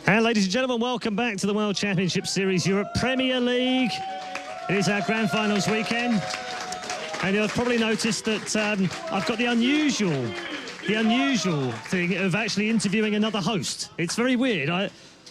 And ladies and gentlemen, welcome back to the World Championship Series Europe Premier League. It is our grand finals weekend. And you'll probably noticed that I've got the unusual thing of actually interviewing another host. It's very weird.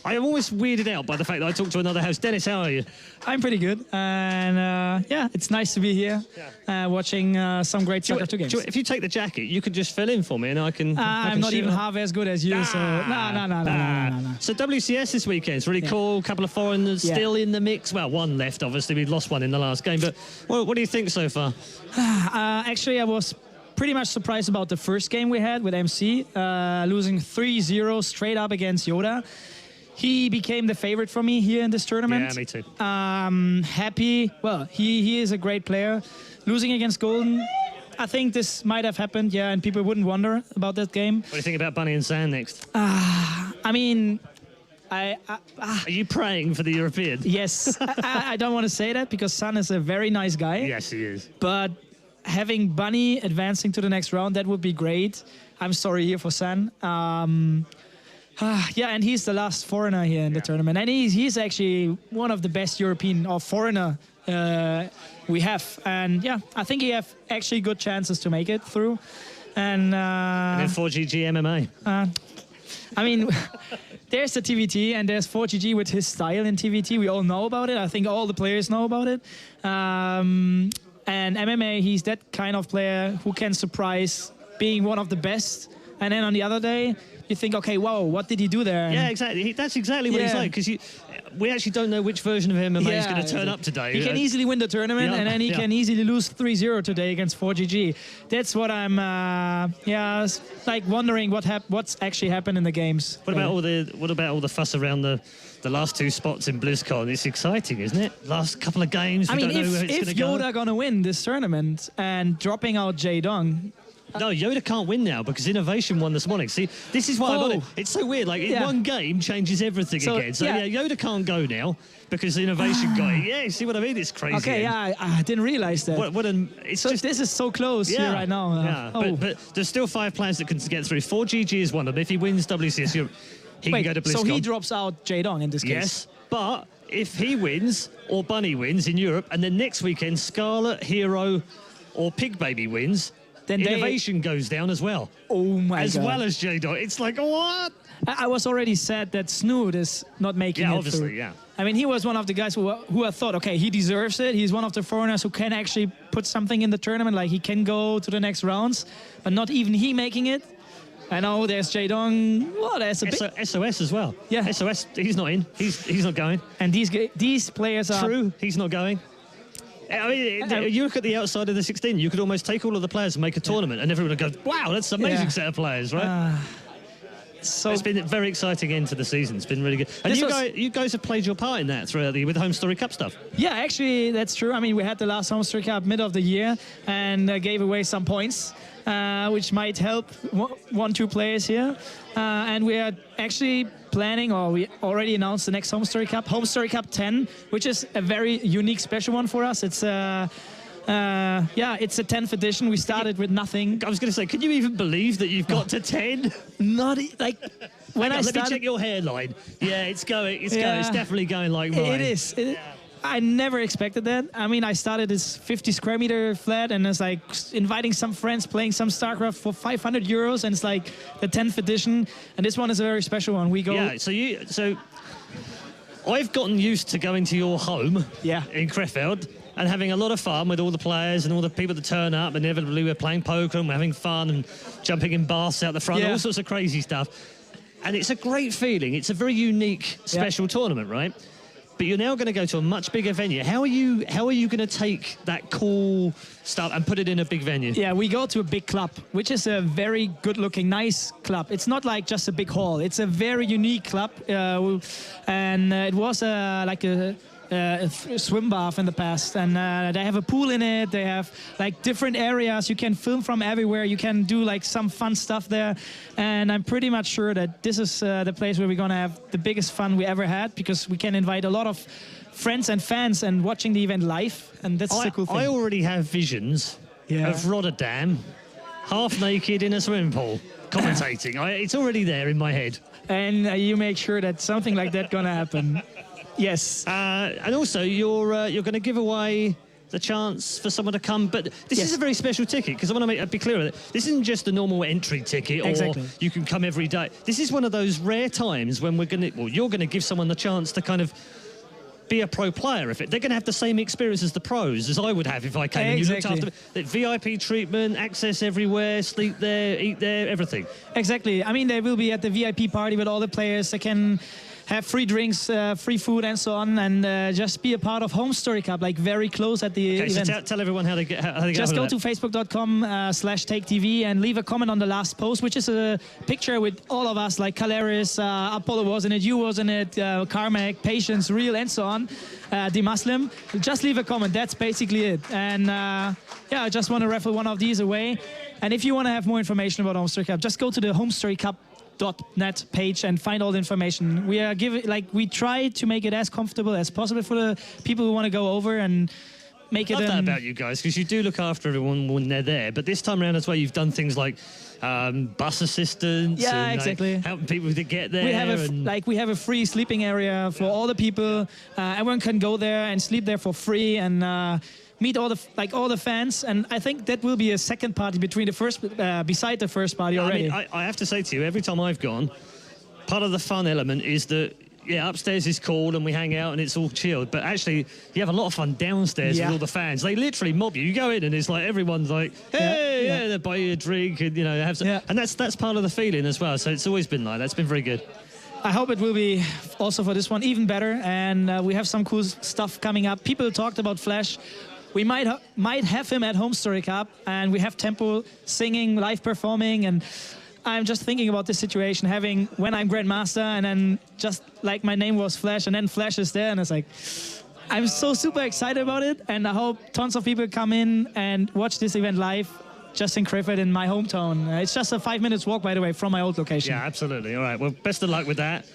I am always weirded out by the fact that I talk to another host. Dennis, how are you? I'm pretty good, and yeah, it's nice to be here watching some great StarCraft 2 games. If you take the jacket, you could just fill in for me, and I can. I'm not even half as good as you, so no. So WCS this weekend is really cool. A couple of foreigners still in the mix. Well, one left, obviously. We lost one in the last game, but what do you think so far? Actually, I was pretty much surprised about the first game we had with MC, losing 3-0 straight up against Yoda. He became the favorite for me here in this tournament. Yeah, me too. Happy. Well, he is a great player. Losing against Golden, I think this might have happened, and people wouldn't wonder about that game. What do you think about Bunny and Sand next? I mean, are you praying for the European? Yes. I don't want to say that because Sun is a very nice guy. Yes, he is. But having Bunny advancing to the next round, that would be great. I'm sorry here for Sun. And he's the last foreigner here in the tournament, and he's actually one of the best European or foreigner we have, and I think he have actually good chances to make it through. And then 4GG MMA. I mean, there's the TvT and there's 4GG with his style in TvT. We all know about it. I think all the players know about it. And MMA, he's that kind of player who can surprise, being one of the best. And then on the other day, you think, okay, whoa, what did he do there? Yeah, exactly. That's exactly what he's like, because we actually don't know which version of MMA is going to turn up today. He can easily win the tournament, and then he can easily lose 3-0 today against 4GG. That's what I'm, like wondering what's actually happened in the games. What about all the fuss around the last two spots in BlizzCon? It's exciting, isn't it? Last couple of games, we don't know where it's going to go. If Yoda gonna win this tournament and dropping out Jaedong. No, Yoda can't win now because Innovation won this morning. See, this is why I got it. It's so weird. Like, one game changes everything again. So, Yoda can't go now because Innovation got it. Yeah, see what I mean? It's crazy. Okay, I didn't realize that. This is so close here right now. But there's still 5 players that can get through. 4GG is one of them. If he wins WCS, he can go to BlizzCon. So he drops out Jaedong in this case? Yes, but if he wins or Bunny wins in Europe, and then next weekend Scarlet, Hero, or Pig Baby wins, then Innovation goes down as well. Oh my God. As well as Jaedong. It's like, what? I was already sad that Snood is not making it through. Obviously. I mean, he was one of the guys who I thought, okay, he deserves it. He's one of the foreigners who can actually put something in the tournament, like he can go to the next rounds, but not even he making it. I know there's Jaedong. Well, there's a bit. SOS as well. Yeah. SOS, he's not in. He's not going. And these players are... True, he's not going. I mean, you look at the outside of the 16, you could almost take all of the players and make a tournament, and everyone would go, wow, that's an amazing set of players, right? So it's been a very exciting end to the season. It's been really good. And you guys have played your part in that throughout with the Home Story Cup stuff. Yeah, actually, that's true. I mean, we had the last Home Story Cup mid of the year and gave away some points, which might help 1-2 players here. And we are actually planning, or we already announced the next Home Story Cup 10, which is a very unique, special one for us. It's it's a 10th edition. We started with nothing. I was going to say, can you even believe that you've got to 10? Not like when let me check your hairline. Yeah, it's going. It's going. It's definitely going like mine. It is. I never expected that. I mean, I started this 50 square meter flat, and it's like inviting some friends, playing some StarCraft for 500 euros, and it's like the 10th edition. And this one is a very special one. We go. Yeah. So I've gotten used to going to your home. In Krefeld. And having a lot of fun with all the players and all the people that turn up. Inevitably, we're playing poker and we're having fun and jumping in baths out the front, all sorts of crazy stuff. And it's a great feeling. It's a very unique, special tournament, right? But you're now going to go to a much bigger venue. How are you going to take that cool stuff and put it in a big venue? Yeah, we go to a big club, which is a very good-looking, nice club. It's not like just a big hall. It's a very unique club. And it was like a swim bath in the past, and they have a pool in it. They have like different areas you can film from everywhere. You can do like some fun stuff there, and I'm pretty much sure that this is the place where we're gonna have the biggest fun we ever had, because we can invite a lot of friends and fans and watching the event live, and that's the cool thing. I already have visions of Rotterdam half naked in a swimming pool commentating. It's already there in my head. and you make sure that something like that gonna happen. Yes. And also, you're going to give away the chance for someone to come, but this is a very special ticket, because I want to be clear with it. This isn't just a normal entry ticket, or you can come every day. This is one of those rare times when you're going to give someone the chance to kind of be a pro player. They're going to have the same experience as the pros as I would have if I came. And you looked after the VIP treatment, access everywhere, sleep there, eat there, everything. Exactly. I mean, they will be at the VIP party with all the players. They can have free drinks, free food, and so on, and just be a part of Home Story Cup, like very close at the event. So tell everyone how they get. Just go to facebook.com/taketv and leave a comment on the last post, which is a picture with all of us, like Kaleris, Apollo was in it, you was in it, Carmack, Patience, Real, and so on. The Muslim. Just leave a comment. That's basically it. And I just want to raffle one of these away. And if you want to have more information about Home Story Cup, just go to the Home Story Cup .net page and find all the information. We try to make it as comfortable as possible for the people who want to go over and make it. I love that about you guys, because you do look after everyone when they're there. But this time around as well, you've done things like bus assistance. Yeah, and, exactly. Helping people to get there. We have a free sleeping area for all the people. Everyone can go there and sleep there for free and meet all the fans, and I think that will be a second party between the first, beside the first party already. I mean, I have to say to you, every time I've gone, part of the fun element is that upstairs is cool and we hang out and it's all chilled, but actually you have a lot of fun downstairs with all the fans. They literally mob you. You go in and it's like everyone's like, hey, they buy you a drink and have some, and that's part of the feeling as well. So it's always been like that. It's been very good. I hope it will be also for this one even better, and we have some cool stuff coming up. People talked about Flash. We might have him at Home Story Cup, and we have Tempo singing, live performing, and I'm just thinking about this situation, having when I'm Grandmaster, and then just like my name was Flash, and then Flash is there, and it's like, I'm so super excited about it, and I hope tons of people come in and watch this event live, just in Krefeld in my hometown. It's just a 5 minutes walk, by the way, from my old location. Yeah, absolutely. All right, well, best of luck with that.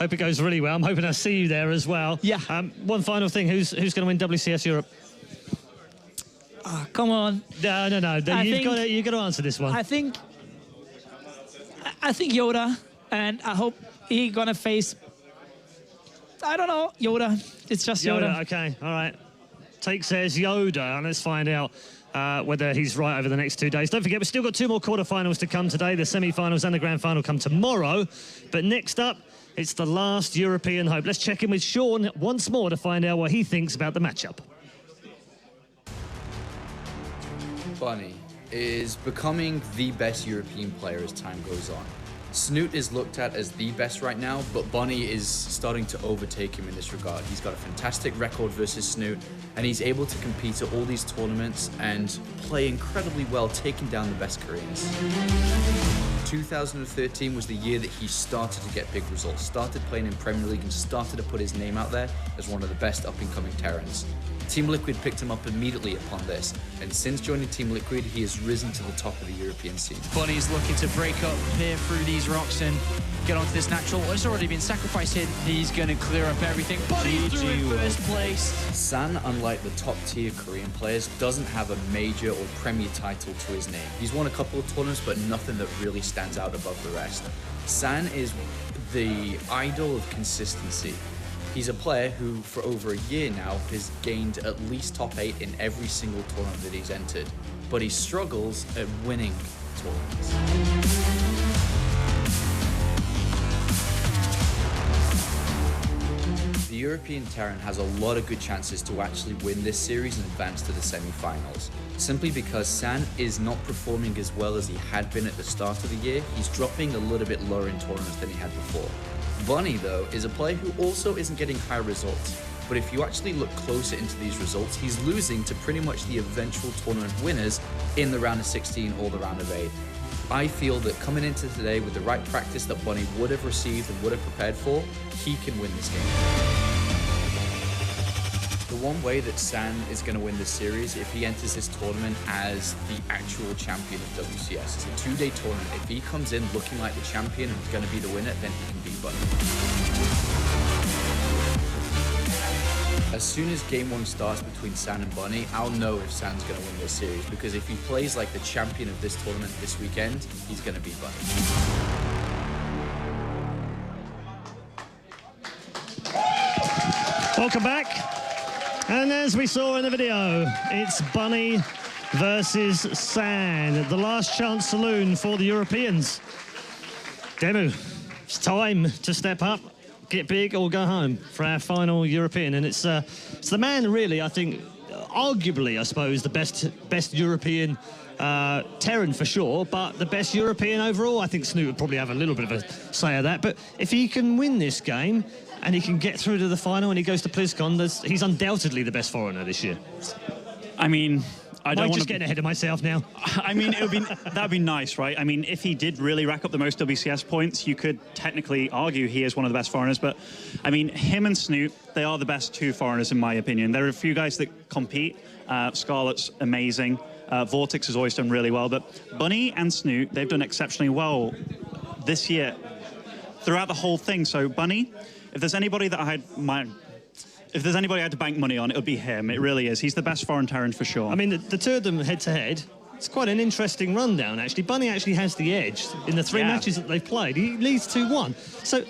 Hope it goes really well. I'm hoping I'll see you there as well. Yeah. One final thing, who's going to win WCS Europe? Oh, come on. No. You've got to answer this one. I think Yoda, and I hope he's gonna face. I don't know, Yoda. It's just Yoda. Okay, all right. Take says Yoda, and let's find out whether he's right over the next 2 days. Don't forget, we've still got 2 more quarterfinals to come today. The semi-finals and the grand final come tomorrow. But next up, it's the last European hope. Let's check in with Sean once more to find out what he thinks about the matchup. Bunny is becoming the best European player as time goes on. Snoot is looked at as the best right now, but Bunny is starting to overtake him in this regard. He's got a fantastic record versus Snoot, and he's able to compete at all these tournaments and play incredibly well, taking down the best Koreans. 2013 was the year that he started to get big results, started playing in Premier League and started to put his name out there as one of the best up-and-coming Terrans. Team Liquid picked him up immediately upon this, and since joining Team Liquid, he has risen to the top of the European scene. Bunny's looking to break up here through these rocks and get onto this natural. It's already been sacrificed here. He's going to clear up everything. Bunny through in first place. San, unlike the top-tier Korean players, doesn't have a major or premier title to his name. He's won a couple of tournaments, but nothing that really stands out above the rest. San is the idol of consistency. He's a player who, for over a year now, has gained at least top 8 in every single tournament that he's entered, but he struggles at winning tournaments. The European Terran has a lot of good chances to actually win this series and advance to the semi-finals. Simply because San is not performing as well as he had been at the start of the year, he's dropping a little bit lower in tournaments than he had before. Bunny, though, is a player who also isn't getting high results, but if you actually look closer into these results, he's losing to pretty much the eventual tournament winners in the round of 16 or the round of 8. I feel that coming into today with the right practice that Bunny would have received and would have prepared for, he can win this game. The one way that San is going to win this series if he enters this tournament as the actual champion of WCS. It's a 2-day tournament. If he comes in looking like the champion and going to be the winner, then he can beat Bunny. As soon as game 1 starts between San and Bunny, I'll know if San's going to win this series, because if he plays like the champion of this tournament this weekend, he's going to beat Bunny. Welcome back. And as we saw in the video, it's Bunny versus San, the last chance saloon for the Europeans. Demu, it's time to step up, get big or go home for our final European. And it's the man, really, I think, arguably, I suppose, the best European Terran for sure, but the best European overall. I think Snoot would probably have a little bit of a say of that. But if he can win this game and he can get through to the final and he goes to BlizzCon, he's undoubtedly the best foreigner this year. I mean, I don't want to... just getting ahead of myself now. I mean, that'd be nice, right? I mean, if he did really rack up the most WCS points, you could technically argue he is one of the best foreigners. But, I mean, him and Snoot, they are the best two foreigners, in my opinion. There are a few guys that compete. Scarlet's amazing. Vortex has always done really well. But Bunny and Snoot, they've done exceptionally well this year throughout the whole thing. So, Bunny, if there's anybody that I had to bank money on, it would be him. It really is. He's the best foreign Terran for sure. I mean, the two of them head-to-head, it's quite an interesting rundown, actually. Bunny actually has the edge in the three matches that they've played. He leads 2-1. So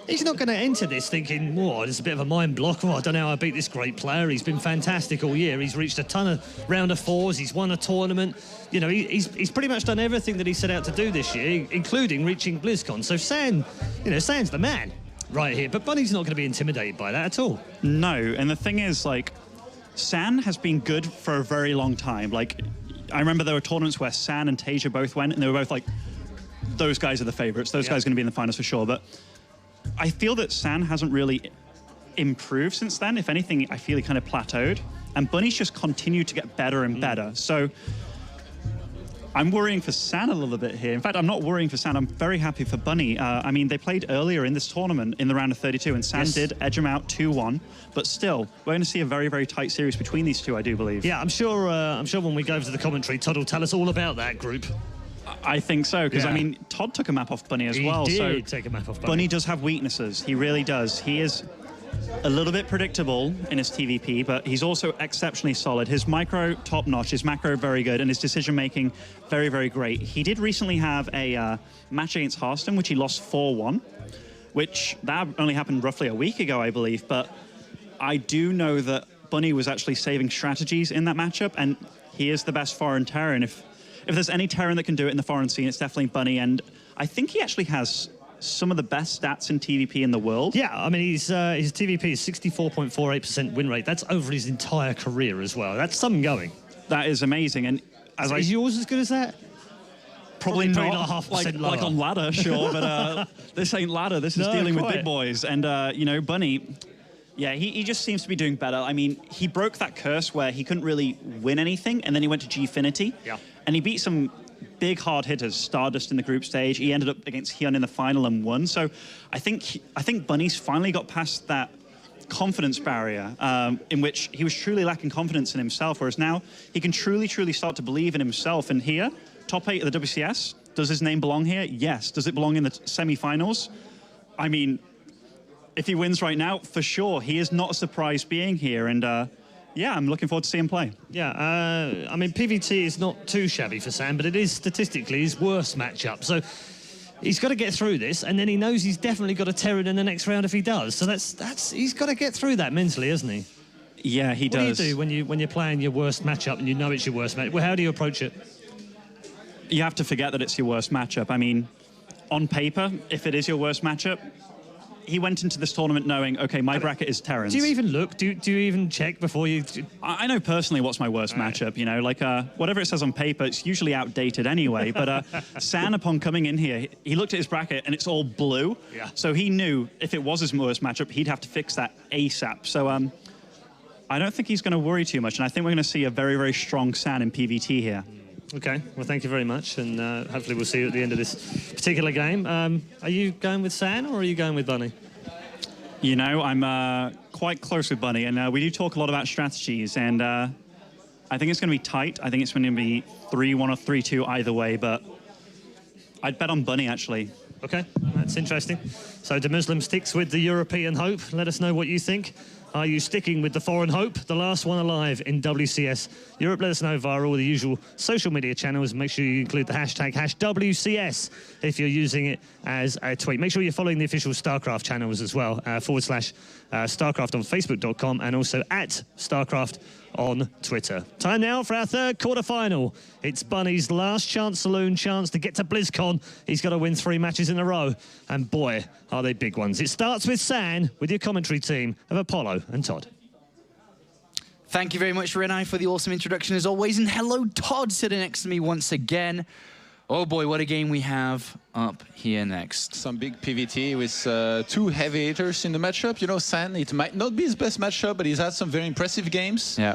he's not going to enter this thinking, whoa, there's a bit of a mind block. Oh, I don't know how I beat this great player. He's been fantastic all year. He's reached a ton of round of fours. He's won a tournament. You know, he's pretty much done everything that he set out to do this year, including reaching BlizzCon. So San's the man right here, but Bunny's not going to be intimidated by that at all. No, and the thing is, like, San has been good for a very long time. Like, I remember there were tournaments where San and Tasia both went, and they were both like, those guys are the favorites. Those guys are going to be in the finals for sure. But I feel that San hasn't really improved since then. If anything, I feel he kind of plateaued. And Bunny's just continued to get better and better. So I'm worrying for San a little bit here. In fact, I'm not worrying for San. I'm very happy for Bunny. I mean, they played earlier in this tournament in the round of 32, and San did edge him out 2-1. But still, we're going to see a very, very tight series between these two, I do believe. Yeah, I'm sure when we go over to the commentary, Todd will tell us all about that group. I think so, because, I mean, Todd took a map off Bunny as well. He so did take a map off Bunny. Bunny does have weaknesses. He really does. He is a little bit predictable in his TvP, but he's also exceptionally solid. His micro, top-notch. His macro, very good. And his decision-making, very, very great. He did recently have a match against Hearthstone, which he lost 4-1, which that only happened roughly a week ago, I believe. But I do know that Bunny was actually saving strategies in that matchup, and he is the best foreign Terran. If there's any Terran that can do it in the foreign scene, it's definitely Bunny. And I think he actually has some of the best stats in TvP in the world. Yeah, I mean, his TvP is 64.48% win rate. That's over his entire career as well. That's something going. That is amazing. And is yours as good as that? Probably not like half percent lower. Like on ladder, sure, but this ain't ladder. This is dealing with big boys. And, you know, Bunny, yeah, he just seems to be doing better. I mean, he broke that curse where he couldn't really win anything, and then he went to Gfinity. Yeah. And he beat some big hard hitters, Stardust in the group stage. He ended up against Hyun in the final and won. So I think Bunny's finally got past that confidence barrier in which he was truly lacking confidence in himself, whereas now he can truly start to believe in himself. And here, top 8 of the WCS, does his name belong here? Yes. Does it belong in the semi-finals? I mean, if he wins right now, for sure, he is not a surprise being here. And yeah, I'm looking forward to seeing him play. Yeah, I mean, PVT is not too shabby for Sam, but it is statistically his worst matchup. So he's got to get through this, and then he knows he's definitely got a Terran in the next round if he does. So he's got to get through that mentally, hasn't he? Yeah, he does. What do you do when you're playing your worst matchup and you know it's your worst matchup? Well, how do you approach it? You have to forget that it's your worst matchup. I mean, on paper, if it is your worst matchup, he went into this tournament knowing, okay, my bracket is Terrans. Do you even look? Do you even check before you... I know personally what's my worst matchup, you know, like whatever it says on paper, it's usually outdated anyway. But San, upon coming in here, he looked at his bracket and it's all blue. Yeah. So he knew if it was his worst matchup, he'd have to fix that ASAP. So I don't think he's going to worry too much. And I think we're going to see a very, very strong San in PVT here. Okay, well, thank you very much, and hopefully we'll see you at the end of this particular game. Are you going with San, or are you going with Bunny? You know, I'm quite close with Bunny, and we do talk a lot about strategies, and I think it's going to be tight. I think it's going to be 3-1 or 3-2 either way, but I'd bet on Bunny, actually. Okay, That's interesting. So the Muslim sticks with the European hope. Let us know what you think. Are you sticking with the foreign hope, the last one alive in WCS Europe? Let us know via all the usual social media channels. Make sure you include the hashtag #WCS if you're using it as a tweet. Make sure you're following the official StarCraft channels as well, / StarCraft on Facebook.com and also at StarCraft on Twitter. Time now for our third quarterfinal. It's Bunny's last saloon chance to get to BlizzCon. He's got to win 3 matches in a row. And boy, are they big ones. It starts with San, with your commentary team of Apollo and Todd. Thank you very much, Renai, for the awesome introduction as always. And hello, Todd, sitting next to me once again. Oh boy, what a game we have up here next. Some big PVT with 2 heavy hitters in the matchup. You know, San, it might not be his best matchup, but he's had some very impressive games. Yeah.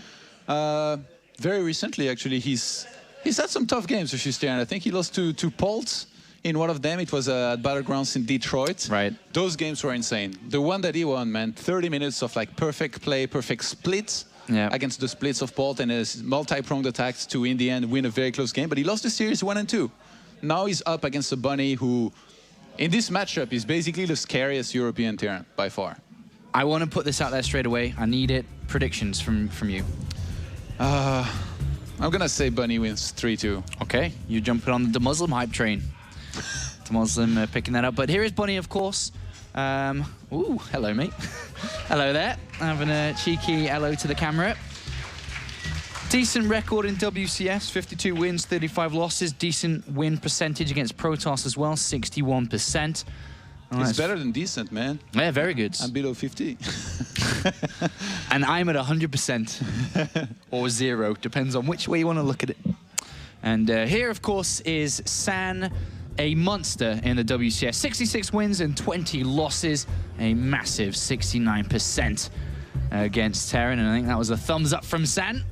Very recently, actually, he's had some tough games with Shuster. I think he lost to Polt. In one of them, it was at Battlegrounds in Detroit. Right. Those games were insane. The one that he won, man, 30 minutes of like perfect play, perfect split. Yeah. Against the splits of Polt and his multi-pronged attacks to, in the end, win a very close game. But he lost the series 1 and 2. Now he's up against a Bunny who, in this matchup, is basically the scariest European Terran by far. I want to put this out there straight away. I need it. Predictions from you. I'm going to say Bunny wins 3-2. Okay, you're jumping on the Muslim hype train. The Muslim picking that up. But here is Bunny, of course. Ooh, hello, mate. Hello there. Having a cheeky hello to the camera. Decent record in WCS, 52 wins, 35 losses. Decent win percentage against Protoss as well, 61%. Oh, it's better than decent, man. Yeah, very good. I'm below 50. And I'm at 100%. Or 0, depends on which way you want to look at it. And here, of course, is San, a monster in the WCS. 66 wins and 20 losses, a massive 69% against Terran. And I think that was a thumbs up from San.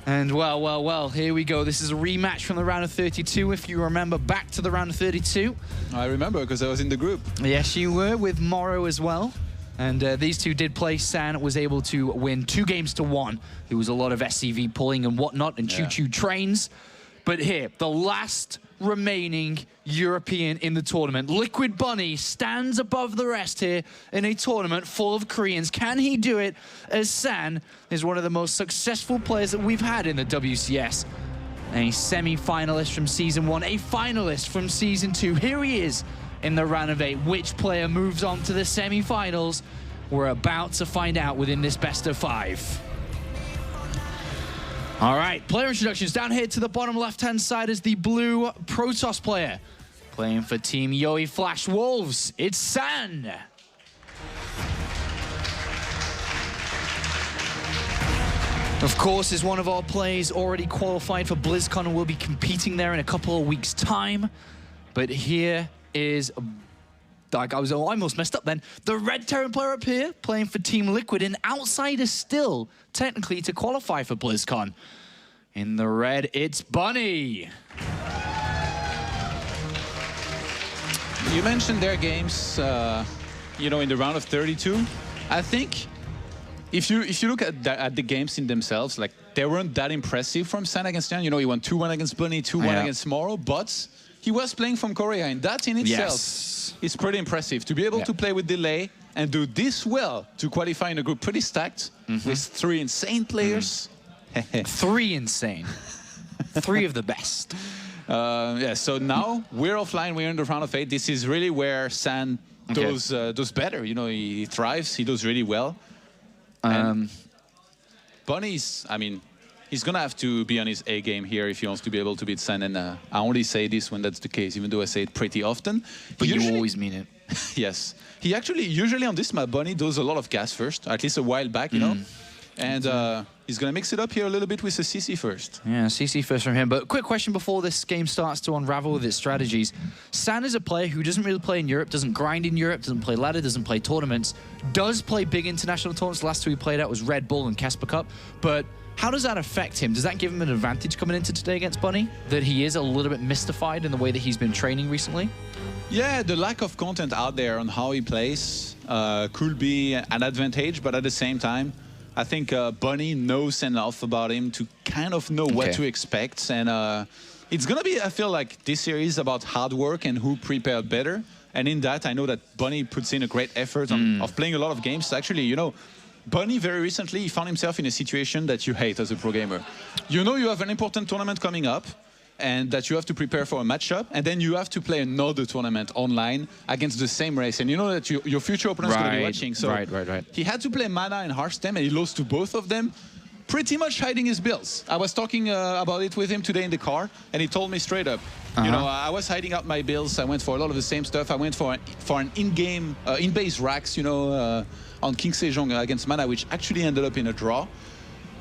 And well, here we go. This is a rematch from the round of 32, if you remember back to the round of 32. I remember, because I was in the group. Yes, you were, with Morrow as well. And these two did play. San was able to win 2 games to 1. There was a lot of SCV pulling and whatnot and choo-choo trains. But here, the last remaining European in the tournament. Liquid Bunny stands above the rest here in a tournament full of Koreans. Can he do it, as San is one of the most successful players that we've had in the WCS? A semi-finalist from Season 1, a finalist from Season 2. Here he is in the round of 8. Which player moves on to the semi-finals? We're about to find out within this best of 5. All right, player introductions. Down here to the bottom left-hand side is the blue Protoss player. Playing for Team Yoey Flash Wolves, it's San. Of course, is one of our players already qualified for BlizzCon and will be competing there in a couple of weeks' time. But here is, I almost messed up then. The red Terran player up here, playing for Team Liquid, an outsider still, technically, to qualify for BlizzCon. In the red, it's Bunny. You mentioned their games, you know, in the round of 32. I think if you look at the games in themselves, like, they weren't that impressive from San against Jan. You know, he won 2-1 against Bunny, 2-1 against Morrow, but he was playing from Korea, and that in itself is pretty impressive. To be able to play with delay and do this well to qualify in a group pretty stacked with 3 insane players. 3 insane. 3 of the best. Yeah, so now we're offline, we're in the round of 8. This is really where San does better. You know, he thrives, he does really well. Bunny's, I mean, he's going to have to be on his A game here if he wants to be able to beat San. And I only say this when that's the case, even though I say it pretty often. But you always mean it. Yes. He actually, usually on this map, Bunny does a lot of gas first, at least a while back, you know. And he's going to mix it up here a little bit with the CC first. Yeah, CC first from him. But quick question before this game starts to unravel with its strategies. San is a player who doesn't really play in Europe, doesn't grind in Europe, doesn't play ladder, doesn't play tournaments, does play big international tournaments. The last 2 he played out was Red Bull and Casper Cup. But how does that affect him? Does that give him an advantage coming into today against Bunny? That he is a little bit mystified in the way that he's been training recently? Yeah, the lack of content out there on how he plays could be an advantage, but at the same time, I think Bunny knows enough about him to kind of know what to expect. And it's going to be, I feel like, this series about hard work and who prepared better. And in that, I know that Bunny puts in a great effort of playing a lot of games. Actually, you know, Bunny very recently he found himself in a situation that you hate as a pro gamer. You know you have an important tournament coming up and that you have to prepare for a matchup, and then you have to play another tournament online against the same race. And you know that your future opponent is going to be watching. So he had to play Mana and Hearthstone, and he lost to both of them, pretty much hiding his builds. I was talking about it with him today in the car, and he told me straight up, you know, I was hiding out my builds. I went for a lot of the same stuff. I went for an in-game, in-base racks, you know, on King Sejong against Mana, which actually ended up in a draw.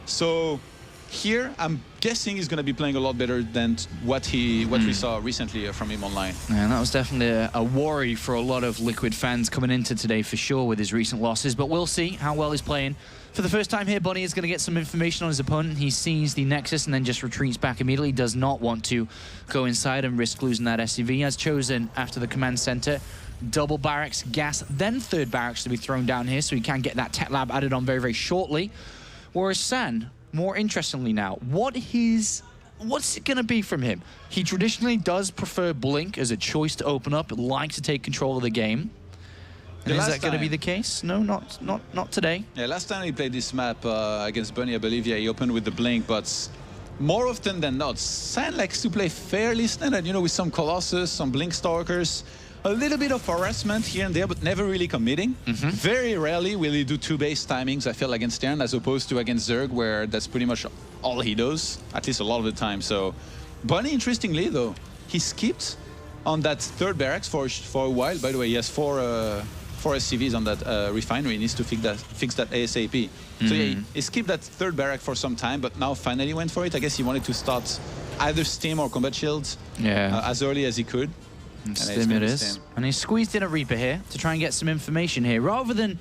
So here, I'm guessing he's going to be playing a lot better than what we saw recently from him online. Yeah, that was definitely a worry for a lot of Liquid fans coming into today for sure with his recent losses, but we'll see how well he's playing. For the first time here, Bunny is going to get some information on his opponent. He sees the Nexus and then just retreats back immediately. Does not want to go inside and risk losing that SCV. He has chosen, after the command center, double barracks, gas, then third barracks to be thrown down here, so he can get that tech lab added on very, very shortly. Whereas San, more interestingly now, what's it going to be from him? He traditionally does prefer Blink as a choice to open up, likes to take control of the game. And is that going to be the case? No, not today. Yeah, last time he played this map against Bunny, I believe, yeah, he opened with the Blink, but more often than not, San likes to play fairly standard, you know, with some Colossus, some Blink Stalkers, a little bit of harassment here and there, but never really committing. Very rarely will he do 2-base timings, I feel, against Stern, as opposed to against Zerg, where that's pretty much all he does, at least a lot of the time. So Bunny, interestingly, though, he skipped on that third barracks for a while. By the way, he has four SCVs on that refinery. He needs to fix that ASAP. So yeah, he skipped that third barrack for some time, but now finally went for it. I guess he wanted to start either Stim or Combat Shields as early as he could. And Stim it is. And he squeezed in a Reaper here to try and get some information here. Rather than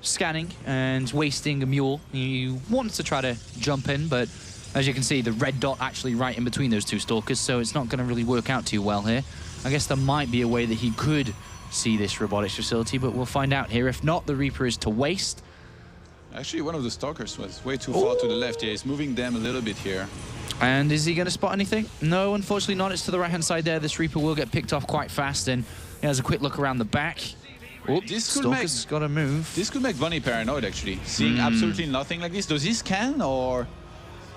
scanning and wasting a mule, he wants to try to jump in, but as you can see, the red dot actually right in between those two Stalkers, so it's not going to really work out too well here. I guess there might be a way that he could see this robotics facility, but we'll find out here. If not, the Reaper is to waste. Actually, one of the Stalkers was way too far to the left. Yeah, he's moving them a little bit here. And is he going to spot anything? No, unfortunately not. It's to the right-hand side there. This Reaper will get picked off quite fast, and he has a quick look around the back. Stalker's got to move. This could make Bunny paranoid, actually. Seeing absolutely nothing like this. Does he scan, or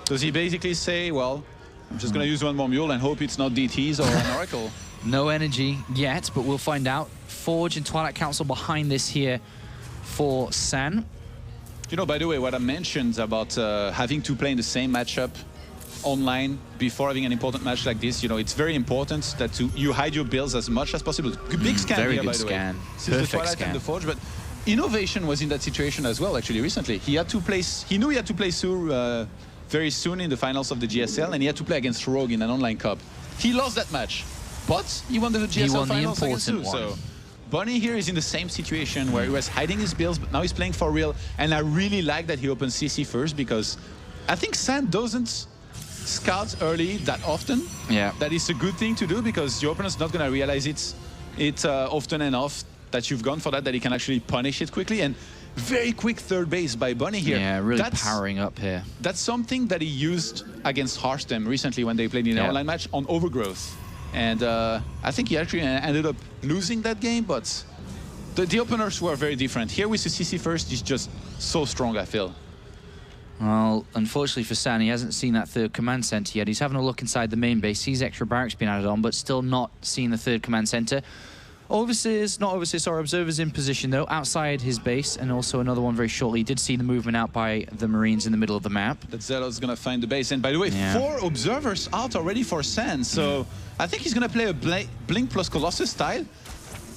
does he basically say, well, I'm just going to use one more mule and hope it's not DTs or an Oracle? No energy yet, but we'll find out. Forge and Twilight Council behind this here for San. You know, by the way, what I mentioned about having to play in the same matchup online before having an important match like this, you know, it's very important that you hide your builds as much as possible. Big scan very here, good by the scan. way. Since the Twilight and the Forge, but Innovation was in that situation as well, actually, recently. He knew he had to play Sur very soon in the finals of the GSL, and he had to play against Rogue in an online cup. He lost that match, but he won the GSL finals against Sur. So Bunny here is in the same situation where he was hiding his builds, but now he's playing for real. And I really like that he opens CC first, because I think San doesn't scout early that often. Yeah. That is a good thing to do, because your opponent's not going to realize it often enough that you've gone for that he can actually punish it quickly. And very quick third base by Bunny here. Yeah, really powering up here. That's something that he used against Hearthstone recently when they played in an online match on Overgrowth. And I think he actually ended up losing that game, but the openers were very different. Here with the CC first, he's just so strong, I feel. Well, unfortunately for San, he hasn't seen that third command center yet. He's having a look inside the main base, sees extra barracks being added on, but still not seeing the third command center. Observers in position though, outside his base, and also another one very shortly. He did see the movement out by the Marines in the middle of the map. That Zealo's gonna find the base, and by the way, 4 observers out already for San, so I think he's gonna play a Blink plus Colossus style.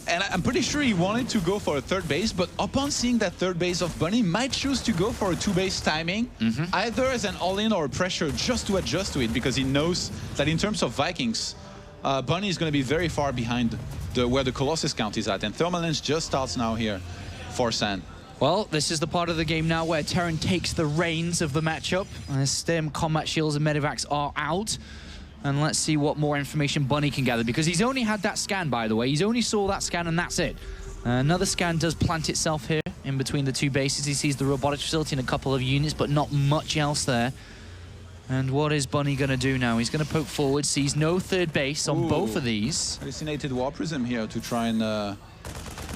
And I'm pretty sure he wanted to go for a third base, but upon seeing that third base of Bunny, might choose to go for a 2-base timing, either as an all-in or a pressure, just to adjust to it, because he knows that in terms of Vikings, Bunny is going to be very far behind where the Colossus count is at, and Thermal Lens just starts now here for San. Well, this is the part of the game now where Terran takes the reins of the matchup. Stim, Combat Shields, and Medivacs are out. And let's see what more information Bunny can gather, because he's only had that scan, by the way. He's only saw that scan, and that's it. Another scan does plant itself here in between the two bases. He sees the robotics facility and a couple of units, but not much else there. And what is Bunny going to do now? He's going to poke forward, sees no third base on both of these. Hallucinated War Prism here to try and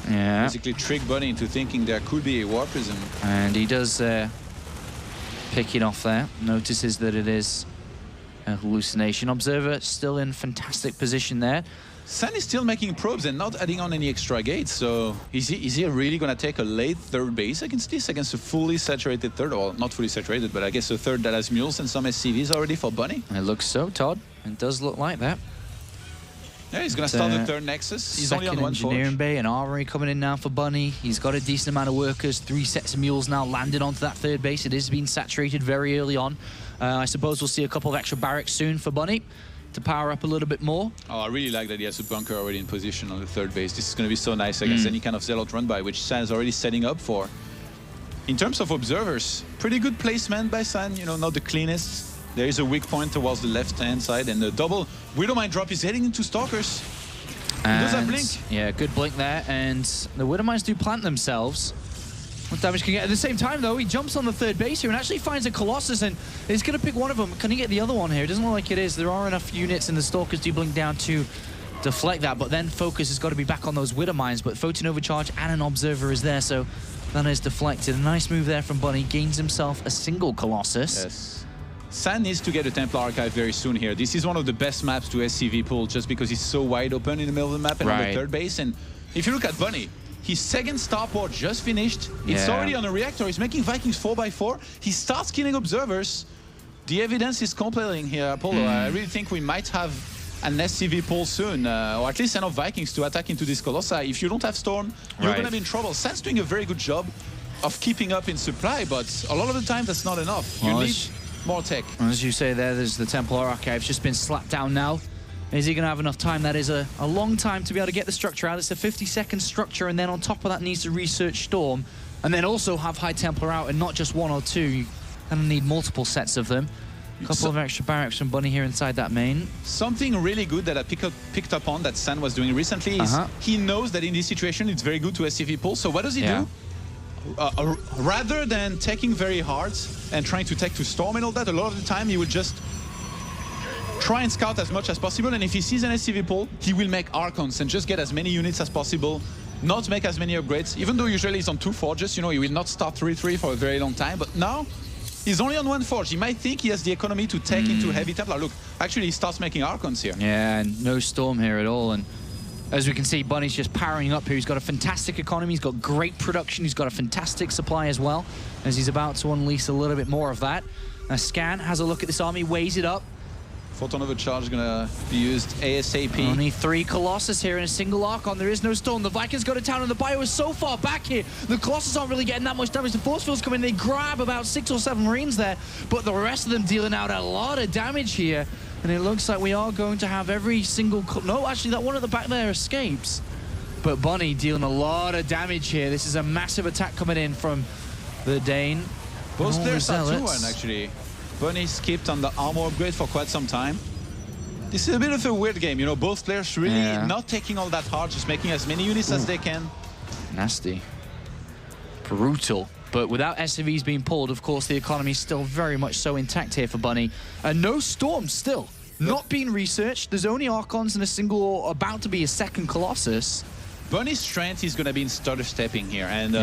basically trick Bunny into thinking there could be a War Prism. And he does pick it off there. Notices that it is a hallucination. Observer still in fantastic position there. San is still making probes and not adding on any extra gates, so is he really going to take a late third base against this, against a fully saturated third? Well, not fully saturated, but I guess a third that has mules and some SCVs already for Bunny? It looks so, Todd. It does look like that. Yeah, he's going to start the third Nexus. He's only on one engineering bay, an armory coming in now for Bunny. He's got a decent amount of workers, 3 sets of mules now landed onto that third base. It is being saturated very early on. I suppose we'll see a couple of extra barracks soon for Bunny to power up a little bit more. Oh, I really like that he has a bunker already in position on the third base. This is going to be so nice against any kind of Zealot run by, which San is already setting up for. In terms of observers, pretty good placement by San, you know, not the cleanest. There is a weak point towards the left-hand side, and the double Widowmine drop is heading into Stalkers. He does that blink. Yeah, good blink there, and the Widowmines do plant themselves. What damage can he get? At the same time, though, he jumps on the third base here and actually finds a Colossus, and he's going to pick one of them. Can he get the other one here? It doesn't look like it is. There are enough units, and the Stalkers do blink down to deflect that, but then focus has got to be back on those Widowmines, but Photon Overcharge and an Observer is there, so that is deflected. A nice move there from Bunny. Gains himself a single Colossus. Yes. San needs to get a Templar Archive very soon here. This is one of the best maps to SCV pull just because it's so wide open in the middle of the map and on the third base. And if you look at Bunny, his second starport just finished. It's already on a reactor. He's making Vikings 4x4. He starts killing observers. The evidence is compelling here, Apollo. I really think we might have an SCV pull soon, or at least enough Vikings to attack into this Colossi. If you don't have Storm, you're going to be in trouble. San's doing a very good job of keeping up in supply, but a lot of the time that's not enough. You need more tech. As you say there's the Templar Archive just been slapped down now. Is he going to have enough time? That is a long time to be able to get the structure out. It's a 50-second structure, and then on top of that needs to research Storm, and then also have High Templar out, and not just one or two. You're going to need multiple sets of them. A couple of extra barracks from Bunny here inside that main. Something really good that I picked up on that San was doing recently is he knows that in this situation it's very good to SCV pull. So what does he do? Rather than taking very hard and trying to take to Storm and all that, a lot of the time he would just try and scout as much as possible, and if he sees an SCV pull, he will make Archons and just get as many units as possible, not make as many upgrades, even though usually he's on 2 forges, you know, he will not start 3-3 for a very long time, but now he's only on 1 forge. He might think he has the economy to take into Heavy Templar. Look, actually he starts making Archons here. Yeah, and no Storm here at all, and as we can see, Bunny's just powering up here. He's got a fantastic economy, he's got great production, he's got a fantastic supply as well, as he's about to unleash a little bit more of that. Now Scan has a look at this army, weighs it up. Photon Overcharge is going to be used ASAP. Only 3 Colossus here in a single Archon. There is no Storm. The Vikings go to town, and the Bio is so far back here. The Colossus aren't really getting that much damage. The Force Fields come in. They grab about 6 or 7 Marines there, but the rest of them dealing out a lot of damage here. And it looks like we are going to have every single... No, actually, that one at the back there escapes. But Bunny dealing a lot of damage here. This is a massive attack coming in from the Dane. Both players are 2-1, actually. Bunny skipped on the armor upgrade for quite some time. This is a bit of a weird game, you know, both players really not taking all that hard, just making as many units as they can. Nasty. Brutal. But without SCVs being pulled, of course, the economy is still very much so intact here for Bunny. And no Storm still. Not being researched. There's only Archons and a single, or about to be a second Colossus. Bunny's strength is going to be in stutter stepping here, and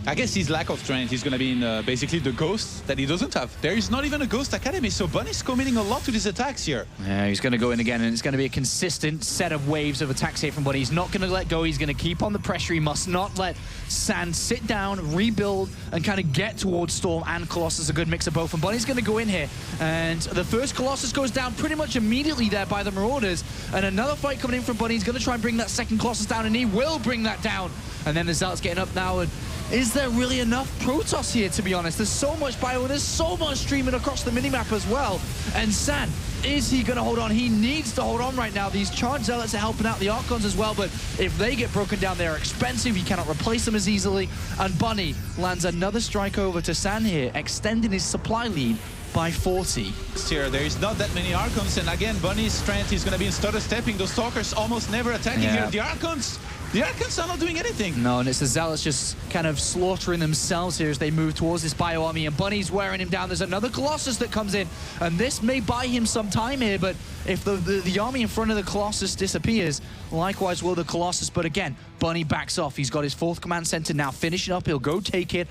I guess his lack of strength is going to be in basically the ghost that he doesn't have. There is not even a ghost academy, so Bunny's committing a lot to these attacks here. Yeah, he's going to go in again, and it's going to be a consistent set of waves of attacks here from Bunny. He's not going to let go. He's going to keep on the pressure. He must not let San sit down, rebuild, and kind of get towards Storm and Colossus. A good mix of both. And Bunny's going to go in here, and the first Colossus goes down pretty much immediately there by the Marauders. And another fight coming in from Bunny. He's going to try and bring that second Colossus down, and he will bring that down. And then the Zealot's getting up now, and is there really enough Protoss here, to be honest? There's so much bio, and there's so much streaming across the minimap as well. And San, is he going to hold on? He needs to hold on right now. These charged Zealots are helping out the Archons as well, but if they get broken down, they're expensive. You cannot replace them as easily. And Bunny lands another strike over to San here, extending his supply lead by 40. Here, there is not that many Archons, and again, Bunny's strength is going to be in stutter stepping. Those Stalkers almost never attacking here. The Archons The Archons are not doing anything. No, and it's the Zealots just kind of slaughtering themselves here as they move towards this bio army, and Bunny's wearing him down. There's another Colossus that comes in, and this may buy him some time here, but if the army in front of the Colossus disappears, likewise will the Colossus. But again, Bunny backs off. He's got his 4th command center now finishing up. He'll go take it.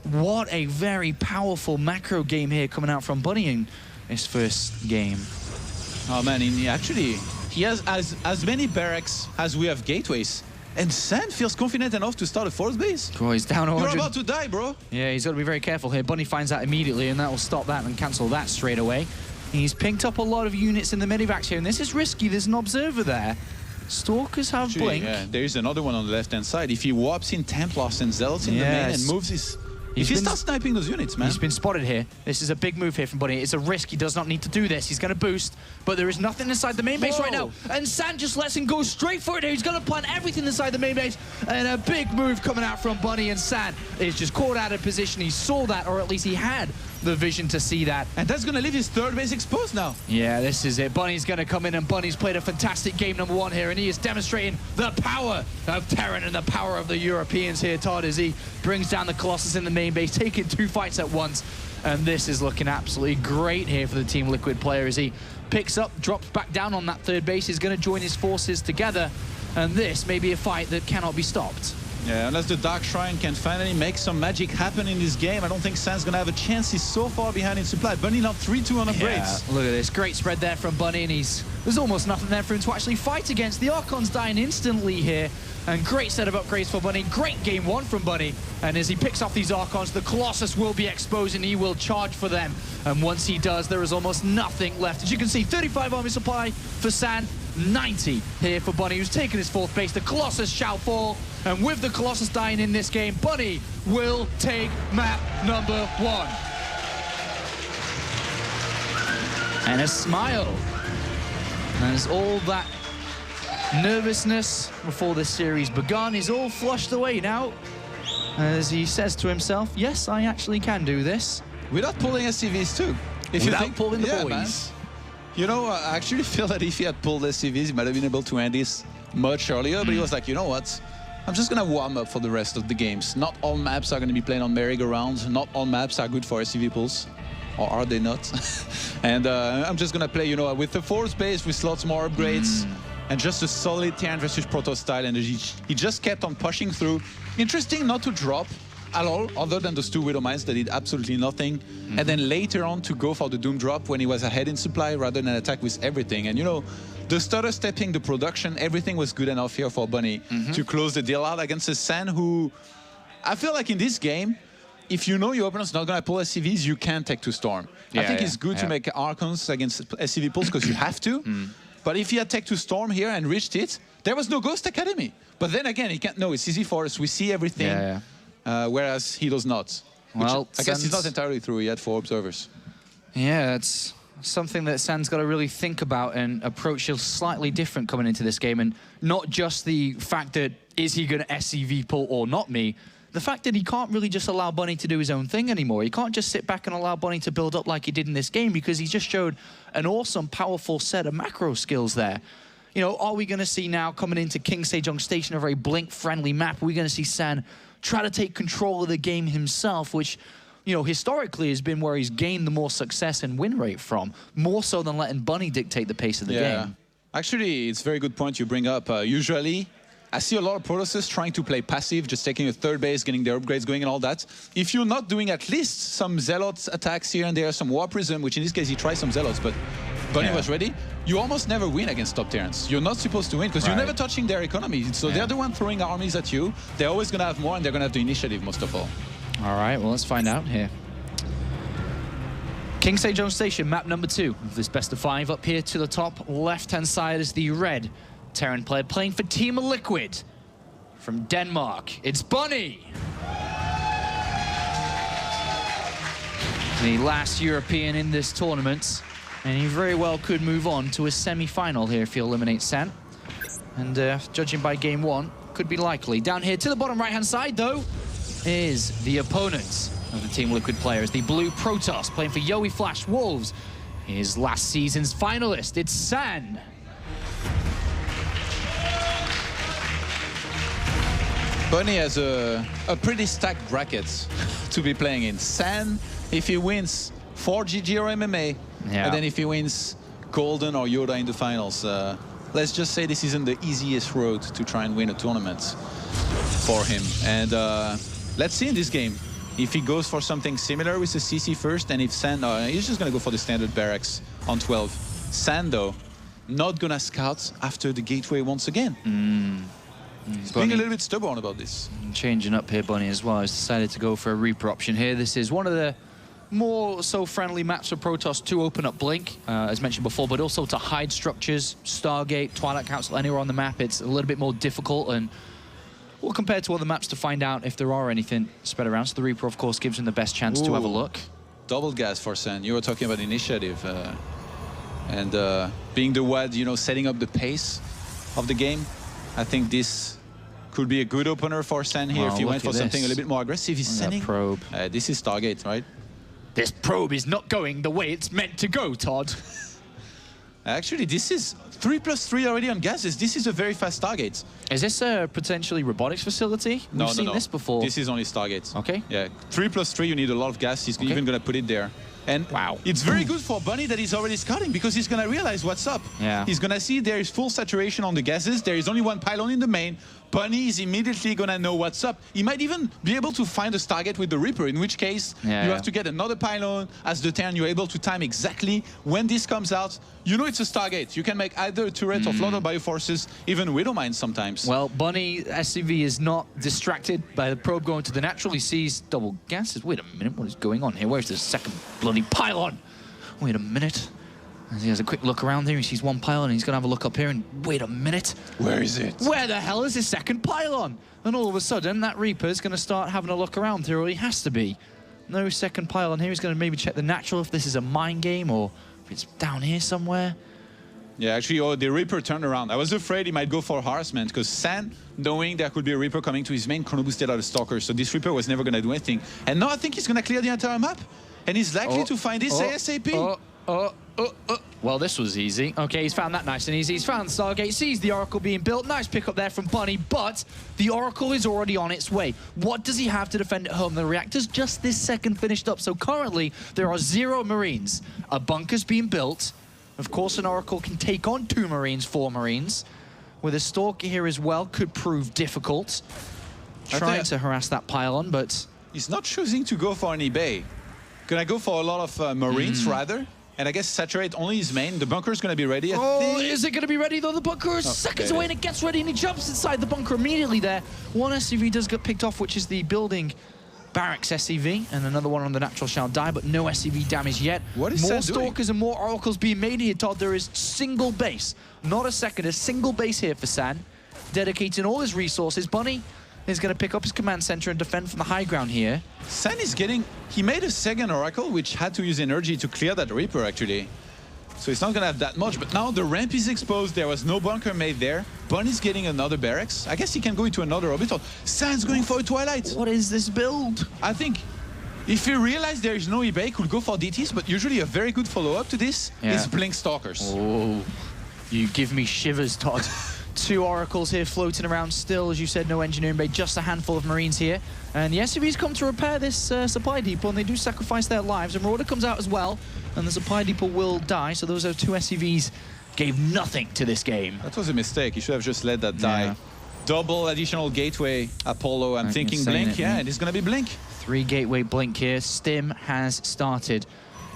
What a very powerful macro game here coming out from Bunny in his first game. Oh man, he has as many barracks as we have gateways. And San feels confident enough to start a 4th base. Oh, he's down 100. You're about to die, bro. Yeah, he's got to be very careful here. Bunny finds that immediately, and that will stop that and cancel that straight away. He's picked up a lot of units in the medivacs here, and this is risky. There's an observer there. Stalkers have blink. Yeah, there's another one on the left-hand side. If he warps in Templars and Zealots in the main and moves his... If he starts sniping those units, man. He's been spotted here. This is a big move here from Bunny. It's a risk. He does not need to do this. He's going to boost, but there is nothing inside the main base right now. And San just lets him go straight for it here. He's going to plant everything inside the main base. And a big move coming out from Bunny, and San is just caught out of position. He saw that, or at least he had the vision to see that. And that's going to leave his 3rd base exposed now. Yeah, this is it. Bunny's going to come in, and Bunny's played a fantastic game number 1 here, and he is demonstrating the power of Terran and the power of the Europeans here, Todd, as he brings down the Colossus in the main base, taking 2 fights at once. And this is looking absolutely great here for the Team Liquid player as he picks up, drops back down on that 3rd base. He's going to join his forces together, and this may be a fight that cannot be stopped. Yeah, unless the Dark Shrine can finally make some magic happen in this game, I don't think San's going to have a chance. He's so far behind in supply. Bunny now 3-2 on upgrades. Yeah, look at this. Great spread there from Bunny, and there's almost nothing there for him to actually fight against. The Archon's dying instantly here, and great set of upgrades for Bunny. Great game 1 from Bunny. And as he picks off these Archons, the Colossus will be exposed, and he will charge for them. And once he does, there is almost nothing left. As you can see, 35 army supply for San, 90 here for Bunny, who's taken his 4th base. The Colossus shall fall. And with the Colossus dying in this game, Bunny will take map number 1. And a smile. As all that nervousness before this series begun is all flushed away now. As he says to himself, yes, I actually can do this. Without pulling SCVs too. Without pulling the boys. Man. You know, I actually feel that if he had pulled SCVs, he might have been able to end this much earlier. But he was like, you know what? I'm just going to warm up for the rest of the games. Not all maps are going to be played on merry-go-round. Not all maps are good for SCV pulls. Or are they not? And I'm just going to play, you know, with the 4th base, with lots more upgrades. And just a solid Terran versus Protoss style. And he just kept on pushing through. Interesting not to drop at all, other than those 2 Widow Mines that did absolutely nothing. And then later on to go for the Doom drop when he was ahead in supply rather than attack with everything. And, you know, the stutter stepping, the production, everything was good enough here for Bunny to close the deal out against a San who, I feel like in this game, if you know your opponent's not going to pull SCVs, you can take to Storm. I think it's good to make Archons against SCV pulls because you have to. But if he had Tech to Storm here and reached it, there was no Ghost Academy. But then again, he can't. No, it's easy for us. We see everything, whereas he does not. Well, I guess he's not entirely through. He had 4 observers. Yeah, it's something that San's got to really think about and approach slightly different coming into this game. And not just the fact that, is he going to SCV pull or not me? The fact that he can't really just allow Bunny to do his own thing anymore. He can't just sit back and allow Bunny to build up like he did in this game, because he just showed an awesome, powerful set of macro skills there. You know, are we going to see now, coming into King Sejong Station, a very Blink-friendly map, are we going to see San try to take control of the game himself, which, you know, historically has been where he's gained the more success and win rate from, more so than letting Bunny dictate the pace of the game? Actually, it's a very good point you bring up. Usually, I see a lot of Protosses trying to play passive, just taking a 3rd base, getting their upgrades going and all that. If you're not doing at least some Zealots attacks here and there, some War Prism, which in this case he tries some Zealots, but Bunny was ready, you almost never win against top Terrans. You're not supposed to win because you're never touching their economy. So they're the one throwing armies at you. They're always going to have more, and they're going to have the initiative most of all. All right, well, let's find out here. King Sejong Station, map number 2 of this best of 5. Up here to the top left-hand side is the red Terran player playing for Team Liquid from Denmark. It's Bunny. The last European in this tournament, and he very well could move on to a semi-final here if he eliminates San. And judging by game 1, could be likely. Down here to the bottom right-hand side, though, is the opponent of the Team Liquid players, the blue Protoss, playing for Yowie Flash Wolves. His last season's finalist, it's San. Bunny has a pretty stacked bracket to be playing in. San, if he wins 4 GG or MMA, and then if he wins Golden or Yoda in the finals, let's just say this isn't the easiest road to try and win a tournament for him. And let's see in this game if he goes for something similar with the CC first, and if San, he's just gonna go for the standard barracks on 12. San, though, not gonna scout after the gateway once again. He's being a little bit stubborn about this. Changing up here, Bunny, as well. He's decided to go for a Reaper option here. This is one of the more so friendly maps for Protoss to open up Blink, as mentioned before, but also to hide structures, Stargate, Twilight Council, anywhere on the map. It's a little bit more difficult, and well, compared to other maps, to find out if there are anything spread around. So the Reaper, of course, gives him the best chance to have a look. Double gas for San. You were talking about initiative and being the one, you know, setting up the pace of the game. I think this could be a good opener for San here if he went for something a little bit more aggressive. He's sending probe. This is Stargate, right? This probe is not going the way it's meant to go, Todd. Actually, this is 3+3 already on gases. This is a very fast Stargate. Is this a potentially robotics facility? No, We've seen this before. This is only Stargate. Okay. Yeah, 3+3, you need a lot of gas. He's even going to put it there. And it's very good for Bunny that he's already scouting, because he's going to realize what's up. Yeah. He's going to see there is full saturation on the gases. There is only one pylon in the main. Bunny is immediately going to know what's up. He might even be able to find a Stargate with the Reaper, in which case you have to get another pylon. As the turn, you're able to time exactly when this comes out. You know it's a Stargate. You can make either a turret or flood of bioforces, even Widow Mines sometimes. Well, Bunny, SCV is not distracted by the probe going to the natural. He sees double gases. Wait a minute, what is going on here? Where's the second bloody pylon? Wait a minute. As he has a quick look around there, he sees one pylon, and he's going to have a look up here, and wait a minute. Where is it? Where the hell is his second pylon? And all of a sudden, that Reaper's going to start having a look around here, or he has to be. No second pylon here. He's going to maybe check the natural, if this is a mind game, or if it's down here somewhere. Yeah, actually, the Reaper turned around. I was afraid he might go for harassment, because San, knowing there could be a Reaper coming to his main, chrono boosted out a Stalker, so this Reaper was never going to do anything. And now I think he's going to clear the entire map, and he's likely to find this ASAP. Well, this was easy. Okay, he's found that nice and easy. He's found Stargate, sees the Oracle being built. Nice pick up there from Bunny, but the Oracle is already on its way. What does he have to defend at home? The reactor's just this second finished up, so currently there are 0 Marines. A bunker's being built. Of course, an Oracle can take on 2 Marines, 4 Marines. With a Stalker here as well, could prove difficult. Trying to harass that pylon, but he's not choosing to go for an eBay. Gonna go for a lot of Marines rather. And I guess saturate only his main. The bunker is going to be ready. Is it going to be ready though? The bunker is seconds away, and it gets ready, and he jumps inside the bunker immediately there. One SCV does get picked off, which is the building barracks SCV, and another one on the natural shall die, but no SCV damage yet. What is more San Stalkers doing? and more Oracles being made here, Todd. There is single base, not a second, a single base here for San, dedicating all his resources. Bunny is going to pick up his command center and defend from the high ground here. San is getting... He made a second Oracle, which had to use energy to clear that Reaper, actually. So he's not going to have that much. But now the ramp is exposed. There was no bunker made there. Bunny's getting another barracks. I guess he can go into another orbital. San's going for a Twilight. What is this build? I think if he realized there is no eBay, he could go for DTs. But usually a very good follow-up to this is Blink Stalkers. Oh, you give me shivers, Todd. 2 Oracles here floating around still. As you said, no engineering bay, just a handful of Marines here. And the SCVs come to repair this supply depot, and they do sacrifice their lives. And Marauder comes out as well, and the supply depot will die. So those are 2 SCVs gave nothing to this game. That was a mistake. You should have just let that die. Double additional gateway, Apollo. I'm thinking Blink. Yeah, it is going to be Blink. 3 gateway Blink here. Stim has started.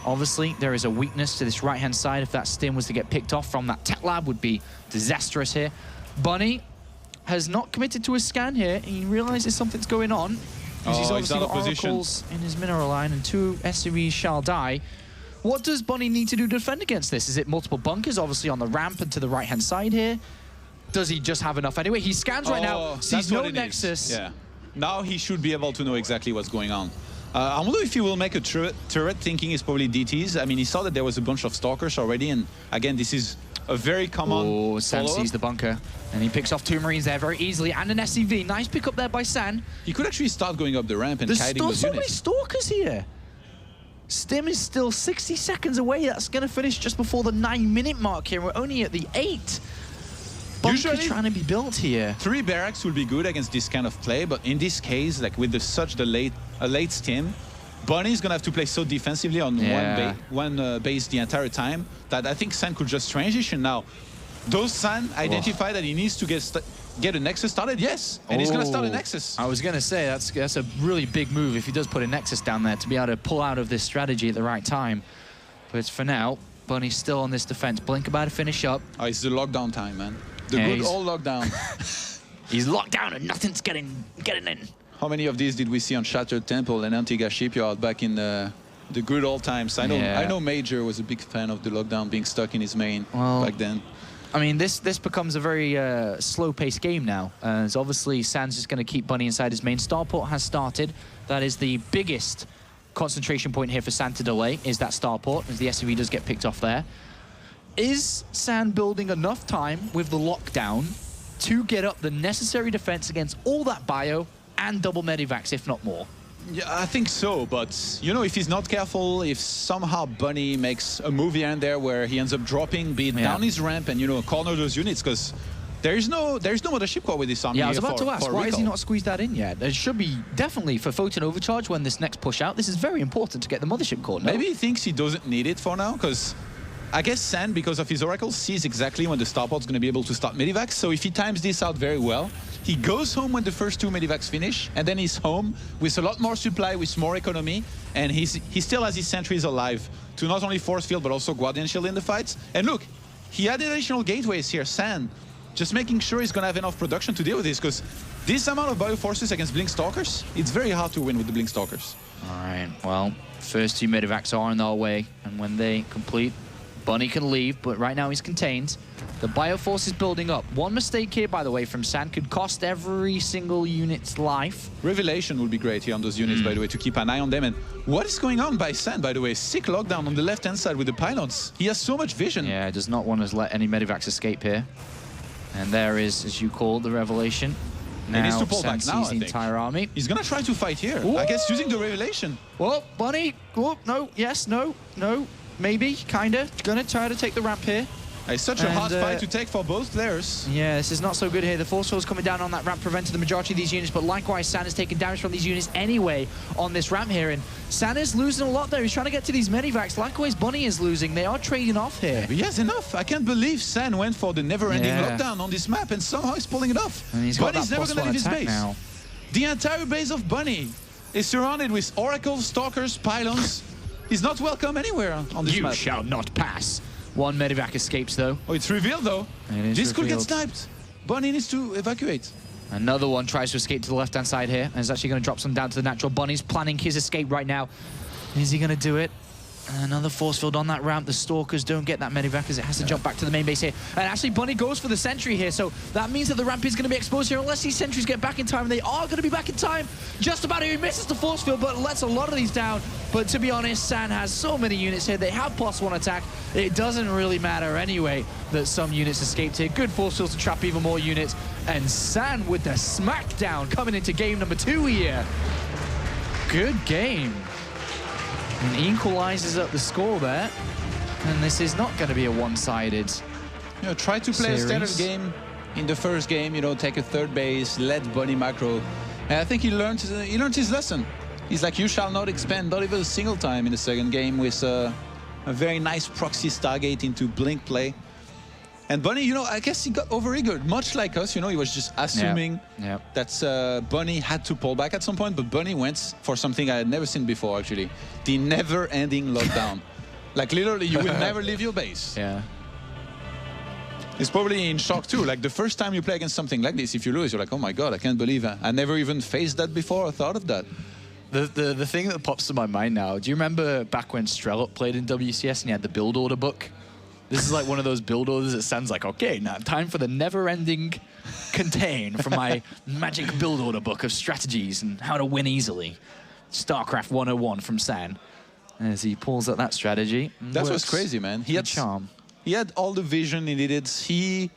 Obviously, there is a weakness to this right-hand side. If that Stim was to get picked off from that tech lab, would be disastrous here. Bunny has not committed to a scan here. He realizes something's going on. He's obviously got Oracles in his mineral line, and 2 SCVs shall die. What does Bunny need to do to defend against this? Is it multiple bunkers, obviously on the ramp and to the right-hand side here? Does he just have enough anyway? He scans right now, sees no Nexus. Yeah. Now he should be able to know exactly what's going on. I wonder if he will make a turret thinking it's probably DTs. I mean, he saw that there was a bunch of Stalkers already, and again, this is a very common Oh, San sees the bunker, and he picks off 2 Marines there very easily, and an SCV. Nice pick up there by San. He could actually start going up the ramp and There's kiting still those so units. many Stalkers here. Stim is still 60 seconds away. That's going to finish just before the 9-minute mark here. We're only at the 8. bunker trying to be built here. 3 barracks will be good against this kind of play, but in this case, like with such a late stim, Bunny's gonna have to play so defensively on one base the entire time that I think San could just transition now. Does San identify that he needs to get a Nexus started? Yes, and he's gonna start a Nexus. I was gonna say that's a really big move if he does put a Nexus down there to be able to pull out of this strategy at the right time. But for now, Bunny's still on this defense. Blink about to finish up. Oh, it's the lockdown time, man. The good old lockdown. He's locked down and nothing's getting in. How many of these did we see on Shattered Temple and Antigua Shipyard back in the good old times? I know Major was a big fan of the lockdown being stuck in his main back then. I mean, this becomes a very slow-paced game now. As obviously, San's just going to keep Bunny inside his main. Starport has started. That is the biggest concentration point here for San to delay, is that Starport, as the SCV does get picked off there. Is San building enough time with the lockdown to get up the necessary defense against all that bio and double medivacs, if not more? Yeah, I think so, but you know, if he's not careful, if somehow Bunny makes a move here and there where he ends up dropping, be it down his ramp and, you know, corner those units, because there's no mothership core with this army. Yeah, I was about to ask, why has he not squeezed that in yet? There should be definitely for Photon Overcharge when this next push out. This is very important to get the mothership core. No? Maybe he thinks he doesn't need it for now, because I guess San, because of his Oracle, sees exactly when the Starport's going to be able to start medivacs. So if he times this out very well, he goes home when the first 2 medivacs finish, and then he's home with a lot more supply, with more economy, and he still has his sentries alive to not only force field, but also Guardian Shield in the fights. And look, he had additional gateways here, San, just making sure he's going to have enough production to deal with this, because this amount of bioforces against Blink Stalkers, it's very hard to win with the Blink Stalkers. All right, well, first 2 medivacs are on their way, and when they complete, Bunny can leave, but right now he's contained. The bioforce is building up. One mistake here, by the way, from San could cost every single unit's life. Revelation would be great here on those units, by the way, to keep an eye on them. And what is going on by San, by the way? Sick lockdown on the left-hand side with the pylons. He has so much vision. Yeah, does not want to let any medivacs escape here. And there is, as you called, the Revelation. Now, he needs to pull San back now, sees the entire army. He's going to try to fight here. Ooh. I guess using the Revelation. Whoa, Bunny. Whoa, no, yes, no, no. Maybe, kinda. Gonna try to take the ramp here. It's such a hard fight to take for both players. Yeah, this is not so good here. The force field is coming down on that ramp, preventing the majority of these units, but likewise, San is taking damage from these units anyway on this ramp here, and San is losing a lot there. He's trying to get to these medivacs. Likewise, Bunny is losing. They are trading off here. But yes, enough. I can't believe San went for the never-ending lockdown on this map, and somehow he's pulling it off. And he's Bunny's got never that going to leave his base. Now. The entire base of Bunny is surrounded with oracles, stalkers, pylons. He's not welcome anywhere on this map. You shall not pass. One medivac escapes, though. Oh, it's revealed, though. This could get sniped. Bunny needs to evacuate. Another one tries to escape to the left-hand side here, and is actually going to drop some down to the natural. Bunny's planning his escape right now. Is he going to do it? Another force field on that ramp. The Stalkers don't get that medivac as it has to jump back to the main base here. And actually, Bunny goes for the sentry here, so that means that the ramp is going to be exposed here unless these sentries get back in time, and they are going to be back in time. Just about he misses the force field, but lets a lot of these down. But to be honest, San has so many units here. They have +1 attack. It doesn't really matter anyway that some units escaped here. Good force fields to trap even more units. And San with the smackdown coming into game number 2 here. Good game. And equalizes up the score there. And this is not going to be a one-sided You know, try to play a standard game in the first game, you know, take a third base, let Bunny macro. And I think he learned his lesson. He's like, you shall not expand, not even a single time in the second game, with a very nice proxy Stargate into Blink play. And Bunny, you know, I guess he got overeager, much like us, you know, he was just assuming that Bunny had to pull back at some point, but Bunny went for something I had never seen before, actually. The never-ending lockdown. Like, literally, you will never leave your base. Yeah. He's probably in shock, too. Like, the first time you play against something like this, if you lose, you're like, oh my God, I can't believe it. I never even faced that before or thought of that. The thing that pops to my mind now, do you remember back when Strelop played in WCS and he had the build order book? This is like one of those build orders that sounds like, okay, now time for the never-ending contain from my magic build order book of strategies and how to win easily. StarCraft 101 from San. As he pulls out that strategy. That was crazy, man. He had charm. He had all the vision he needed. He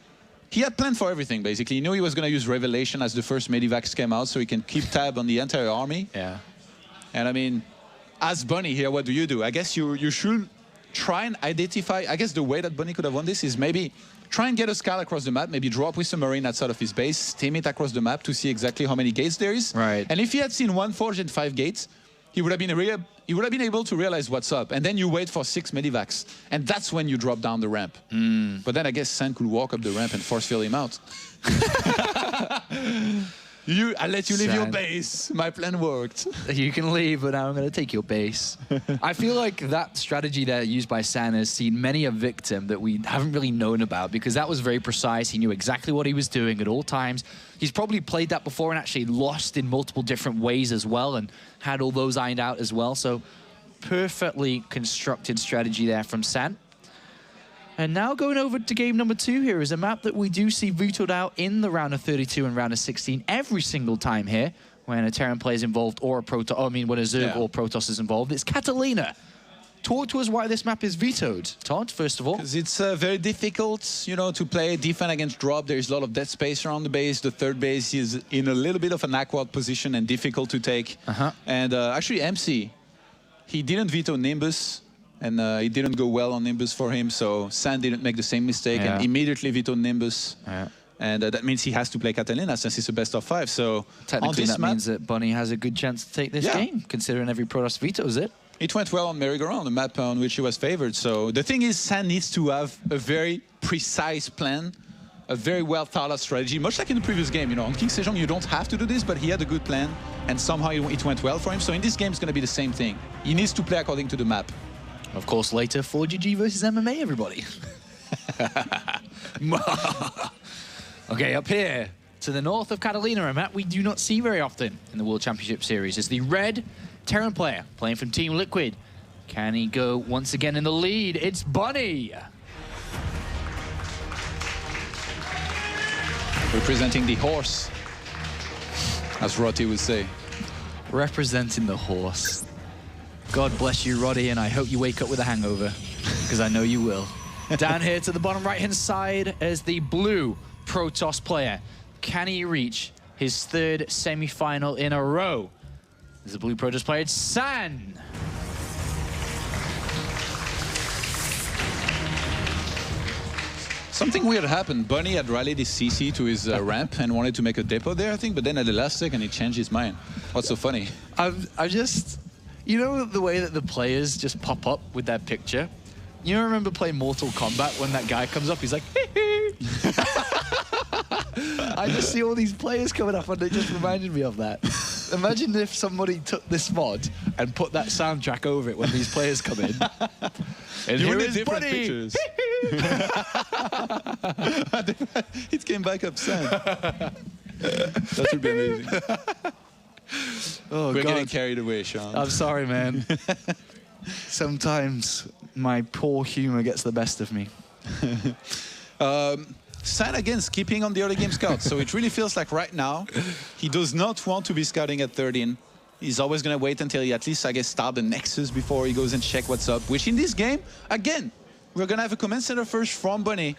had planned for everything, basically. He knew he was going to use Revelation as the first medivacs came out so he can keep tab on the entire army. Yeah. And I mean, as Bunny here, what do? I guess you should try and identify, I guess the way that Bunny could have won this is maybe try and get a scout across the map, maybe drop with submarine outside of his base, steam it across the map to see exactly how many gates there is. Right. And if he had seen 1 forge and 5 gates, he would have been able to realize what's up. And then you wait for 6 medivacs. And that's when you drop down the ramp. But then I guess San could walk up the ramp and force fill him out. I'll let you leave your base. My plan worked. You can leave, but now I'm going to take your base. I feel like that strategy there used by San has seen many a victim that we haven't really known about, because that was very precise. He knew exactly what he was doing at all times. He's probably played that before and actually lost in multiple different ways as well, and had all those ironed out as well. So perfectly constructed strategy there from San. And now going over to game number 2 here is a map that we do see vetoed out in the round of 32 and round of 16 every single time here when a Terran player is involved or a Protoss, when a Zerg or Protoss is involved. It's Catalina. Talk to us why this map is vetoed. Todd, first of all. Because it's very difficult, you know, to play defend against drop. There's a lot of dead space around the base. The third base is in a little bit of an awkward position and difficult to take. And actually, MC, he didn't veto Nimbus. And it didn't go well on Nimbus for him, so San didn't make the same mistake and immediately vetoed Nimbus. And that means he has to play Catalina since it's a best of 5. So technically that means that Bunny has a good chance to take this game, considering every Protoss vetoes it. It went well on Merry-Go-Round, a map on which he was favored. So the thing is, San needs to have a very precise plan, a very well thought out strategy, much like in the previous game. You know, on King Sejong, you don't have to do this, but he had a good plan, and somehow it went well for him. So in this game, it's going to be the same thing. He needs to play according to the map. Of course, later, 4GG versus MMA, everybody. Okay, up here, to the north of Catalina, a map we do not see very often in the World Championship Series, is the red Terran player playing from Team Liquid. Can he go once again in the lead? It's Bunny. Representing the horse, as Roddy would say. Representing the horse. God bless you, Roddy, and I hope you wake up with a hangover, because I know you will. Down here to the bottom right-hand side is the blue Protoss player. Can he reach his 3rd semi-final in a row? There's the blue Protoss player, it's San. Something weird happened. Bunny had rallied his CC to his ramp and wanted to make a depot there, I think, but then at the last second he changed his mind. What's so funny? I just... You know the way that the players just pop up with their picture? You know, remember playing Mortal Kombat when that guy comes up, he's like, I just see all these players coming up and it just reminded me of that. Imagine if somebody took this mod and put that soundtrack over it when these players come in. And here is different Bunny. pictures. It came back up, Sam. That would be amazing. Oh, We're God. getting carried away, Sean. I'm sorry, man. Sometimes my poor humor gets the best of me. San again skipping on the early game scout, so it really feels like right now he does not want to be scouting at 13. He's always going to wait until he at least, I guess, start the Nexus before he goes and check what's up, which in this game, again, we're going to have a command center first from Bunny.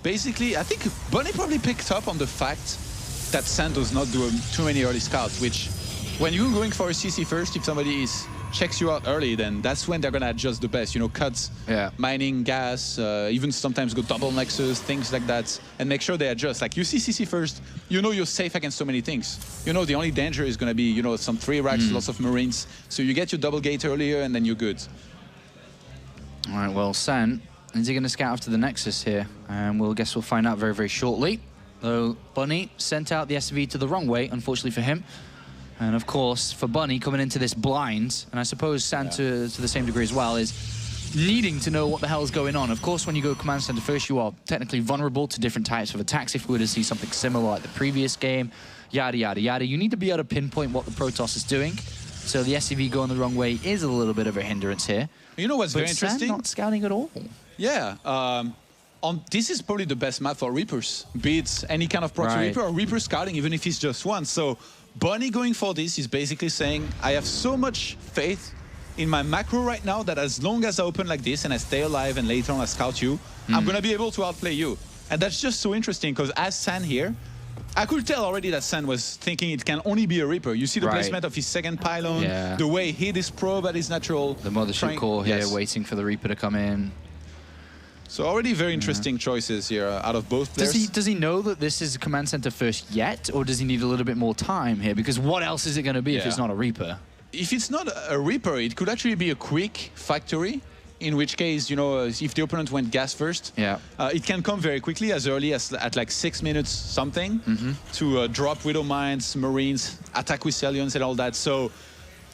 Basically, I think Bunny probably picked up on the fact that San does not do too many early scouts, which when you're going for a CC first, if somebody checks you out early, then that's when they're going to adjust the best, you know, cuts, mining, gas, even sometimes go double Nexus, things like that, and make sure they adjust. Like, you see CC first, you know you're safe against so many things. You know the only danger is going to be, you know, some 3 racks, lots of Marines, so you get your double gate earlier and then you're good. All right, well, San, is he going to scout after the Nexus here? And we'll find out very, very shortly. Though Bunny sent out the SV to the wrong way, unfortunately for him. And of course, for Bunny coming into this blind, and I suppose San to the same degree as well, is needing to know what the hell is going on. Of course, when you go command center first, you are technically vulnerable to different types of attacks. If we were to see something similar like the previous game, yada, yada, yada, you need to be able to pinpoint what the Protoss is doing. So the SCV going the wrong way is a little bit of a hindrance here. You know what's very interesting? San not scouting at all. Yeah. This is probably the best map for Reapers. Be it any kind of proxy Reaper or Reaper scouting, even if it's just one. So Bunny going for this is basically saying, I have so much faith in my macro right now that as long as I open like this and I stay alive and later on I scout you, I'm going to be able to outplay you. And that's just so interesting because as San here, I could tell already that San was thinking it can only be a Reaper. You see the Right. placement of his second pylon, the way he hit his probe at his natural. The mothership core here, waiting for the Reaper to come in. So already very interesting choices here out of both players. Does he know that this is command center first yet, or does he need a little bit more time here? Because what else is it going to be if it's not a Reaper? If it's not a Reaper, it could actually be a quick factory. In which case, you know, if the opponent went gas first, it can come very quickly, as early as at like 6 minutes something, to drop Widow Mines, Marines, attack with Celions and all that. So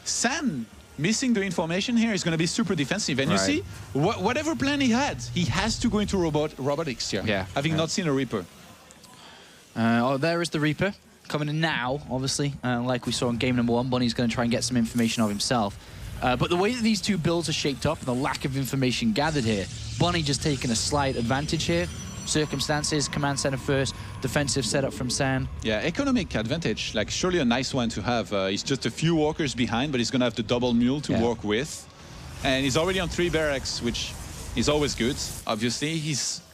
San missing the information here is going to be super defensive. And you see, whatever plan he had, he has to go into robotics here, having not seen a Reaper. Oh, there is the Reaper coming in now, obviously. Like we saw in game number 1, Bunny's going to try and get some information of himself. But the way that these two builds are shaped up and the lack of information gathered here, Bunny just taking a slight advantage here. Circumstances, command center first, defensive setup from San. Yeah, economic advantage, like surely a nice one to have. He's just a few walkers behind, but he's going to have the double mule to work with. And he's already on 3 barracks, which is always good, obviously.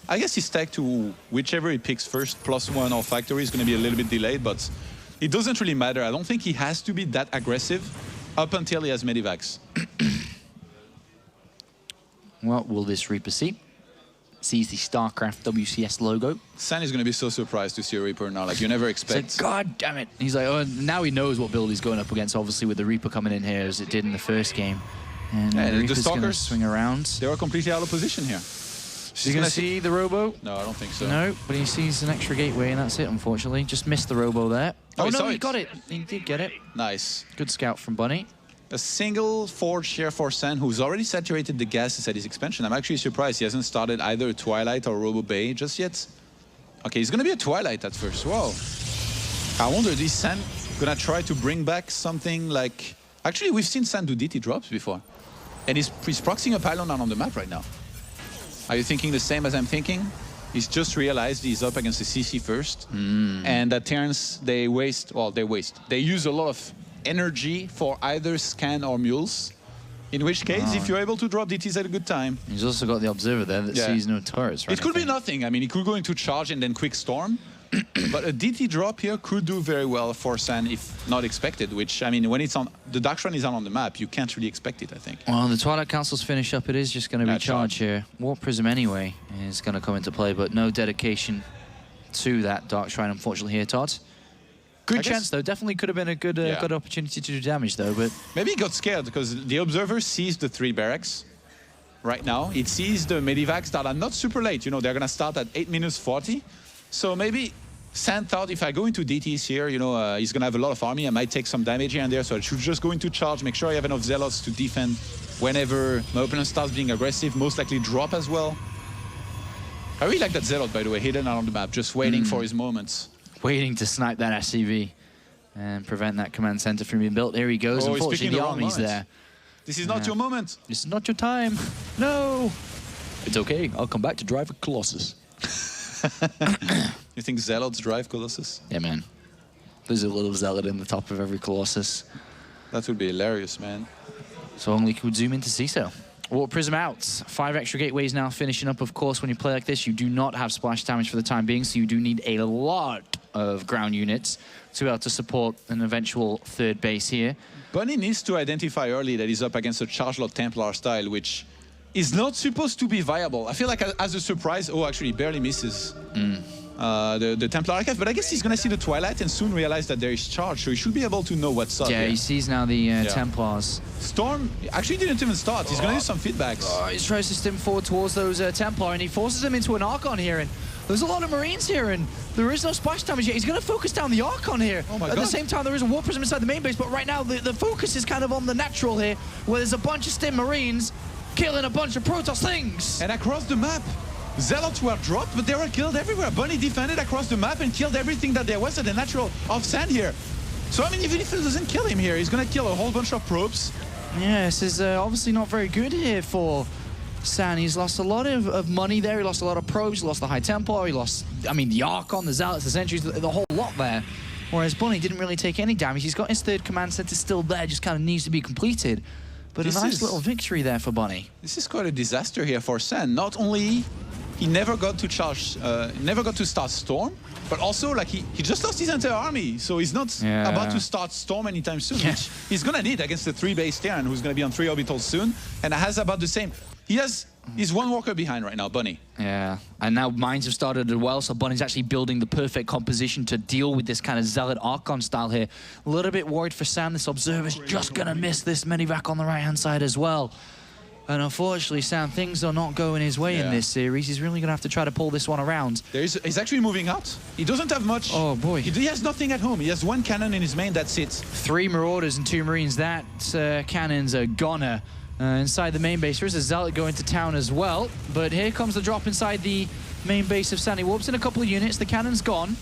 I guess his tag to whichever he picks first, +1 or factory, is going to be a little bit delayed, but it doesn't really matter. I don't think he has to be that aggressive up until he has medivacs. What will this Reaper see? Sees the StarCraft WCS logo. San is going to be so surprised to see a Reaper now, like you never expect. Like, God damn it. He's like, oh, now he knows what build he's going up against, obviously, with the Reaper coming in here, as it did in the first game. And the Reaper's going to swing around. They are completely out of position here. Is he going to see the Robo? No, I don't think so. No, but he sees an extra gateway, and that's it, unfortunately. Just missed the Robo there. Oh, no, he got it. He did get it. Nice. Good scout from Bunny. A single forge here for San, who's already saturated the gases at his expansion. I'm actually surprised he hasn't started either a Twilight or Robo Bay just yet. Okay, he's going to be a Twilight at first. Whoa. I wonder, is San going to try to bring back something like... Actually, we've seen San do DT drops before. And he's proxying a pylon on the map right now. Are you thinking the same as I'm thinking? He's just realized he's up against the CC first. And that Terrans, they use a lot of energy for either scan or mules. In which case, if you're able to drop DTs at a good time. He's also got the Observer there that sees no turrets, right? It could be nothing. I mean, he could go into charge and then quick storm. But a DT drop here could do very well for San if not expected, which, I mean, when it's on, the Darkstrand is on the map, you can't really expect it, I think. Well, the Twilight Council's finish up, it is just going to be charge here. Warp Prism anyway is going to come into play, but no dedication to that Dark Shrine, unfortunately, here, Todd. Good chance, though. Definitely could have been a good good opportunity to do damage, though. But maybe he got scared because the Observer sees the 3 barracks right now. It sees the medivacs that are not super late. You know, they're going to start at 8 minutes 40. So maybe San thought if I go into DTs here, you know, he's going to have a lot of army. I might take some damage here and there. So I should just go into charge, make sure I have enough Zealots to defend whenever my opponent starts being aggressive. Most likely drop as well. I really like that Zealot, by the way, hidden out on the map, just waiting for his moments. Waiting to snipe that SCV and prevent that command center from being built. Here he goes. Oh, unfortunately, the army's there. This is not your moment. This is not your time. No. It's okay. I'll come back to drive a Colossus. You think Zealots drive Colossus? Yeah, man. There's a little Zealot in the top of every Colossus. That would be hilarious, man. So only could zoom in to see so. Warp Prism out. 5 extra gateways now finishing up. Of course, when you play like this, you do not have splash damage for the time being, so you do need a lot of ground units to be able to support an eventual 3rd base here. Bunny needs to identify early that he's up against a Charge Lot Templar style, which is not supposed to be viable. I feel like as a surprise, actually he barely misses the Templar Archive, but I guess he's going to see the Twilight and soon realize that there is charge, so he should be able to know what's up. Yeah, he sees now the Templars. Storm actually didn't even start. He's going to use some feedbacks. He tries to stim forward towards those Templar, and he forces them into an Archon here, and there's a lot of Marines here, and there is no splash damage yet. He's going to focus down the Archon here. Oh my At God. the same time, there is a Warp Prism inside the main base, but right now the focus is kind of on the natural here, where there's a bunch of stim Marines killing a bunch of Protoss things. And across the map, Zealots were dropped, but they were killed everywhere. Bunny defended across the map and killed everything that there was at the natural of Sand here. So, I mean, even if it doesn't kill him here, he's going to kill a whole bunch of probes. Yeah, this is obviously not very good here for San. He's lost a lot of money there. He lost a lot of probes. He lost the High Templar. He lost, I mean, the Archon, the Zealots, the Sentries, the whole lot there. Whereas Bunny didn't really take any damage. He's got his 3rd command center still there, just kind of needs to be completed. But a nice little victory there for Bunny. This is quite a disaster here for San. Not only he never got to charge, never got to start Storm, but also like he just lost his entire army, so he's not about to start Storm anytime soon, which he's gonna need against the 3-base Terran, who's gonna be on 3 orbitals soon, and has about the same. He's 1 worker behind right now, Bunny. Yeah, and now mines have started as well, so Bunny's actually building the perfect composition to deal with this kind of Zealot Archon style here. A little bit worried for Sam. This Observer's just gonna miss this Medivac on the right-hand side as well. And unfortunately, Sam, things are not going his way in this series. He's really gonna have to try to pull this one around. He's actually moving out. He doesn't have much. Oh boy. He has nothing at home. He has 1 cannon in his main, that's it. 3 Marauders and 2 Marines. That cannon's a goner. Inside the main base, there is a Zealot going to town as well, but here comes the drop inside the main base of Sandy. Warps in a couple of units, the cannon's gone.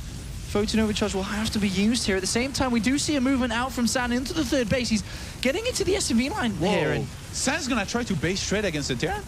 Photon overcharge will have to be used here. At the same time, we do see a movement out from San into the 3rd base. He's getting into the SCV line here. And San's gonna try to base trade against the Terran?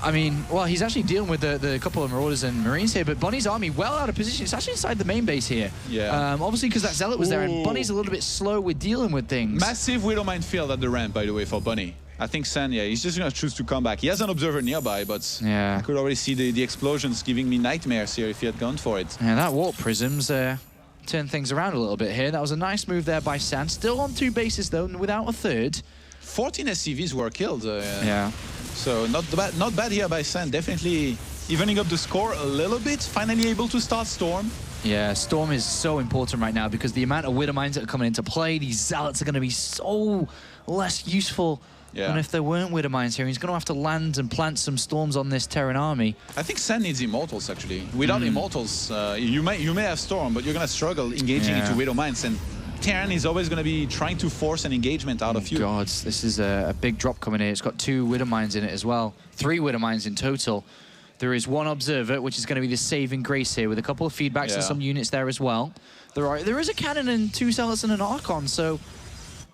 I mean, well, he's actually dealing with the couple of Marauders and Marines here, but Bunny's army well out of position. It's actually inside the main base here. Yeah. Obviously, because that Zealot was there, and Bunny's a little bit slow with dealing with things. Massive Widowmine field at the ramp, by the way, for Bunny. I think San, he's just gonna choose to come back. He has an observer nearby, but I could already see the explosions giving me nightmares here if he had gone for it. Yeah, that warp prisms turned things around a little bit here. That was a nice move there by San. Still on 2 bases though, without a 3rd. 14 SCVs were killed. Yeah. So not bad here by San. Definitely evening up the score a little bit. Finally able to start Storm. Yeah, Storm is so important right now because the amount of Widowmines that are coming into play, these Zealots are going to be so less useful. And if there weren't Widowmines here, he's going to have to land and plant some Storms on this Terran army. I think San needs Immortals, actually. Without Immortals, you may have Storm, but you're going to struggle engaging into Widowmines. And Terran is always going to be trying to force an engagement out of you. God, this is a big drop coming in. It's got 2 Widowmines in it as well. 3 Widowmines in total. There is 1 Observer, which is going to be the saving grace here, with a couple of feedbacks and some units there as well. There is a Cannon and 2 Zealots and an Archon, so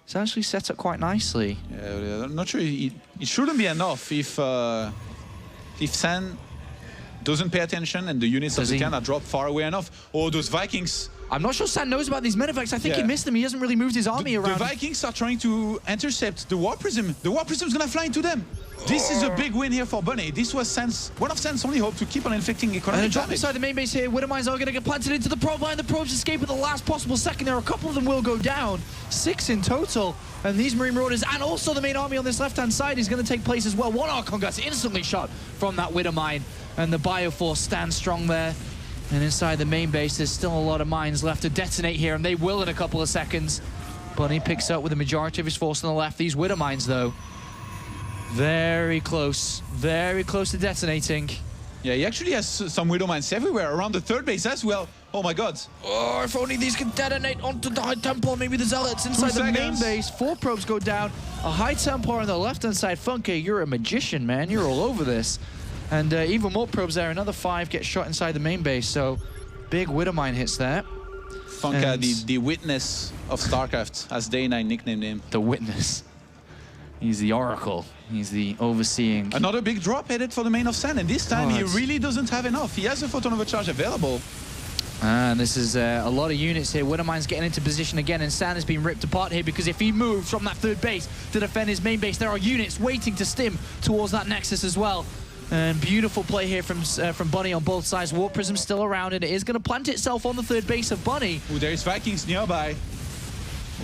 it's actually set up quite nicely. Yeah, I'm not sure. It shouldn't be enough if San doesn't pay attention and the units of the Terran are dropped far away enough. Oh, those Vikings. I'm not sure San knows about these Medivacs. I think he missed them. He hasn't really moved his army around. The Vikings are trying to intercept the War Prism. The War Prism is going to fly into them. This is a big win here for Bunny. This was one of San's only hope to keep on inflicting economic drop damage. inside the main base here. Widowmines are going to get planted into the probe line. The probes escape at the last possible second there. A couple of them will go down. 6 in total. And these Marine Marauders and also the main army on this left-hand side is going to take place as well. 1 Archon gets instantly shot from that Widowmine. And the Bioforce stands strong there. And inside the main base, there's still a lot of mines left to detonate here, and they will in a couple of seconds. Bunny picks up with the majority of his force on the left. These Widowmines, though, very close to detonating. Yeah, he actually has some Widowmines everywhere, around the 3rd base as well. Oh my god. Oh, if only these can detonate onto the High Templar, maybe the Zealots inside the main base. 4 probes go down. A High Templar on the left-hand side. Funky, you're a magician, man. You're all over this. And even more probes there. Another 5 get shot inside the main base. So big Widowmine hits there. Funka, the witness of StarCraft, as Day9 nicknamed him. The witness. He's the oracle. He's the overseeing. Another big drop headed for the main of San, and this time he really doesn't have enough. He has a photon overcharge available. And this is a lot of units here. Widowmine's getting into position again, and San has been ripped apart here because if he moves from that 3rd base to defend his main base, there are units waiting to stim towards that Nexus as well. And beautiful play here from Bunny on both sides. Warp Prism still around, and it is going to plant itself on the 3rd base of Bunny. Ooh, there is Vikings nearby.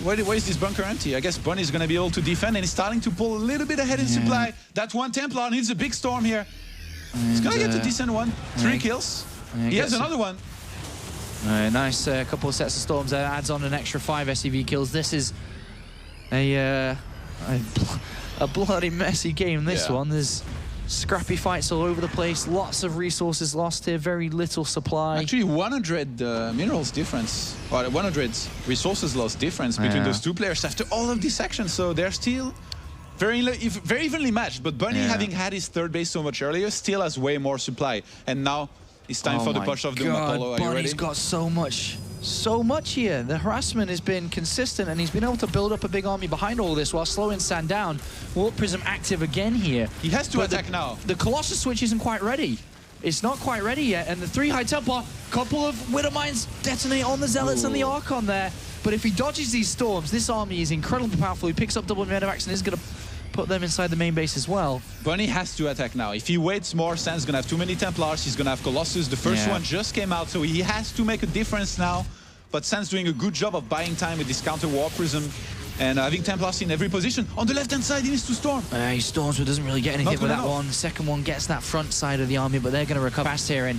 Where is this bunker empty? I guess Bunny's going to be able to defend, and he's starting to pull a little bit ahead in supply. That 1 Templar needs a big storm here. He's going to get a decent one. 3 kills. He has another one. Nice couple of sets of storms there. Adds on an extra 5 SCV kills. This is a bloody messy game, this one. There's scrappy fights all over the place. Lots of resources lost here. Very little supply. Actually, 100 minerals difference. Or 100 resources loss difference between those 2 players after all of this action. So they're still very evenly matched. But Bunny, having had his 3rd base so much earlier, still has way more supply. And now it's time for the push of Doom Apollo. Are you ready? Bunny's got so much here. The harassment has been consistent, and he's been able to build up a big army behind all this while slowing San down. Warp Prism active again here. He has to attack now. The Colossus switch isn't quite ready. It's not quite ready yet, and the 3 High Templar, couple of Widowmines detonate on the Zealots and the Archon there. But if he dodges these storms, this army is incredibly powerful. He picks up double Medivacs and is going to put them inside the main base as well. Bunny has to attack now. If he waits more, San's gonna have too many Templars. He's gonna have Colossus. The first one just came out, so he has to make a difference now. But San's doing a good job of buying time with this counter War Prism and having Templars in every position. On the left-hand side, he needs to storm. He storms, but doesn't really get anything with that one. The second one gets that front side of the army, but they're going to recover fast here. And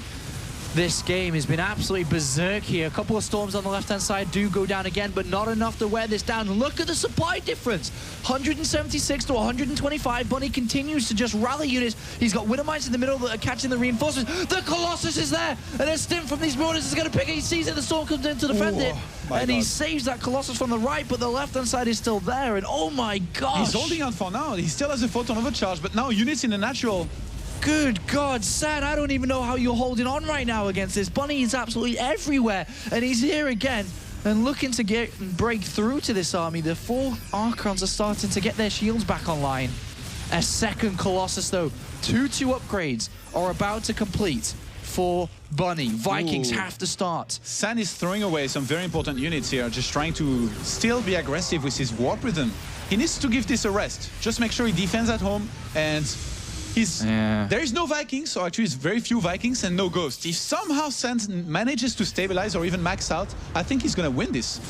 this game has been absolutely berserk here. A couple of storms on the left-hand side do go down again, but not enough to wear this down. Look at the supply difference. 176 to 125. Bunny continues to just rally units. He's got Widowmites in the middle that are catching the reinforcements. The Colossus is there, and a stim from these Marauders is going to pick it. He sees it, the storm comes in to defend it, and he saves that Colossus from the right, but the left-hand side is still there, and oh my gosh. He's holding on for now. He still has a photon overcharge, but now units in the natural. Good God, San, I don't even know how you're holding on right now against this. Bunny is absolutely everywhere, and he's here again and looking to break through to this army. The 4 Archons are starting to get their shields back online. A second Colossus, though. 2-2 upgrades are about to complete for Bunny. Vikings have to start. San is throwing away some very important units here, just trying to still be aggressive with his War Prism. He needs to give this a rest. Just make sure he defends at home, and there is no Vikings, or actually it's very few Vikings and no Ghost. If somehow San manages to stabilize or even max out, I think he's going to win this.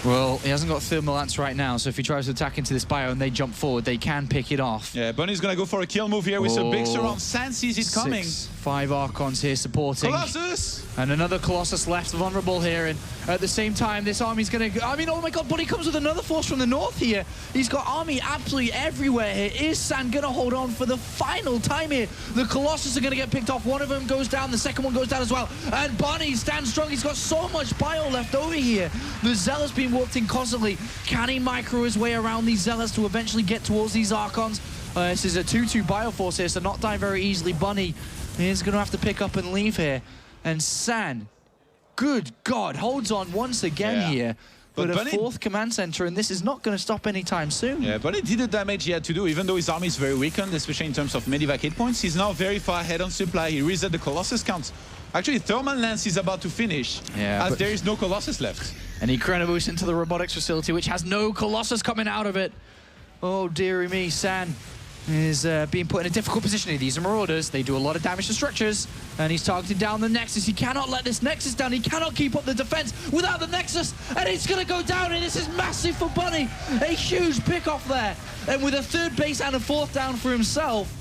Well, he hasn't got Thermal Lance right now, so if he tries to attack into this bio and they jump forward, they can pick it off. Yeah, Bunny's going to go for a kill move here with a big surround. San sees it coming. 5 Archons here supporting. Colossus! And another Colossus left vulnerable here, and at the same time, this army's going to... I mean, oh my God, Bunny comes with another force from the north here. He's got army absolutely everywhere here. Is San going to hold on for the final time here? The Colossus are going to get picked off. One of them goes down, the second one goes down as well. And Bunny stands strong. He's got so much bio left over here. The Zealot's been warped in constantly. Can he micro his way around these Zealots to eventually get towards these Archons? This is a 2-2 bioforce here, so not die very easily. Bunny is going to have to pick up and leave here. And San, good God, holds on once again here. But a 4th command center, and this is not going to stop anytime soon. Yeah, but he did the damage he had to do, even though his army is very weakened, especially in terms of medivac hit points. He's now very far ahead on supply. He reset the Colossus count. Actually, Thermal Lance is about to finish, as there is no Colossus left. And he chronoboosts into the robotics facility, which has no Colossus coming out of it. Oh, dearie me, San is being put in a difficult position here. These are Marauders. They do a lot of damage to structures, and he's targeting down the Nexus. He cannot let this Nexus down. He cannot keep up the defense without the Nexus, and it's going to go down, and this is massive for Bunny. A huge pick off there, and with a 3rd base and a 4th down for himself,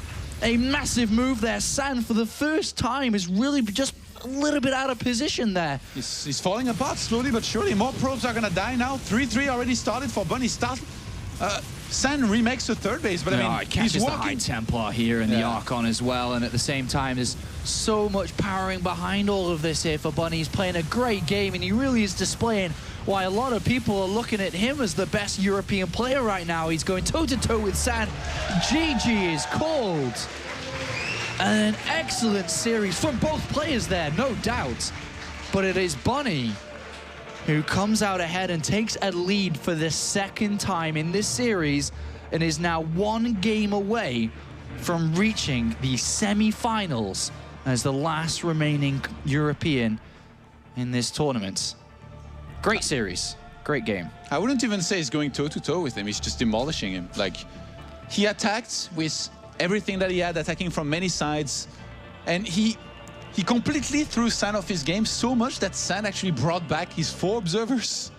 a massive move there. San, for the first time, is really just a little bit out of position there. He's falling apart slowly but surely. More probes are going to die now. 3-3 already started for Bunny. San remakes the 3rd base, but I mean, catches the High Templar here and the Archon as well, and at the same time, there's so much powering behind all of this here for Bunny. He's playing a great game, and he really is displaying why a lot of people are looking at him as the best European player right now. He's going toe-to-toe with San. GG is called. And an excellent series from both players there, no doubt. But it is Bunny who comes out ahead and takes a lead for the 2nd time in this series and is now 1 game away from reaching the semi-finals as the last remaining European in this tournament. Great series, great game. I wouldn't even say he's going toe-to-toe with him, he's just demolishing him. Like, he attacked with everything that he had, attacking from many sides, and he completely threw San off his game so much that San actually brought back his 4 observers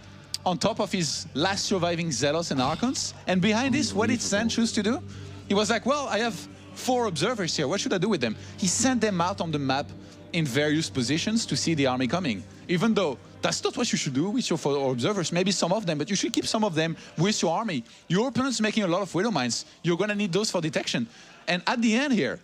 on top of his last surviving Zealots and Archons. And behind this, what did San choose to do? He was like, well, I have 4 observers here. What should I do with them? He sent them out on the map in various positions to see the army coming. Even though that's not what you should do with your 4 observers, maybe some of them, but you should keep some of them with your army. Your opponent's making a lot of Widow Mines. You're going to need those for detection. And at the end here,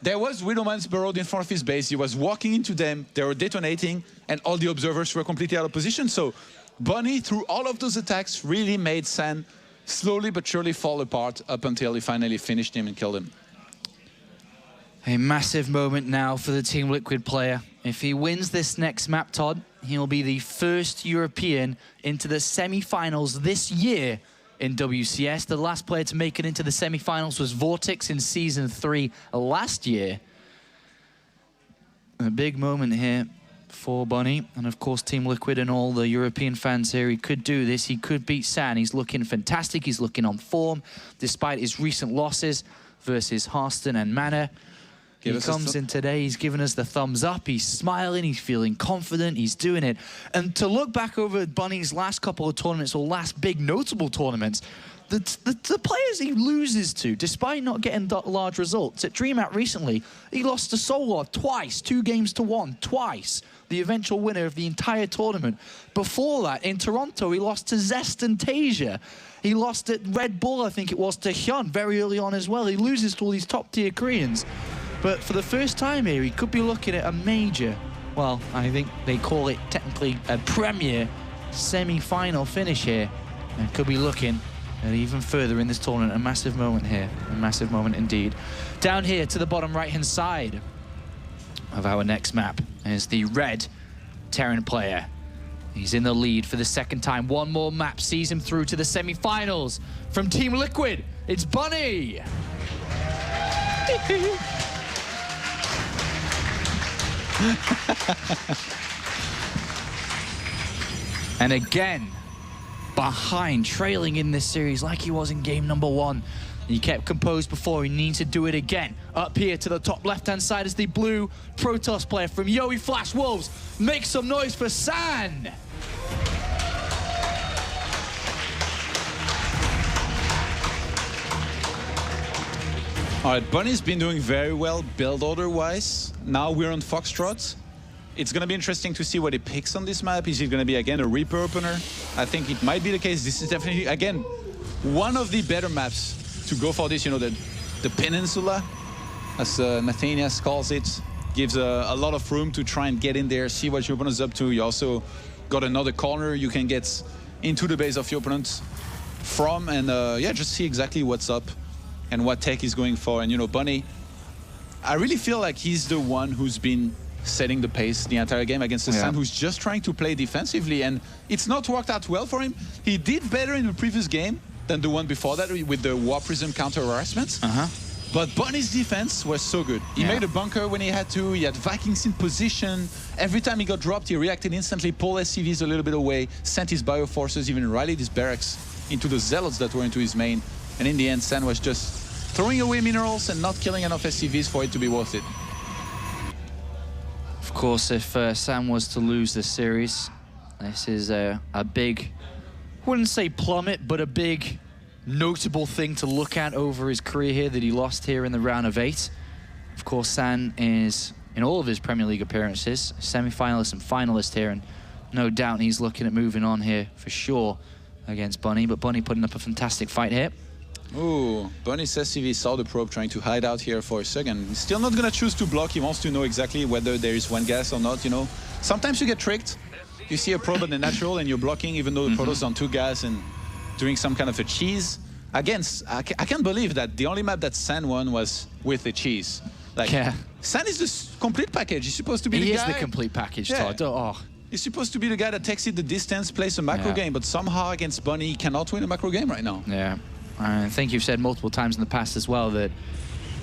there was Widow Mines burrowed in front of his base. He was walking into them. They were detonating, and all the observers were completely out of position. So Bunny, through all of those attacks, really made San slowly but surely fall apart up until he finally finished him and killed him. A massive moment now for the Team Liquid player. If he wins this next map, Todd, he'll be the 1st European into the semi-finals this year in WCS. The last player to make it into the semi-finals was Vortex in Season 3 last year. A big moment here for Bunny. And of course, Team Liquid and all the European fans here, he could do this. He could beat San. He's looking fantastic. He's looking on form, despite his recent losses versus Harston and Mana. He comes in today, he's giving us the thumbs up, he's smiling, he's feeling confident, he's doing it. And to look back over Bunny's last couple of tournaments, or last big notable tournaments, the players he loses to, despite not getting large results. At DreamHack recently, he lost to Solar twice, 2 games to 1, twice. The eventual winner of the entire tournament. Before that, in Toronto, he lost to Zest and Tasia. He lost at Red Bull, I think it was, to Hyun very early on as well. He loses to all these top-tier Koreans. But for the first time here, he could be looking at a major, well, I think they call it technically a premier semi-final finish here. And could be looking at even further in this tournament. A massive moment here, a massive moment indeed. Down here to the bottom right-hand side of our next map is the red Terran player. He's in the lead for the second time. One more map sees him through to the semi-finals. From Team Liquid, it's Bunny. And again, behind, trailing in this series like he was in game number 1. He kept composed before, he needs to do it again. Up here to the top left-hand side is the blue Protoss player from Yowie Flash Wolves. Make some noise for San! All right, Bunny's been doing very well build order-wise. Now we're on Foxtrot. It's going to be interesting to see what he picks on this map. Is it going to be, again, a Reaper opener? I think it might be the case. This is definitely, again, one of the better maps to go for this. You know, the Peninsula, as Nathanias calls it, gives a lot of room to try and get in there, see what your opponent's up to. You also got another corner you can get into the base of your opponent from, and yeah, just see exactly what's up and what tech he's going for. And, you know, Bunny, I really feel like he's the one who's been setting the pace the entire game against the San, who's just trying to play defensively, and it's not worked out well for him. He did better in the previous game than the one before that with the War Prism counter harassment. But Bunny's defense was so good. He made a bunker when he had to, he had Vikings in position. Every time he got dropped, he reacted instantly, pulled SCVs a little bit away, sent his bioforces, even rallied his barracks into the Zealots that were into his main. And in the end, San was just throwing away minerals and not killing enough SCVs for it to be worth it. Of course, if Sam was to lose this series, this is a big, wouldn't say plummet, but a big notable thing to look at over his career here that he lost here in the round of 8. Of course, San is, in all of his Premier League appearances, semi-finalist and finalist here, and no doubt he's looking at moving on here for sure against Bunny, but Bunny putting up a fantastic fight here. Ooh, Bunny's SCV saw the probe trying to hide out here for a second. He's still not going to choose to block. He wants to know exactly whether there is one gas or not, you know. Sometimes you get tricked. You see a probe at the natural and you're blocking even though the Protoss is on 2 gas and doing some kind of a cheese. Again, I can't believe that the only map that San won was with the cheese. Like, San is the complete package. He's supposed to be the guy. He is the complete package, Todd. Oh. He's supposed to be the guy that takes it the distance, plays a macro game, but somehow against Bunny, he cannot win a macro game right now. Yeah. I think you've said multiple times in the past as well that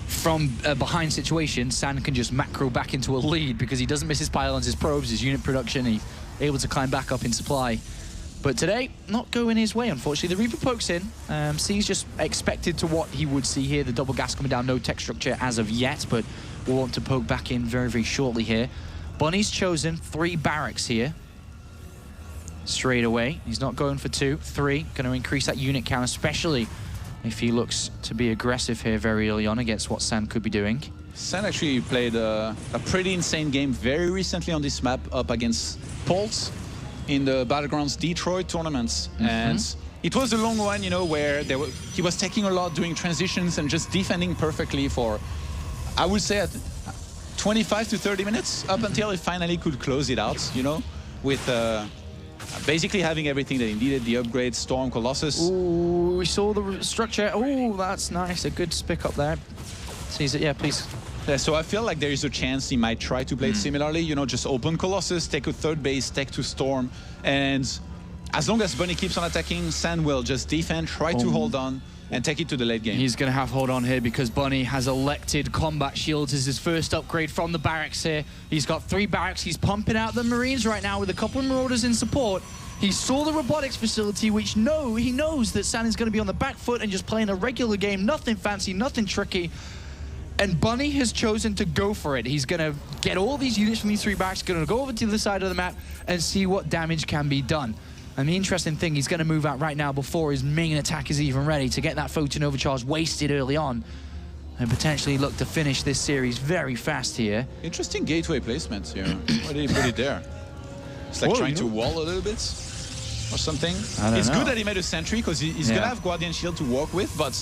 from a behind situation, San can just macro back into a lead because he doesn't miss his pylons, his probes, his unit production. He's able to climb back up in supply. But today, not going his way, unfortunately. The Reaper pokes in. C's just expected to what he would see here. The double gas coming down, no tech structure as of yet, but we'll want to poke back in very, very shortly here. Bunny's chosen 3 barracks here. Straight away. He's not going for 2, 3. Going to increase that unit count, especially if he looks to be aggressive here very early on against what San could be doing. San actually played a pretty insane game very recently on this map up against Pulse in the Battlegrounds Detroit tournaments. And it was a long one, you know, where he was taking a lot, doing transitions and just defending perfectly for, I would say, 25 to 30 minutes up until he finally could close it out, you know, with basically having everything that he needed, the upgrades, Storm, Colossus. Ooh, we saw the structure. Ooh, that's nice. A good pick up there. Sees it, yeah, please. Yeah, so I feel like there is a chance he might try to play it similarly, you know, just open Colossus, take a 3rd base, take to Storm, and as long as Bunny keeps on attacking, San will just defend, try to hold on, and take it to the late game. He's going to have to hold on here because Bunny has elected combat shields as his first upgrade from the barracks here. He's got 3 barracks. He's pumping out the Marines right now with a couple of Marauders in support. He saw the robotics facility, which he knows that San is going to be on the back foot and just playing a regular game. Nothing fancy, nothing tricky. And Bunny has chosen to go for it. He's going to get all these units from these 3 barracks, going to go over to the side of the map and see what damage can be done. And the interesting thing, he's going to move out right now before his main attack is even ready to get that photon overcharge wasted early on and potentially look to finish this series very fast here. Interesting gateway placement here. Why did he put it there? It's like trying to wall a little bit or something. It's good that he made a sentry because he's going to have Guardian Shield to work with, but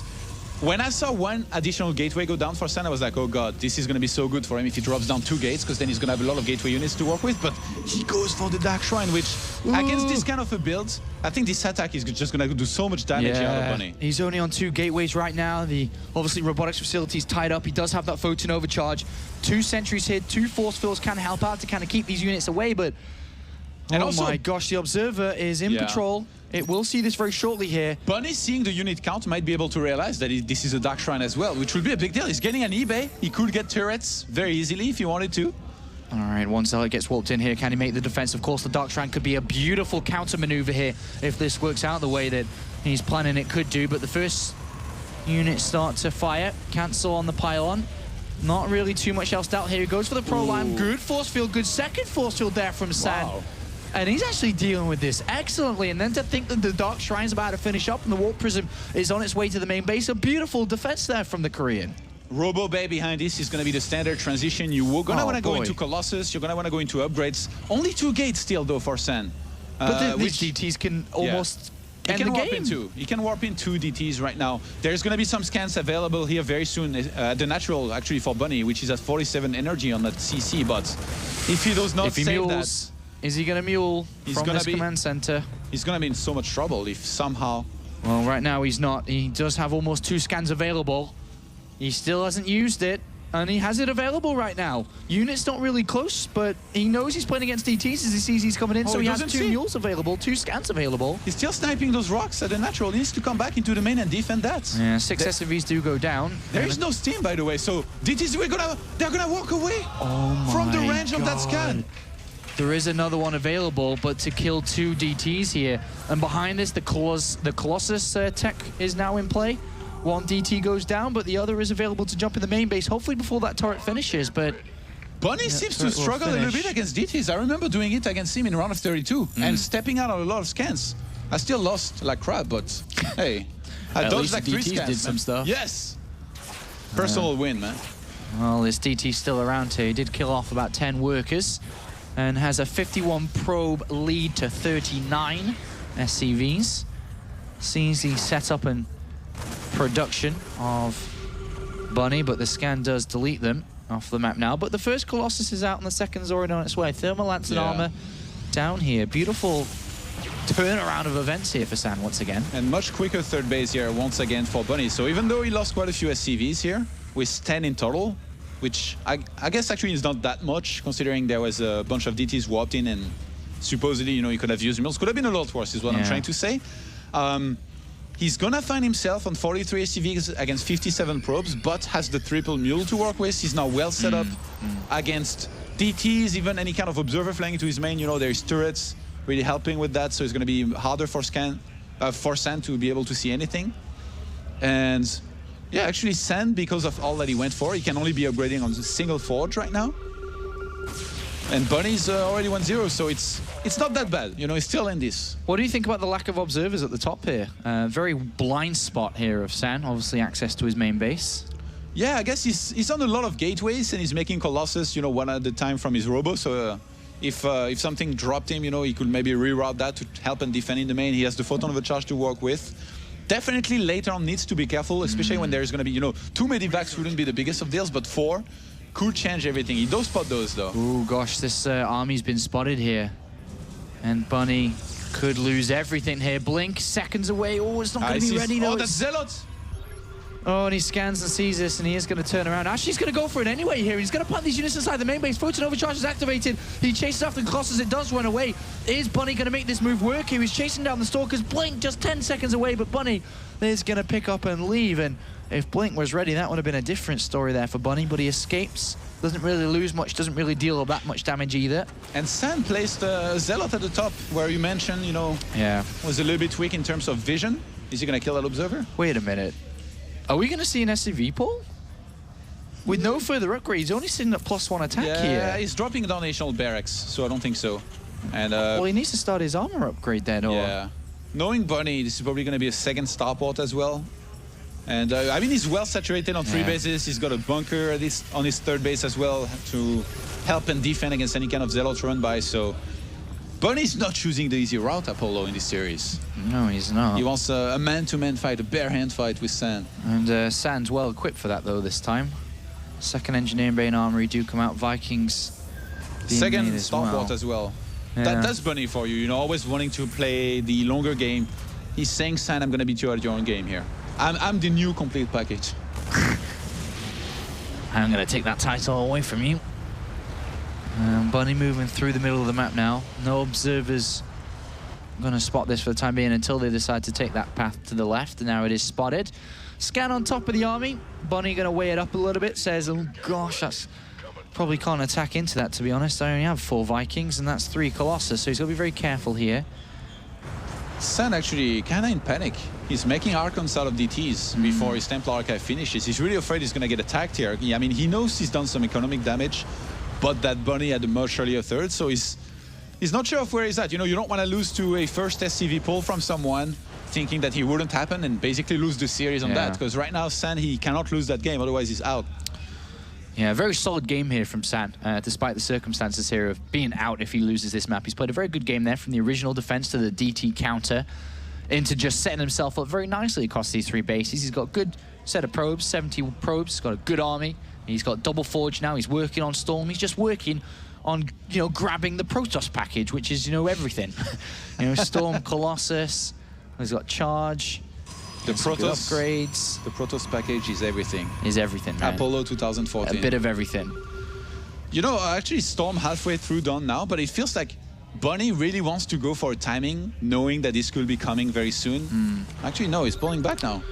when I saw 1 additional gateway go down for San, I was like, oh god, this is going to be so good for him if he drops down 2 gates, because then he's going to have a lot of gateway units to work with. But he goes for the Dark Shrine, which against this kind of a build, I think this attack is just going to do so much damage out of Bunny. He's only on 2 gateways right now. The obviously robotics facility is tied up. He does have that photon overcharge. 2 sentries here, 2 force fields can help out to kind of keep these units away, but and oh my gosh, the Observer is in patrol. It will see this very shortly here. Bunny, seeing the unit count, might be able to realize that this is a Dark Shrine as well, which will be a big deal. He's getting an eBay. He could get turrets very easily if he wanted to. All right, one zealot gets warped in here. Can he make the defense? Of course, the Dark Shrine could be a beautiful counter maneuver here if this works out the way that he's planning it could do. But the first units start to fire. Cancel on the pylon. Not really too much else out here. He goes for the pro line. Good force field. Good second force field there from San. Wow. And he's actually dealing with this excellently. And then to think that the Dark Shrine's about to finish up and the Warp Prism is on its way to the main base. A beautiful defense there from the Korean. Robo Bay behind this is going to be the standard transition. You're going to want to go into Colossus. You're going to want to go into upgrades. Only 2 gates still, though, for San. But these DTs can almost end the game. He can warp in 2 DTs right now. There's going to be some scans available here very soon. The natural, actually, for Bunny, which is at 47 energy on that CC. But if he does not save that... Is he going to mule from this command center? He's going to be in so much trouble if somehow... Well, right now he's not. He does have almost 2 scans available. He still hasn't used it, and he has it available right now. Unit's not really close, but he knows he's playing against DTs as he sees he's coming in, so he has 2 mules available, 2 scans available. He's still sniping those rocks at the natural. He needs to come back into the main and defend that. Yeah, 6 SCVs do go down. There is no steam, by the way, so DTs, they're gonna walk away from the range of that scan. There is another one available, but to kill 2 DTs here. And behind this, the Colossus tech is now in play. 1 DT goes down, but the other is available to jump in the main base, hopefully before that turret finishes, but... Bunny seems to struggle a little bit against DTs. I remember doing it against him in round of 32 and stepping out on a lot of scans. I still lost like crap, but hey, I dodged like 3 scans. Did some stuff. Yes! Personal win, man. Well, this DT's still around here. He did kill off about 10 workers and has a 51 probe lead to 39 SCVs. Sees the setup and production of Bunny, but the scan does delete them off the map now. But the first Colossus is out and the second's already on its way. Thermal Lance and armor down here. Beautiful turnaround of events here for San once again. And much quicker third base here once again for Bunny. So even though he lost quite a few SCVs here, with 10 in total, which I guess actually is not that much, considering there was a bunch of DTs warped in and supposedly, you know, he could have used mills. Could have been a lot worse is what I'm trying to say. He's gonna find himself on 43 SCVs against 57 probes, but has the triple mule to work with. He's now well set up against DTs, even any kind of observer flying into his main. You know, there's turrets really helping with that, so it's gonna be harder for San to be able to see anything. And yeah, actually San, because of all that he went for, he can only be upgrading on a single forge right now. And Bunny's already 1-0, so it's not that bad. You know, he's still in this. What do you think about the lack of observers at the top here? Very blind spot here of San, obviously access to his main base. Yeah, I guess he's on a lot of gateways and he's making Colossus, you know, one at a time from his robo. So if something dropped him, you know, he could maybe reroute that to help and defend in the main. He has the photon of a charge to work with. Definitely later on needs to be careful, especially when there's going to be, you know, 2 medivacs wouldn't be the biggest of deals, but 4 could change everything. He does spot those, though. Oh gosh, this army's been spotted here. And Bunny could lose everything here. Blink, seconds away. Oh, it's not going to be ready, though. Oh, that's Zealot! Oh, and he scans and sees this, and he is going to turn around. Actually, he's going to go for it anyway here. He's going to plant these units inside the main base. Photon Overcharge is activated. He chases after the Colossus. It does run away. Is Bunny going to make this move work here? He's chasing down the Stalkers. Blink just 10 seconds away, but Bunny is going to pick up and leave. And if Blink was ready, that would have been a different story there for Bunny, but he escapes. Doesn't really lose much, doesn't really deal that much damage either. And San placed Zealot at the top, where you mentioned, you know, was a little bit weak in terms of vision. Is he going to kill that Observer? Wait a minute. Are we going to see an SCV pull? With no further upgrades, he's only sitting at +1 attack here. Yeah, he's dropping down National Barracks, so I don't think so. And well, he needs to start his armor upgrade then, or... Yeah. Knowing Bunny, this is probably going to be a second starport as well. And I mean, he's well saturated on 3 bases. He's got a bunker at least on his 3rd base as well to help and defend against any kind of Zealot run by. So Bunny's not choosing the easy route, Apollo, in this series. No, he's not. He wants a man-to-man fight, a bare-hand fight with San. And San's well equipped for that, though, this time. 2nd Engineering Bay and Armory do come out. Vikings second starport as well. Yeah. That's Bunny for you, you know, always wanting to play the longer game. He's saying, San, I'm going to beat you at your own game here. I'm the new complete package. I'm going to take that title away from you. Bunny moving through the middle of the map now. No observers going to spot this for the time being until they decide to take that path to the left. And now it is spotted. Scan on top of the army. Bunny going to weigh it up a little bit. Says, oh gosh, that's probably can't attack into that, to be honest. I only have 4 Vikings and that's 3 Colossus. So he's got to be very careful here. San actually kind of in panic. He's making Archons out of DTs before his Templar Archive finishes. He's really afraid he's going to get attacked here. I mean, he knows he's done some economic damage, but that Bunny had a much earlier 3rd, so he's not sure of where he's at. You know, you don't want to lose to a first SCV pull from someone thinking that he wouldn't happen and basically lose the series on that. Because right now, San, he cannot lose that game, otherwise he's out. Yeah, very solid game here from San, despite the circumstances here of being out if he loses this map. He's played a very good game there, from the original defense to the DT counter, into just setting himself up very nicely across these 3 bases. He's got a good set of probes, 70 probes. He's got a good army. He's got double forge now. He's working on Storm. He's just working on, you know, grabbing the Protoss package, which is, you know, everything. You know, Storm, Colossus. He's got charge. The Protoss upgrades. The Protoss package is everything. Is everything, man. Apollo 2014. A bit of everything. You know, actually Storm halfway through done now, but it feels like Bunny really wants to go for a timing, knowing that this could be coming very soon. Actually, no, he's pulling back now.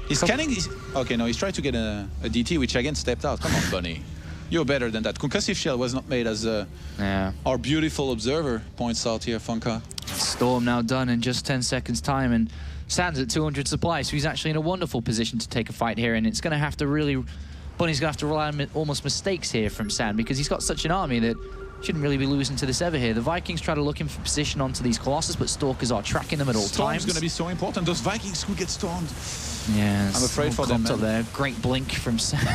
He's scanning. Okay, no, he's trying to get a DT, which again stepped out. Come on, Bunny. You're better than that. Concussive Shell was not made as our beautiful observer points out here, Funka. Storm now done in just 10 seconds time, and San's at 200 supply, so he's actually in a wonderful position to take a fight here, and it's going to have to really... Bunny's going to have to rely on almost mistakes here from San, because he's got such an army that shouldn't really be losing to this ever here. The Vikings try to look in for position onto these Colossus, but Stalkers are tracking them at all times. Storm's going to be so important. Those Vikings could get stormed. Yeah, I'm afraid for them, up there. Great blink from San.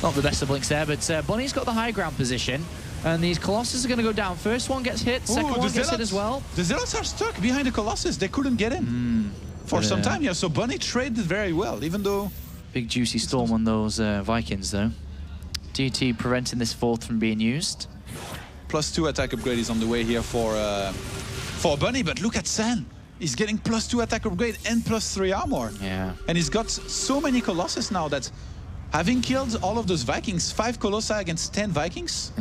Not the best of blinks there, but Bunny's got the high ground position, and these Colossus are going to go down. First one gets hit, second one gets hit as well. The Zealots are stuck behind the Colossus. They couldn't get in for some time here, so Bunny traded very well, even though... Big juicy storm on those Vikings, though. DT preventing this 4th from being used. +2 attack upgrade is on the way here for Bunny, but look at San. He's getting +2 attack upgrade and +3 armor. Yeah. And he's got so many Colossus now that, having killed all of those Vikings, 5 Colossi against 10 Vikings,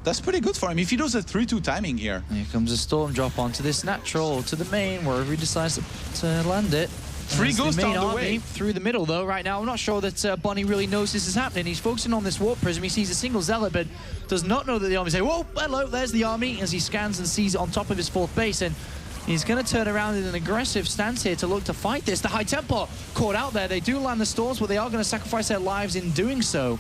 that's pretty good for him. If he does a 3-2 timing here. Here comes a storm drop onto this natural, to the main, wherever he decides to land it. 3 goes down the way. Through the middle, though, right now. I'm not sure that Bunny really knows this is happening. He's focusing on this warp prism. He sees a single Zealot, but does not know that the army say, whoa, hello, there's the army, as he scans and sees it on top of his 4th base. And he's going to turn around in an aggressive stance here to look to fight this. The High Templar caught out there. They do land the storms, but they are going to sacrifice their lives in doing so.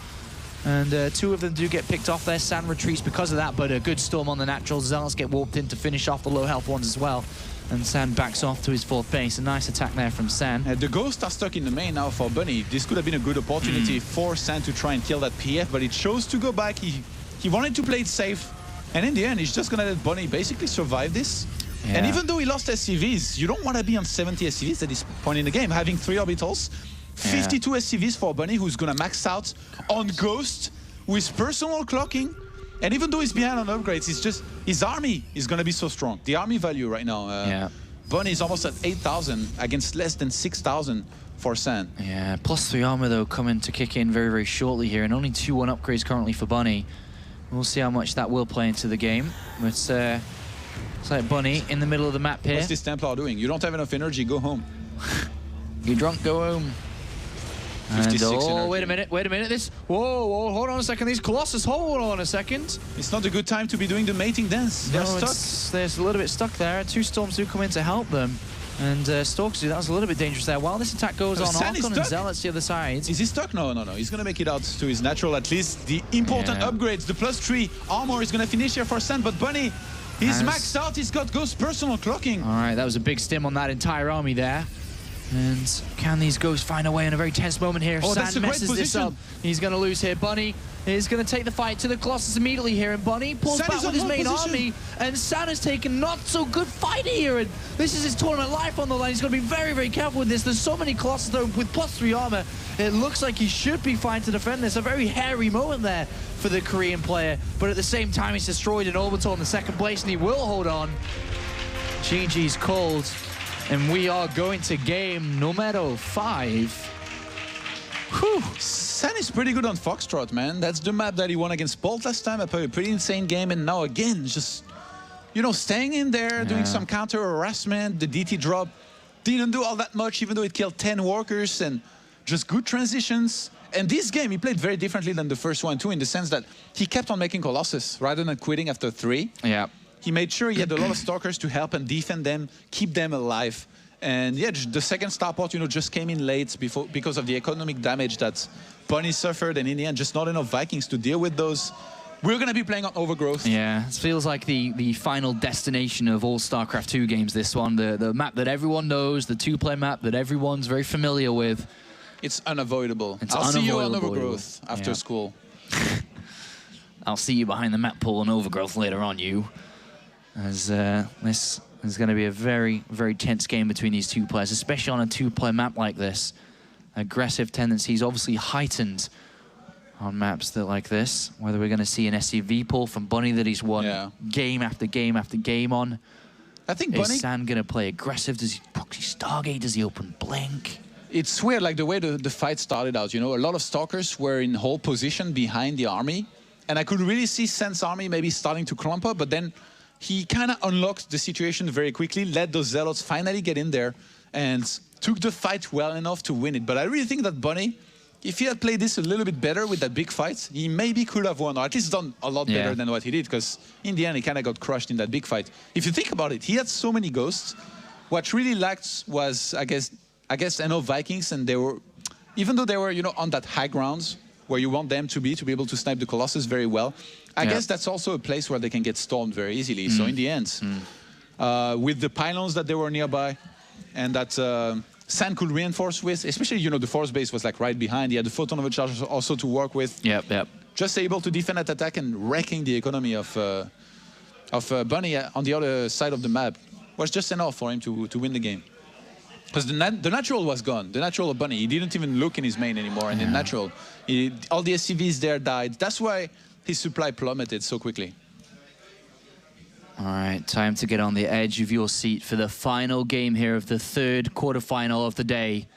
And 2 of them do get picked off there. San retreats because of that, but a good storm on the natural. Zealots get warped in to finish off the low health ones as well. And San backs off to his 4th base. A nice attack there from San. The Ghosts are stuck in the main now for Bunny. This could have been a good opportunity for San to try and kill that PF, but he chose to go back. He wanted to play it safe. And in the end, he's just going to let Bunny basically survive this. Yeah. And even though he lost SCVs, you don't want to be on 70 SCVs at this point in the game. Having 3 orbitals, 52 SCVs for Bunny, who's going to max out on Ghost with personal clocking. And even though he's behind on upgrades, it's just his army is going to be so strong. The army value right now, Bunny is almost at 8,000 against less than 6,000 for San. Yeah, +3 armor though coming to kick in very, very shortly here, and only 2-1 upgrades currently for Bunny. We'll see how much that will play into the game. But it's like Bunny in the middle of the map here. What's this Templar doing? You don't have enough energy, go home. You drunk, go home. And, oh, wait a minute, this, whoa, hold on a second, these Colossus, hold on a second. It's not a good time to be doing the mating dance. They're stuck. They're a little bit stuck there. 2 Storms do come in to help them. And Stalkers, that was a little bit dangerous there. While this attack goes on, Archon and Zealots the other side. Is he stuck? No. He's going to make it out to his natural, at least. The important upgrades, the +3 armor is going to finish here for San, but Bunny, he's maxed out. He's got Ghost personal clocking. All right, that was a big stim on that entire army there. And can these Ghosts find a way in a very tense moment here? Oh, San messes this up. He's going to lose here. Bunny is going to take the fight to the Colossus immediately here. And Bunny pulls back with his main army. And San has taken not so good fight here. And this is his tournament life on the line. He's going to be very, very careful with this. There's so many Colossus though with +3 armor. It looks like he should be fine to defend this. A very hairy moment there for the Korean player. But at the same time, he's destroyed an Orbital in the 2nd place. And he will hold on. GG's called. And we are going to game numero 5. Whew. San is pretty good on Foxtrot, man. That's the map that he won against Bolt last time. A pretty insane game. And now again, just, you know, staying in there, doing some counter harassment. The DT drop didn't do all that much, even though it killed 10 workers, and just good transitions. And this game, he played very differently than the first one, too, in the sense that he kept on making Colossus rather than quitting after 3. Yeah. He made sure he had a lot of Stalkers to help and defend them, keep them alive. And yeah, the 2nd starport, you know, just came in late because of the economic damage that Bunny suffered, and in the end, just not enough Vikings to deal with those. We're going to be playing on Overgrowth. Yeah, it feels like the final destination of all StarCraft 2 games, this one. The map that everyone knows, the 2-player map that everyone's very familiar with. It's unavoidable. I'll see you on Overgrowth after school. I'll see you behind the map pool on Overgrowth later on, you. As this is going to be a very, very tense game between these 2 players, especially on a 2-player map like this. Aggressive tendencies obviously heightened on maps that like this. Whether we're going to see an SCV pull from Bunny that he's won game after game after game on. I think Bunny... Is San going to play aggressive? Does he proxy Stargate? Does he open Blink? It's weird, like the way the fight started out. You know, a lot of Stalkers were in whole position behind the army. And I could really see San's army maybe starting to clump up, but then he kind of unlocked the situation very quickly, let those Zealots finally get in there, and took the fight well enough to win it. But I really think that Bunny, if he had played this a little bit better with that big fight, he maybe could have won, or at least done a lot better than what he did, because in the end, he kind of got crushed in that big fight. If you think about it, he had so many Ghosts. What really lacked was, I guess enough Vikings, and they were, even though they were, you know, on that high grounds where you want them to be able to snipe the Colossus very well, I guess that's also a place where they can get stormed very easily. So in the end, with the pylons that they were nearby, and that San could reinforce with, especially, you know, the force base was like right behind. He had the photon overcharge also to work with. Just able to defend that attack and wrecking the economy of Bunny on the other side of the map was just enough for him to win the game. Because the natural was gone. The natural of Bunny, he didn't even look in his main anymore. And the natural, all the SCVs there died. That's why his supply plummeted so quickly. All right, time to get on the edge of your seat for the final game here of the 3rd quarterfinal of the day.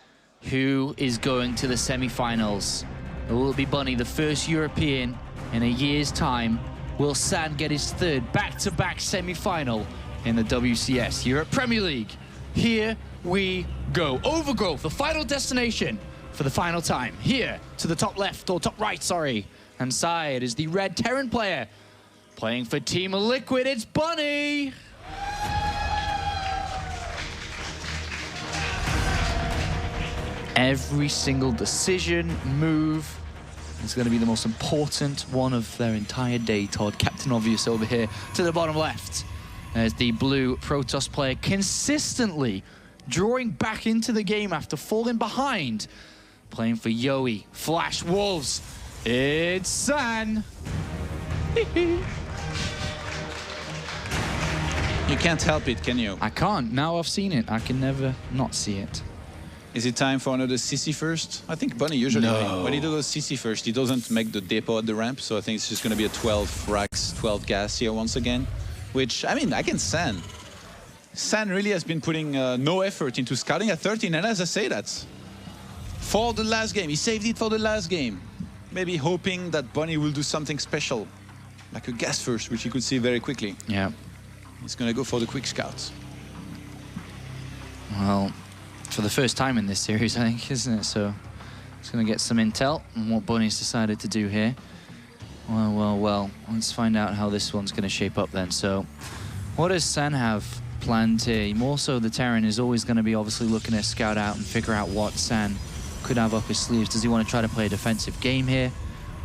Who is going to the semi-finals? Will it be Bunny, the first European in a year's time? Will San get his 3rd back-to-back semi-final in the WCS Europe Premier League? Here we go. Overgrowth, the final destination for the final time. Here to the top left, or top right, sorry. And side is the red Terran player. Playing for Team Liquid, it's Bunny! Every single decision, move, is going to be the most important one of their entire day, Todd. Captain Obvious over here to the bottom left. As the blue Protoss player consistently drawing back into the game after falling behind. Playing for Yowie, Flash Wolves. It's San. You can't help it, can you? I can't. Now I've seen it. I can never not see it. Is it time for another CC first? I think Bunny usually, when he does CC first, he doesn't make the depot at the ramp, so I think it's just going to be a 12 frags, 12 gas here once again. Which, I mean, against San. San really has been putting no effort into scouting at 13, and as I say that, for the last game. He saved it for the last game. Maybe hoping that Bunny will do something special, like a gas first, which you could see very quickly. Yeah. He's going to go for the quick scouts. Well, for the first time in this series, I think, isn't it? So it's going to get some intel on what Bunny's decided to do here. Well. Let's find out how this one's going to shape up then. So what does San have planned here? More so, the Terran is always going to be obviously looking to scout out and figure out what San could have up his sleeves. Does he want to try to play a defensive game here?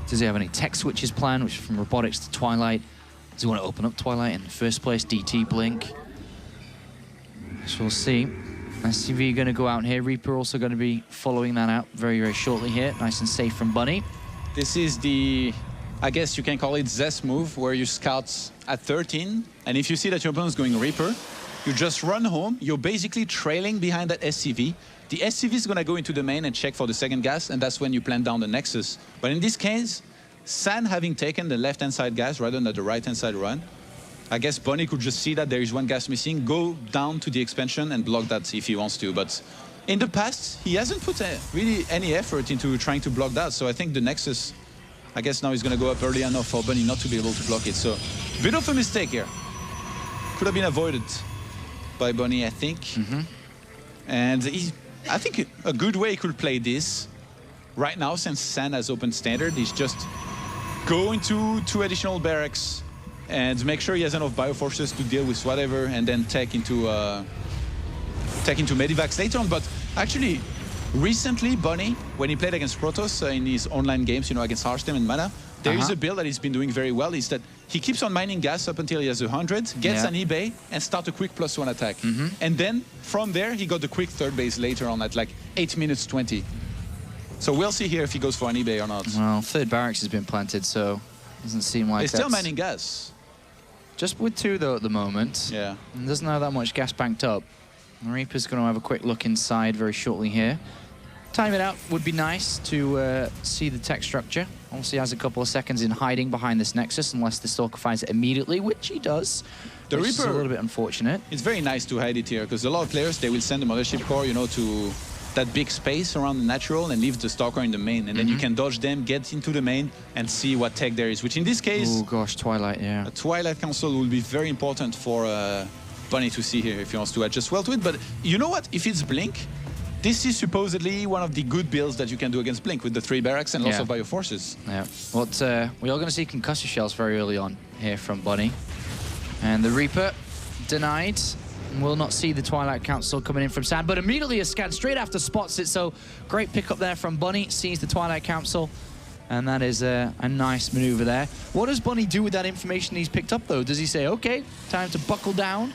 Does he have any tech switches planned, which from robotics to Twilight? Does he want to open up Twilight in the first place? DT Blink? So we'll see. SCV going to go out here. Reaper also going to be following that out very, very shortly here. Nice and safe from Bunny. This is the, I guess you can call it Zest move, where you scout at 13. And if you see that your opponent's going Reaper, you just run home. You're basically trailing behind that SCV. The SCV is going to go into the main and check for the second gas, and that's when you plant down the Nexus. But in this case, San having taken the left-hand side gas rather than the right-hand side run, I guess Bunny could just see that there is one gas missing, go down to the expansion and block that if he wants to. But in the past, he hasn't put really any effort into trying to block that. So I think the Nexus, I guess now is going to go up early enough for Bunny not to be able to block it. So a bit of a mistake here. Could have been avoided by Bunny, I think. And I think a good way he could play this right now, since San has opened standard, is just go into 2 additional barracks and make sure he has enough bioforces to deal with whatever, and then tech into medivacs later on. But actually, recently, Bunny, when he played against Protoss in his online games, you know, against Hearthstone and Mana, there is a build that he's been doing very well, is that he keeps on mining gas up until he has 100, gets an eBay, and start a quick +1 attack. And then, from there, he got the quick third base later on at like 8 minutes 20. So we'll see here if he goes for an eBay or not. Well, third barracks has been planted, so doesn't seem like They're still mining gas. Just with 2, though, at the moment. Yeah. And doesn't have that much gas banked up. Reaper's going to have a quick look inside very shortly here. Time it out would be nice to see the tech structure. Obviously has a couple of seconds in hiding behind this Nexus, unless the Stalker finds it immediately, which he does. The Reaper is a Reaper, little bit unfortunate. It's very nice to hide it here, because a lot of players, they will send the Mothership Core, you know, to that big space around the natural and leave the Stalker in the main. And then you can dodge them, get into the main, and see what tech there is, which in this case... Oh gosh, Twilight, yeah. A Twilight Council will be very important for Bunny to see here if he wants to adjust well to it. But you know what? If it's Blink, this is supposedly one of the good builds that you can do against Blink with the 3 barracks and lots of bioforces. Yeah. But we are going to see concussive shells very early on here from Bunny. And the Reaper denied. Will not see the Twilight Council coming in from San, but immediately a scan straight after spots it. So great pickup there from Bunny. Sees the Twilight Council. And that is a nice maneuver there. What does Bunny do with that information he's picked up, though? Does he say, OK, time to buckle down?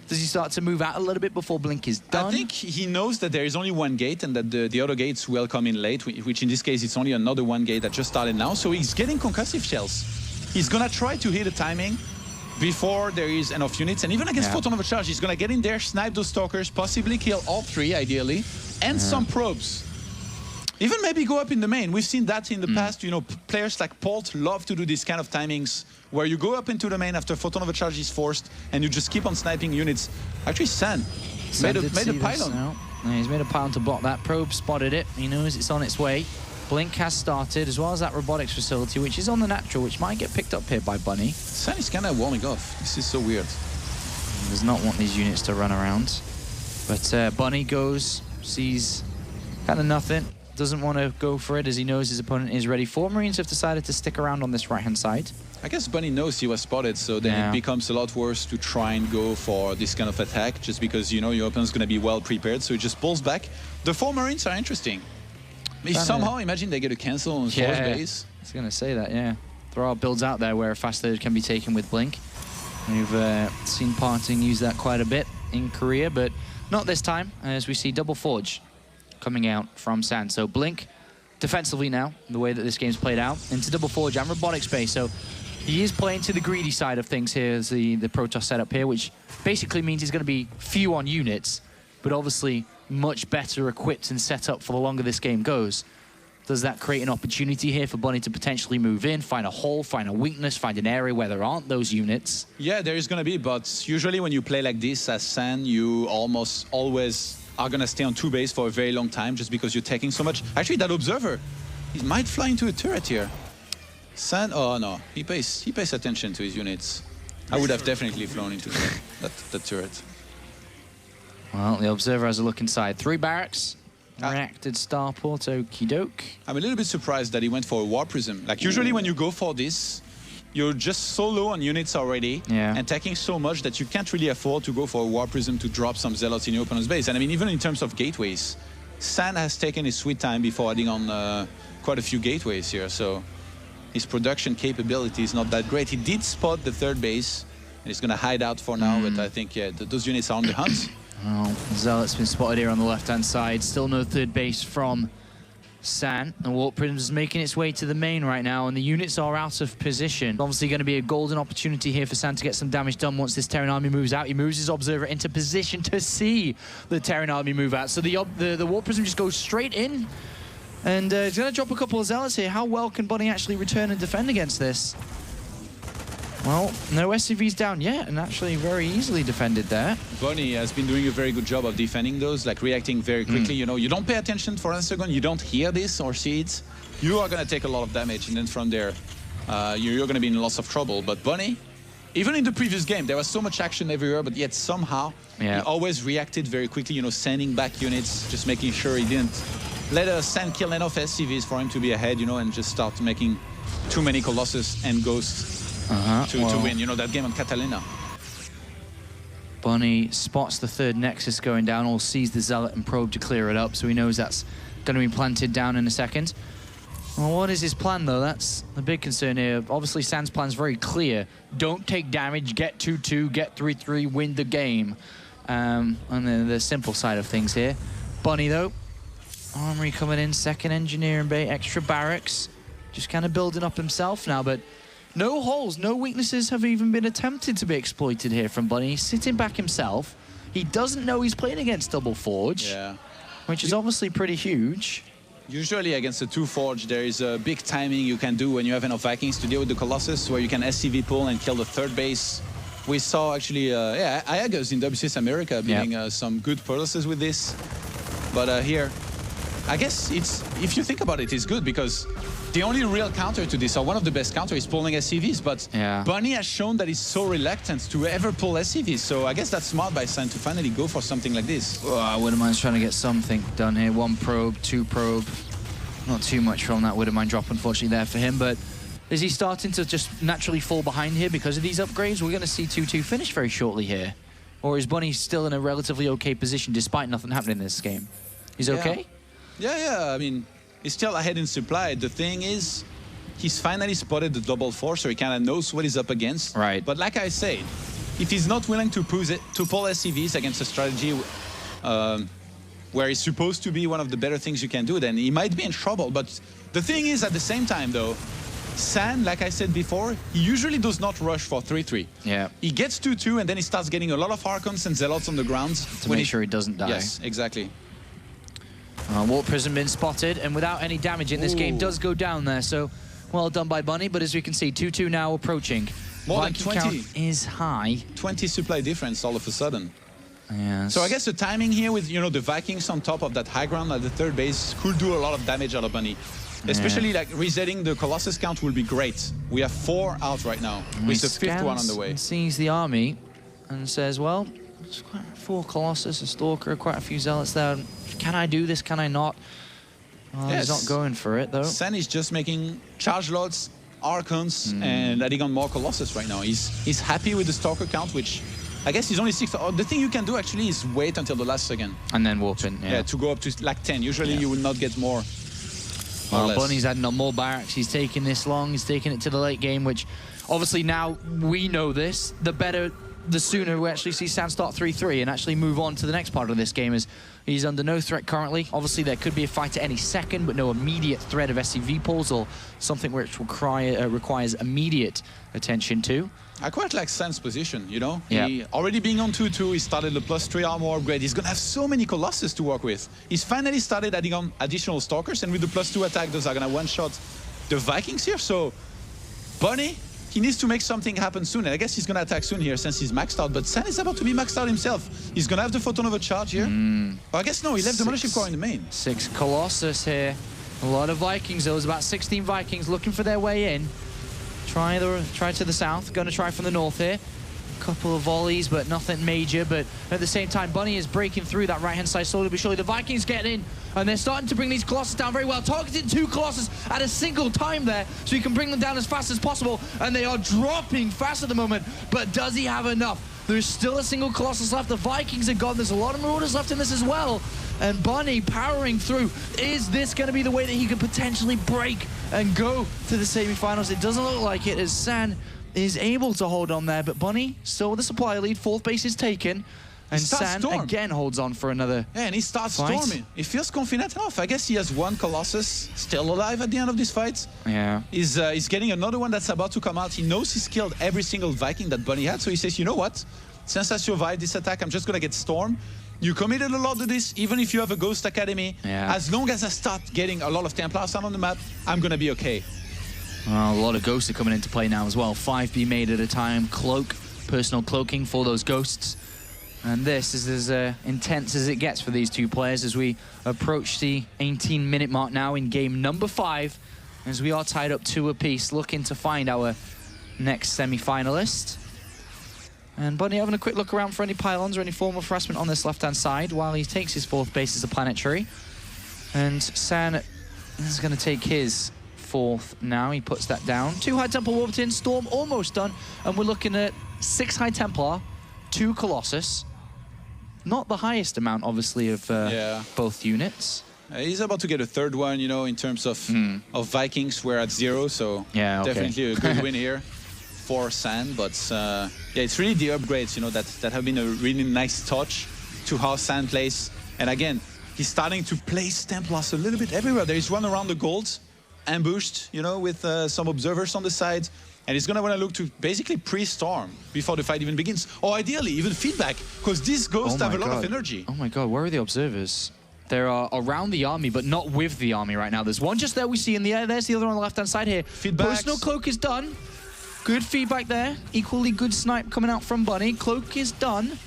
Does he start to move out a little bit before Blink is done? I think he knows that there is only one gate and that the other gates will come in late, which in this case it's only another one gate that just started now. So he's getting concussive shells. He's going to try to hit the timing before there is enough units. And even against Photon Overcharge, he's going to get in there, snipe those Stalkers, possibly kill all 3 ideally, and some probes. Even maybe go up in the main. We've seen that in the past. You know, players like Pult love to do these kind of timings where you go up into the main after Photon Overcharge is forced and you just keep on sniping units. Actually, San made a pylon. No, he's made a pylon to block that. Probe spotted it. He knows it's on its way. Blink has started, as well as that robotics facility, which is on the natural, which might get picked up here by Bunny. San is kind of warming off. This is so weird. He does not want these units to run around. But Bunny goes, sees kind of nothing. Doesn't want to go for it as he knows his opponent is ready. 4 Marines have decided to stick around on this right-hand side. I guess Bunny knows he was spotted, so then it becomes a lot worse to try and go for this kind of attack, just because, you know, your opponent's going to be well prepared, so he just pulls back. The 4 Marines are interesting. If somehow, imagine they get a cancel on Force base. I was going to say that, yeah. There are builds out there where a fast load can be taken with Blink. We've seen Parting use that quite a bit in Korea, but not this time, as we see Double Forge coming out from San. So Blink defensively now, the way that this game's played out, into Double Forge and robotic space. So he is playing to the greedy side of things here as the Protoss setup here, which basically means he's going to be few on units, but obviously much better equipped and set up for the longer this game goes. Does that create an opportunity here for Bunny to potentially move in, find a hole, find a weakness, find an area where there aren't those units? Yeah, there is going to be, but usually when you play like this as San, you almost always are going to stay on 2 base for a very long time just because you're taking so much. Actually, that observer, he might fly into a turret here. San, oh no, he pays attention to his units. I would have definitely flown into the turret. Well, the observer has a look inside. 3 barracks. Reacted starport, okie doke. I'm a little bit surprised that he went for a war prism. Like usually when you go for this, you're just so low on units already and taking so much that you can't really afford to go for a war prism to drop some zealots in your opponent's base. And I mean, even in terms of gateways, San has taken his sweet time before adding on quite a few gateways here. So his production capability is not that great. He did spot the 3rd base and he's going to hide out for now. But I think, yeah, those units are on the hunt. Well, Zealot's been spotted here on the left-hand side. Still no 3rd base from San. The Warp Prism is making its way to the main right now, and the units are out of position. Obviously going to be a golden opportunity here for San to get some damage done once this Terran army moves out. He moves his Observer into position to see the Terran army move out. So the Warp Prism just goes straight in, and he's going to drop a couple of Zealots here. How well can Bunny actually return and defend against this? Well, no SCVs down yet, and actually very easily defended there. Bunny has been doing a very good job of defending those, like reacting very quickly. You know, you don't pay attention for a second, you don't hear this or see it, you are going to take a lot of damage, and then from there, you're going to be in lots of trouble. But Bunny, even in the previous game, there was so much action everywhere, but yet somehow he always reacted very quickly, you know, sending back units, just making sure he didn't let a San kill enough SCVs for him to be ahead, you know, and just start making too many Colossus and Ghosts. To win, you know, that game on Catalina. Bunny spots the 3rd Nexus going down, or sees the Zealot and Probe to clear it up, so he knows that's going to be planted down in a second. Well, what is his plan, though? That's the big concern here. Obviously, San's plan's very clear. Don't take damage, get 2-2, get 3-3, win the game. And then the simple side of things here. Bunny, though, armory coming in, 2nd Engineering Bay, extra barracks. Just kind of building up himself now, but no holes, no weaknesses have even been attempted to be exploited here from Bunny. He's sitting back himself. He doesn't know he's playing against Double Forge, which is obviously pretty huge. Usually against a 2 Forge, there is a big timing you can do when you have enough Vikings to deal with the Colossus, where you can SCV pull and kill the 3rd base. We saw actually, Iagas in WCS America beating some good Colossus with this. But here, I guess it's, if you think about it, it's good because the only real counter to this, or one of the best counter, is pulling SCVs, but Bunny has shown that he's so reluctant to ever pull SCVs, so I guess that's smart by San to finally go for something like this. Oh, Widowmine's trying to get something done here. 1 probe, 2 probe. Not too much from that Widowmine drop, unfortunately, there for him, but is he starting to just naturally fall behind here because of these upgrades? We're going to see 2-2 finish very shortly here. Or is Bunny still in a relatively okay position despite nothing happening in this game? He's okay? Yeah, I mean, he's still ahead in supply. The thing is, he's finally spotted the double force, so he kind of knows what he's up against. Right. But like I said, if he's not willing to pull SCVs against a strategy where he's supposed to be one of the better things you can do, then he might be in trouble. But the thing is, at the same time, though, San, like I said before, he usually does not rush for 3-3. Yeah. He gets 2-2, and then he starts getting a lot of Archons and Zealots on the ground. To make sure he doesn't die. Yes, exactly. Warp Prism been spotted, and without any damage in this game, does go down there. So, well done by Bunny, but as we can see, 2-2 now approaching. More than Viking 20. count is high. 20 supply difference all of a sudden. Yes. So I guess the timing here with, you know, the Vikings on top of that high ground at the 3rd base could do a lot of damage out of Bunny. Especially like resetting the Colossus count will be great. We have 4 out right now, with the 5th one on the way. Sees the army and says, well, there's quite 4 Colossus, a Stalker, quite a few Zealots there. Can I do this? Can I not? Well, he's not going for it, though. San is just making charge loads, Archons, and adding on more Colossus right now. He's happy with the Stalker count, which I guess he's only 6. The thing you can do actually is wait until the last second. And then warp in, Yeah, to go up to like 10. Usually you will not get more. Well, Bunny's adding on more barracks. He's taking this long. He's taking it to the late game, which obviously now we know this. The sooner we actually see San start 3-3 and actually move on to the next part of this game, as he's under no threat currently. Obviously, there could be a fight at any second, but no immediate threat of SCV pulls or something which requires immediate attention to. I quite like San's position, you know? He already being on 2-2, he started the +3 armor upgrade. He's going to have so many Colossus to work with. He's finally started adding on additional Stalkers, and with the +2 attack, those are going to one-shot the Vikings here. So, Bunny he needs to make something happen soon. And I guess he's going to attack soon here since he's maxed out. But San is about to be maxed out himself. He's going to have the Photon of a charge here. Well, I guess no, he left the Mothership Core in the main. 6 Colossus here. A lot of Vikings. There was about 16 Vikings looking for their way in. Try to the south. Going to try from the north here. Couple of volleys, but nothing major. But at the same time, Bunny is breaking through that right-hand side slowly but surely. The Vikings getting in, and they're starting to bring these Colossus down very well. Targeting 2 Colossus at a single time there, so you can bring them down as fast as possible. And they are dropping fast at the moment, but does he have enough? There's still a single Colossus left. The Vikings are gone. There's a lot of Marauders left in this as well. And Bunny powering through. Is this going to be the way that he could potentially break and go to the semi-finals? It doesn't look like it, as San is able to hold on there, but Bunny still with the supply lead. 4th base is taken, and San again holds on for another and he starts storming. He feels confident enough. I guess he has 1 Colossus still alive at the end of this fight. Yeah. He's getting another one that's about to come out. He knows he's killed every single Viking that Bunny had, so he says, you know what? Since I survived this attack, I'm just going to get Storm. You committed a lot to this, even if you have a Ghost Academy. Yeah. As long as I start getting a lot of Templars on the map, I'm going to be okay. A lot of ghosts are coming into play now as well. 5 be made at a time. Cloak, personal cloaking for those ghosts. And this is as intense as it gets for these 2 players as we approach the 18-minute mark now in game number 5, as we are tied up 2 apiece, looking to find our next semi-finalist. And Bunny having a quick look around for any pylons or any form of harassment on this left-hand side while he takes his 4th base as a planetary. And San is going to take his 4th now. He puts that down. 2 High Templar Warburton, Storm almost done, and we're looking at 6 High Templar, 2 Colossus. Not the highest amount, obviously, of both units. He's about to get a 3rd one, you know, in terms of Vikings. We're at 0, so definitely a good win here for San. But yeah, it's really the upgrades, you know, that have been a really nice touch to how San plays. And again, he's starting to place Templars a little bit everywhere. There is one around the gold, ambushed, you know, with some observers on the side, and he's gonna want to look to basically pre-storm before the fight even begins, or ideally even feedback, because these ghosts have a lot of energy. Oh my god, where are the observers? They're around the army, but not with the army right now. There's one just there we see in the air. There's the other on the left-hand side here. Personal cloak is done. Good feedback there. Equally good snipe coming out from Bunny. Cloak is done.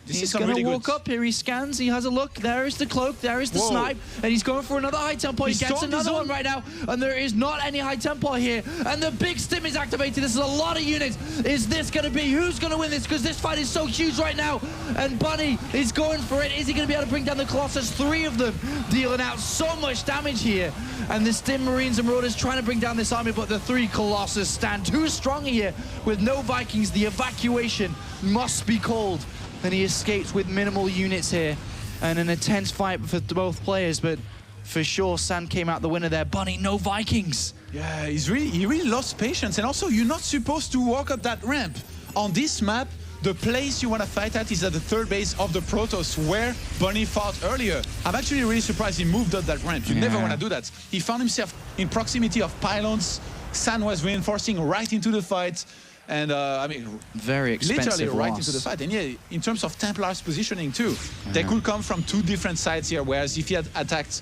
He's going to walk up here. He scans. He has a look. There is the cloak. There is the snipe. And he's going for another High Templar. He gets another one right now. And there is not any High Templar here. And the big stim is activated. This is a lot of units. Is this going to be? Who's going to win this? Because this fight is so huge right now. And Bunny is going for it. Is he going to be able to bring down the Colossus? 3 of them dealing out so much damage here. And the Stim Marines and Marauders trying to bring down this army. But the 3 Colossus stand too strong here with no Vikings. The evacuation must be called. And he escapes with minimal units here, and an intense fight for both players, but for sure San came out the winner there. Bunny, no Vikings. Yeah, he really lost patience, and also you're not supposed to walk up that ramp. On this map, the place you want to fight at is at the 3rd base of the Protoss, where Bunny fought earlier. I'm actually really surprised he moved up that ramp. You never want to do that. He found himself in proximity of pylons. San was reinforcing right into the fight. And I mean, very expensive literally right into the fight. And yeah, in terms of Templars positioning too, they could come from 2 different sides here. Whereas if he had attacked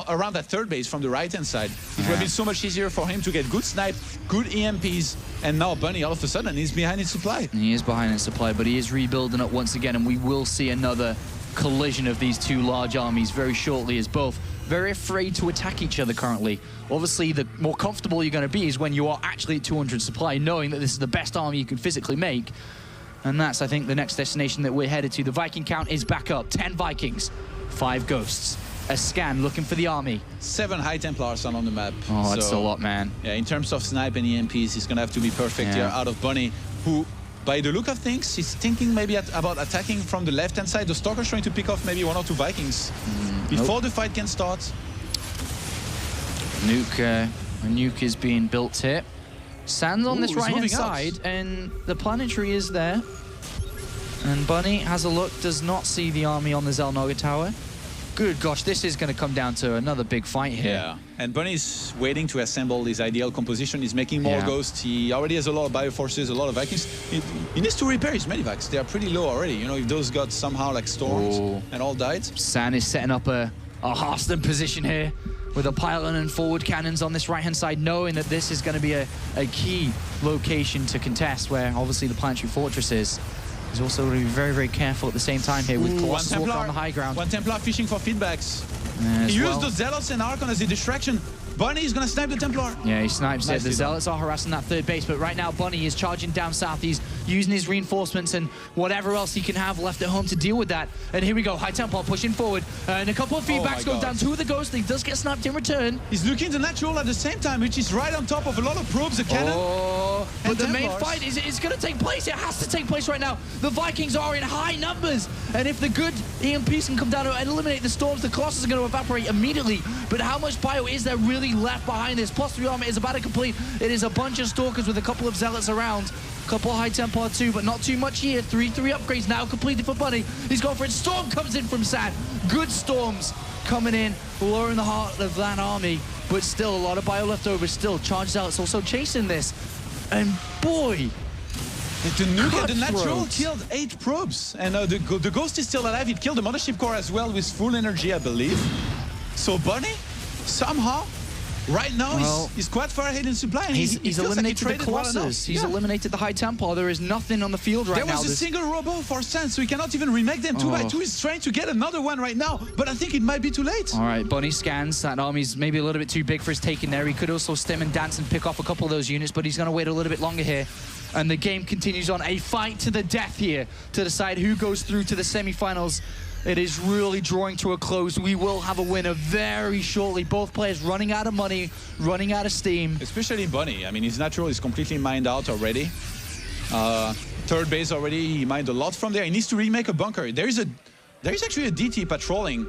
around that 3rd base from the right-hand side, it would have been so much easier for him to get good snipe, good EMPs, and now Bunny all of a sudden is behind his supply. He is behind his supply, but he is rebuilding up once again, and we will see another collision of these 2 large armies very shortly, as both very afraid to attack each other currently. Obviously, the more comfortable you're going to be is when you are actually at 200 supply, knowing that this is the best army you can physically make. And that's, I think, the next destination that we're headed to. The Viking count is back up. 10 Vikings, 5 ghosts. A scan looking for the army. 7 High Templars on the map. Oh, that's a lot, man. Yeah, in terms of snipe and EMPs, he's going to have to be perfect here out of Bunny, who, by the look of things, he's thinking maybe about attacking from the left-hand side. The Stalker's trying to pick off maybe 1 or 2 Vikings before the fight can start. A nuke is being built here. San's on this right-hand side, and the planetary is there. And Bunny has a look, does not see the army on the Zelnoga Tower. Good gosh, this is going to come down to another big fight here. Yeah, and Bunny's waiting to assemble his ideal composition. He's making more ghosts. He already has a lot of bioforces, a lot of Vikings. He needs to repair his medivacs. They are pretty low already. You know, if those got somehow like storms and all died. San is setting up a Hearthstone position here. with a pylon and forward cannons on this right-hand side, knowing that this is going to be a key location to contest, where obviously the planetary fortress is. He's also going to be very, very careful at the same time here with Colossus Walker on the high ground. One Templar fishing for feedbacks. He used the Zealots and Archon as a distraction. Bunny is going to snipe the Templar. Yeah, he snipes it. The Zealots are harassing that third base, but right now Bunny is charging down south. He's using his reinforcements and whatever else he can have left at home to deal with that. And here we go, High Templar pushing forward. And a couple of feedbacks go down to the Ghost. He does get sniped in return. He's looking the natural at the same time, which is right on top of a lot of probes, a cannon. Oh, but the main fight is going to take place. It has to take place right now. The Vikings are in high numbers. And if the good EMPs can come down and eliminate the storms, the Colossus are going to evaporate immediately. But how much bio is there really left behind this? Plus 3 army is about to complete. It is a bunch of Stalkers with a couple of Zealots around. A couple of High Templar too, but not too much here. 3-3 upgrades now completed for Bunny. He's going for it. Storm comes in from San. Good storms coming in, lowering the heart of that army. But still, a lot of bio left over. Still, Charged Zealots also chasing this. And boy, the nuke at the natural killed 8 probes. And the Ghost is still alive. It killed the Mothership Core as well with full energy, I believe. So Bunny, somehow, right now, he's quite far ahead in supply. And he's eliminated the Colossus. He's eliminated the High Templar. There is nothing on the field right now. There was a single robo for San, so he cannot even remake them. 2x2 is trying to get another one right now, but I think it might be too late. All right, Bunny scans. That army's maybe a little bit too big for his taking there. He could also stem and dance and pick off a couple of those units, but he's going to wait a little bit longer here. And the game continues on. A fight to the death here to decide who goes through to the semifinals. It is really drawing to a close. We will have a winner very shortly. Both players running out of money, running out of steam. Especially Bunny. I mean, his natural is completely mined out already. Third base already, he mined a lot from there. He needs to remake a bunker. There is actually a DT patrolling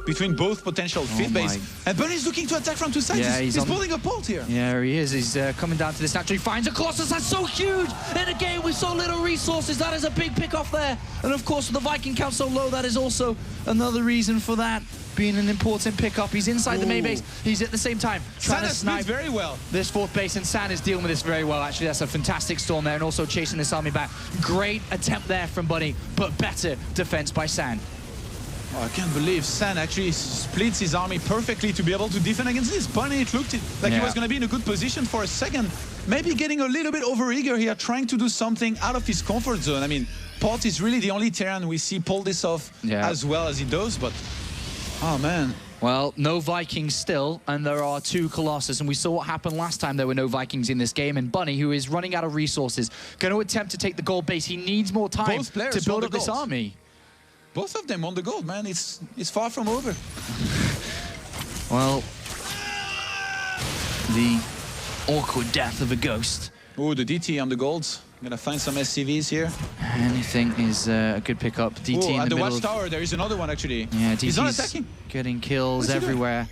between both potential feed base. And Bunny is looking to attack from 2 sides. Yeah, he's pulling a bolt here. Yeah, he is. He's coming down to this natural. He finds a Colossus. That's so huge. And again, with so little resources, that is a big pick off there. And of course, with the Viking count so low, that is also another reason for that being an important pickup. He's inside the main base. He's at the same time trying to snipe very well this fourth base, and San is dealing with this very well. Actually, that's a fantastic storm there, and also chasing this army back. Great attempt there from Bunny, but better defense by San. Oh, I can't believe San actually splits his army perfectly to be able to defend against this. Bunny, it looked like he was going to be in a good position for a second. Maybe getting a little bit overeager here, trying to do something out of his comfort zone. I mean, Pot is really the only Terran we see pull this off as well as he does, but oh man. Well, no Vikings still, and there are 2 Colossus, and we saw what happened last time there were no Vikings in this game, and Bunny, who is running out of resources, going to attempt to take the gold base. He needs more time to build up this army. Both of them want the gold, man. It's far from over. Well, the awkward death of a Ghost. Oh, the DT on the golds. I'm gonna find some SCVs here. Anything is a good pickup. DT in at the the middle. Watchtower, there is another one actually. Yeah, he's not DT's attacking. Getting kills everywhere.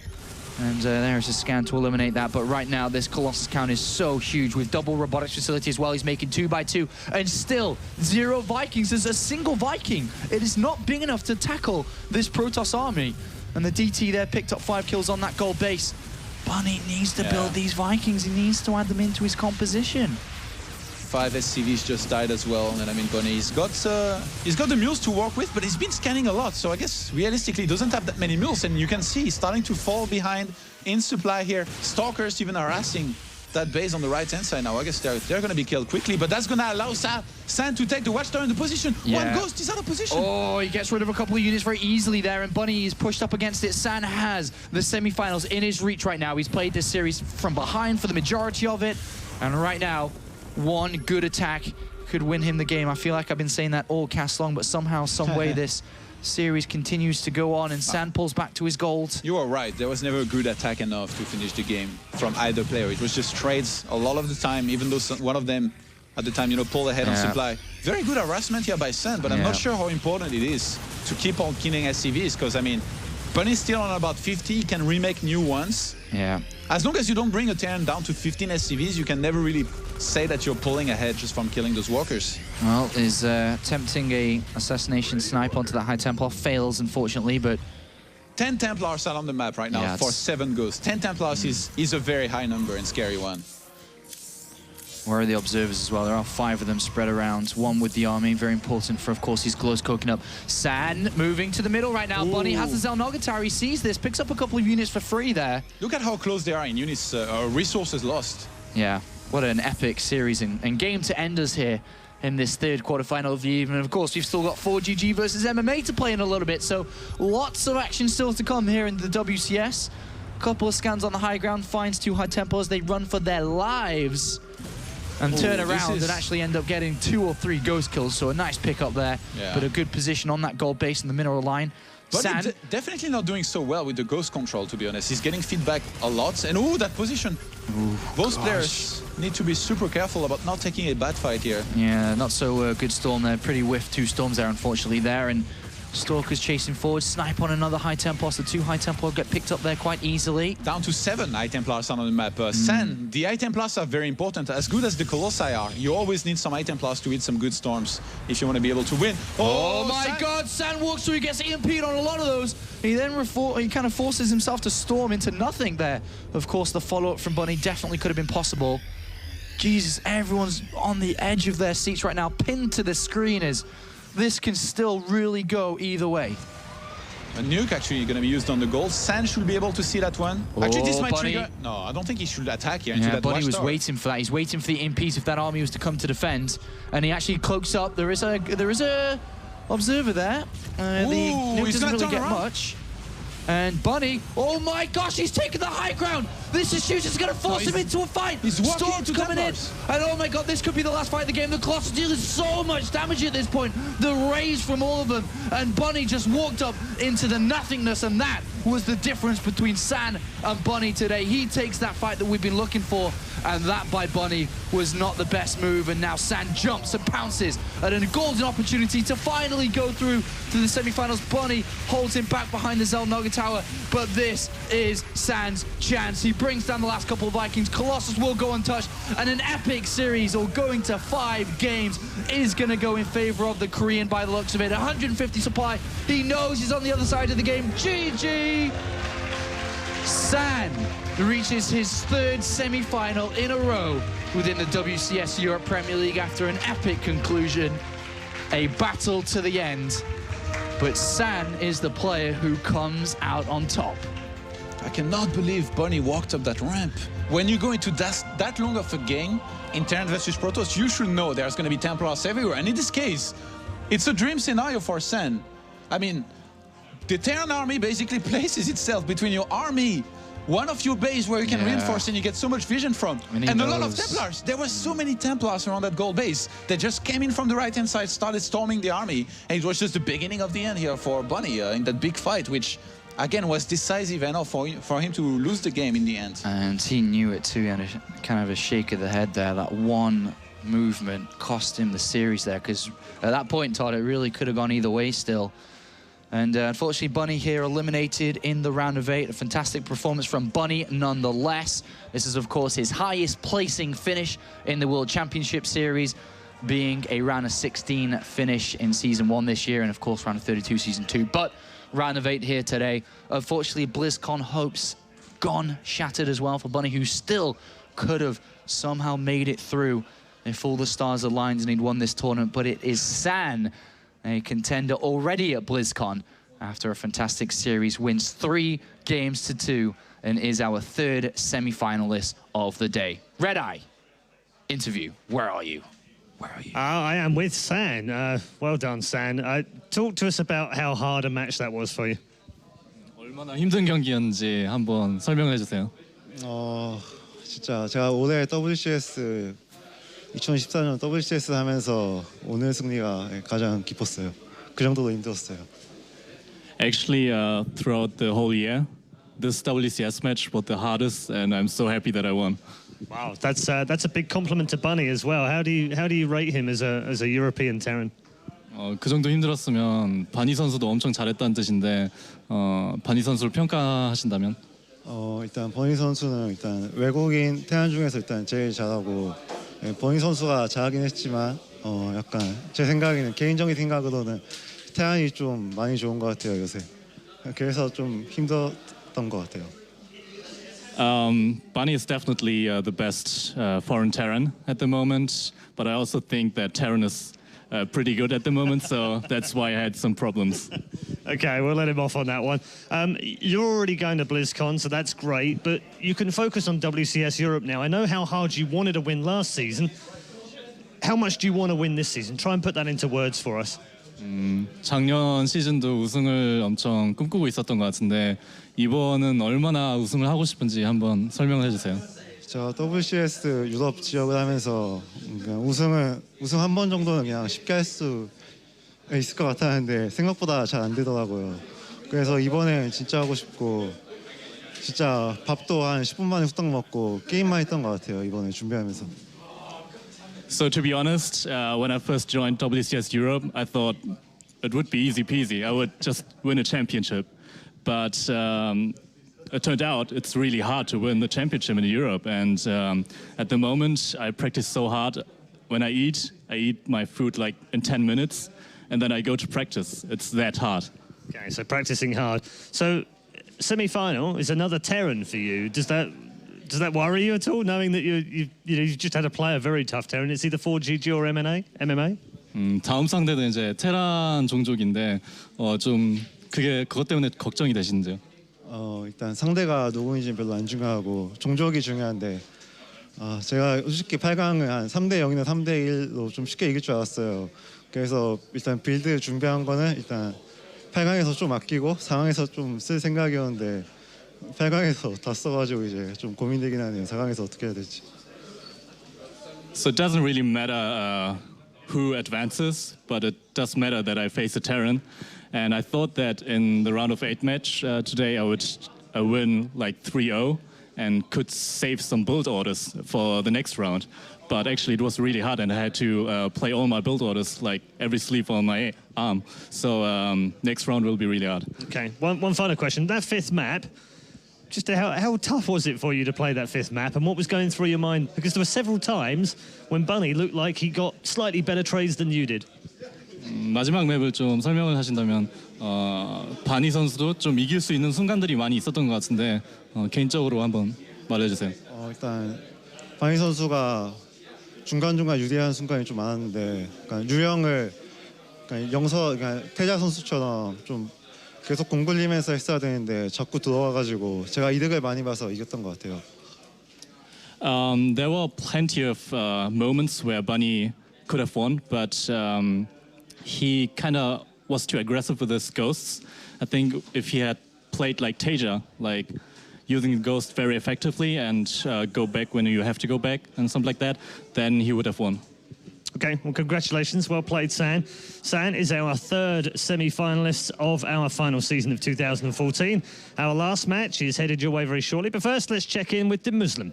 And there's a scan to eliminate that. But right now, this Colossus count is so huge with double robotics facility as well. He's making 2 by 2. And still, 0 Vikings. There's a single Viking. It is not big enough to tackle this Protoss army. And the DT there picked up 5 kills on that gold base. Bunny needs to build these Vikings. He needs to add them into his composition. 5 SCVs just died as well, and I mean Bunny, he's got the mules to work with, but he's been scanning a lot, so I guess realistically he doesn't have that many mules, and you can see he's starting to fall behind in supply here. Stalkers even harassing that base on the right-hand side now. I guess they're going to be killed quickly, but that's going to allow San to take the Watchtower into position. One Ghost is out of position. Oh, he gets rid of a couple of units very easily there, and Bunny is pushed up against it. San has the semifinals in his reach right now. He's played this series from behind for the majority of it, and right now, one good attack could win him the game. I feel like I've been saying that all cast long, but somehow, some way, this series continues to go on, and San pulls back to his gold. You are right. There was never a good attack enough to finish the game from either player. It was just trades a lot of the time, even though one of them at the time, pulled ahead on supply. Very good harassment here by San, but I'm not sure how important it is to keep on killing SCVs, because, I mean, Bunny's still on about 50, he can remake new ones. Yeah. As long as you don't bring a Terran down to 15 SCVs, you can never really say that you're pulling ahead just from killing those walkers. Well, is attempting a assassination snipe onto that High Templar. Fails, unfortunately, but 10 Templars are on the map right now for 7 Ghosts. 10 Templars is a very high number and scary one. Where are the observers as well? There are 5 of them spread around. 1 with the army, very important for, of course, his glows cooking up. San moving to the middle right now. Ooh. Bunny has the Xel'Naga Tower. He sees this, picks up a couple of units for free there. Look at how close they are in units, resources lost. Yeah, what an epic series and game to end us here in this 3rd quarterfinal of the evening. And of course, we've still got 4GG versus MMA to play in a little bit, so lots of action still to come here in the WCS. Couple of scans on the high ground, finds 2 high tempos. They run for their lives and turn around and actually end up getting 2 or 3 ghost kills. So a nice pick up there, but a good position on that gold base in the mineral line. But he's definitely not doing so well with the ghost control, to be honest. He's getting feedback a lot. And that position. Both players need to be super careful about not taking a bad fight here. Yeah, not so good storm there. Pretty whiffed 2 storms there, unfortunately, there. And Stalker's chasing forward, snipe on another high Templar. The 2 high Templar get picked up there quite easily. Down to 7 high Templars on the map. San, the high Templars are very important. As good as the Colossi are, you always need some high Templars to hit some good storms if you want to be able to win. Oh my God, San walks through, he gets EMP'd on a lot of those. He then he kind of forces himself to storm into nothing there. Of course, the follow-up from Bunny definitely could have been possible. Jesus, everyone's on the edge of their seats right now, pinned to the screen as this can still really go either way. A nuke actually going to be used on the gold. San should be able to see that one. Actually, this might trigger. No, I don't think he should attack here into that Bunny was tower. waiting for that. He's waiting for the EMPs if that army was to come to defend. And he actually cloaks up. There is a observer there. The nuke doesn't really get much. And Bunny, oh my gosh, he's taken the high ground. This is huge. It's going to force him into a fight. Storm's coming in. And oh my God, this could be the last fight of the game. The Colossus dealing so much damage at this point. The raise from all of them. And Bunny just walked up into the nothingness. And that was the difference between San and Bunny today. He takes that fight that we've been looking for. And that by Bunny was not the best move. And now San jumps and pounces at a golden opportunity to finally go through to the semifinals. Bunny holds him back behind the Xel'Naga Tower. But this is San's chance. He brings down the last couple of Vikings. Colossus will go untouched. And an epic series, or going to 5 games, is going to go in favor of the Korean by the looks of it. 150 supply. He knows he's on the other side of the game. GG! San reaches his 3rd semi-final in a row within the WCS Europe Premier League after an epic conclusion. A battle to the end. But San is the player who comes out on top. I cannot believe Bunny walked up that ramp. When you go into that long of a game in Terran versus Protoss, you should know there's going to be Templars everywhere. And in this case, it's a dream scenario for San. I mean, the Terran army basically places itself between your army, one of your base where you can reinforce and you get so much vision from. And a lot of Templars. There were so many Templars around that gold base that just came in from the right-hand side, started storming the army. And it was just the beginning of the end here for Bunny in that big fight, which again was decisive enough for him to lose the game in the end. And he knew it too, and kind of a shake of the head there. That one movement cost him the series there, because at that point, Todd, it really could have gone either way still. And unfortunately, Bunny here eliminated in the round of 8. A fantastic performance from Bunny nonetheless. This is, of course, his highest placing finish in the World Championship Series, being a round of 16 finish in Season 1 this year, and of course, round of 32 Season 2. But round of 8 here today. Unfortunately, BlizzCon hopes gone, shattered as well for Bunny, who still could have somehow made it through if all the stars aligned and he'd won this tournament. But it is San, a contender already at BlizzCon after a fantastic series, wins 3 games to 2 and is our 3rd semi-finalist of the day. Red Eye, interview, where are you? Where are you? I am with San. Well done, San. Talk to us about how hard a match that was for you. 얼마나 힘든 경기였는지 한번 설명해 주세요. 진짜 제가 올해 WCS 2014년 WCS 하면서 오늘 승리가 가장 기뻤어요. 그 정도로 힘들었어요. Actually, throughout the whole year, this WCS match was the hardest, and I'm so happy that I won. Wow, that's a big compliment to Bunny as well. How do you rate him as a European Terran? 그 정도 힘들었으면 바니 선수도 엄청 잘했다는 뜻인데 바니 선수를 평가하신다면? 일단 버니 선수는 일단 외국인 태안 중에서 일단 제일 잘하고 버니 선수가 잘하긴 했지만 약간 제 생각에는 개인적인 생각으로는 태안이 좀 많이 좋은 것 같아요 요새. 그래서 좀 힘들었던 것 같아요. Bunny is definitely the best foreign Terran at the moment, but I also think that Terran is pretty good at the moment, so that's why I had some problems. Okay, we'll let him off on that one. You're already going to BlizzCon, so that's great, but you can focus on WCS Europe now. I know how hard you wanted to win last season. How much do you want to win this season? Try and put that into words for us. 작년 시즌도 우승을 엄청 꿈꾸고 있었던 것 같은데 이번은 얼마나 우승을 하고 싶은지 한번 설명을 해주세요. 저 WCS 유럽 지역을 하면서 우승 한 번 정도는 그냥 쉽게 할 수 있을 것 같았는데 생각보다 잘 안 되더라고요. 그래서 이번에 진짜 하고 싶고 진짜 밥도 한 10분 만에 후딱 먹고 게임만 했던 것 같아요. 이번에 준비하면서. So to be honest, when I first joined WCS Europe, I thought it would be easy peasy. I would just win a championship. But it turned out it's really hard to win the championship in Europe. And at the moment, I practice so hard. When I eat my food like in 10 minutes, and then I go to practice. It's that hard. Okay, so practicing hard. So semi-final is another Terran for you. Does that worry you at all, knowing that you just had to play a very tough Terran? It's either 4GG or MMA? 다음 상대는 이제 테란 종족인데 좀 그것 때문에 걱정이 되시는데요. 일단 상대가 누구인지는 별로 안 중요하고 종족이 중요한데 제가 솔직히 8강을 한 3대 0이나 3대 1로 좀 쉽게 이길 줄 알았어요. 그래서 일단 빌드 준비한 거는 일단 8강에서 좀 아끼고 4강에서 좀 쓸 생각이었는데 8강에서 다 써가지고 이제 좀 고민되긴 하네요. 4강에서 어떻게 해야 될지. So it doesn't really matter who advances, but it does matter that I face a Terran. And I thought that in the round of 8 match today I would win like 3-0 and could save some build orders for the next round. But actually it was really hard and I had to play all my build orders, like every sleeve on my arm. So next round will be really hard. Okay, one final question. That fifth map, just how tough was it for you to play that fifth map, and what was going through your mind? Because there were several times when Bunny looked like he got slightly better trades than you did. 마지막 맵을 좀 설명을 하신다면 바니 선수도 좀 이길 수 있는 순간들이 많이 있었던 것 같은데 개인적으로 한번 말해주세요. 일단 바니 선수가 중간중간 유리한 순간이 좀 많았는데 유형을 태자 선수처럼 좀 계속 공 굴리면서 했어야 되는데 자꾸 들어와가지고 제가 이득을 많이 봐서 이겼던 것 같아요. There were plenty of moments where Bunny could have won, but he kind of was too aggressive with his ghosts. I think if he had played like Taja, like using the ghost very effectively and go back when you have to go back and something like that, then he would have won. Okay, well, congratulations. Well played, San. San is our third semi-finalist of our final season of 2014. Our last match is headed your way very shortly, but first let's check in with the Muslim.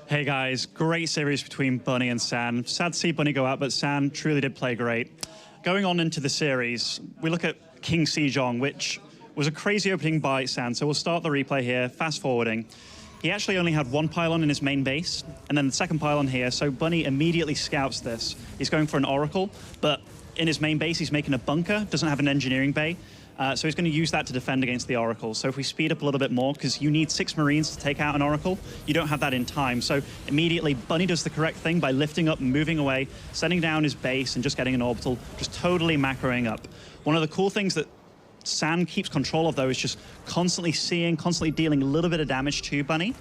Hey guys, great series between Bunny and San. Sad to see Bunny go out, but San truly did play great. Going on into the series, we look at King Sejong, which was a crazy opening by San. So we'll start the replay here, fast forwarding. He actually only had one pylon in his main base, and then the second pylon here, so Bunny immediately scouts this. He's going for an Oracle, but in his main base he's making a bunker, doesn't have an engineering bay, so he's going to use that to defend against the Oracle. So if we speed up a little bit more, because you need 6 Marines to take out an Oracle, you don't have that in time. So immediately Bunny does the correct thing by lifting up and moving away, setting down his base and just getting an orbital, just totally macroing up. One of the cool things that San keeps control of, though, is just constantly seeing, constantly dealing a little bit of damage to Bunny.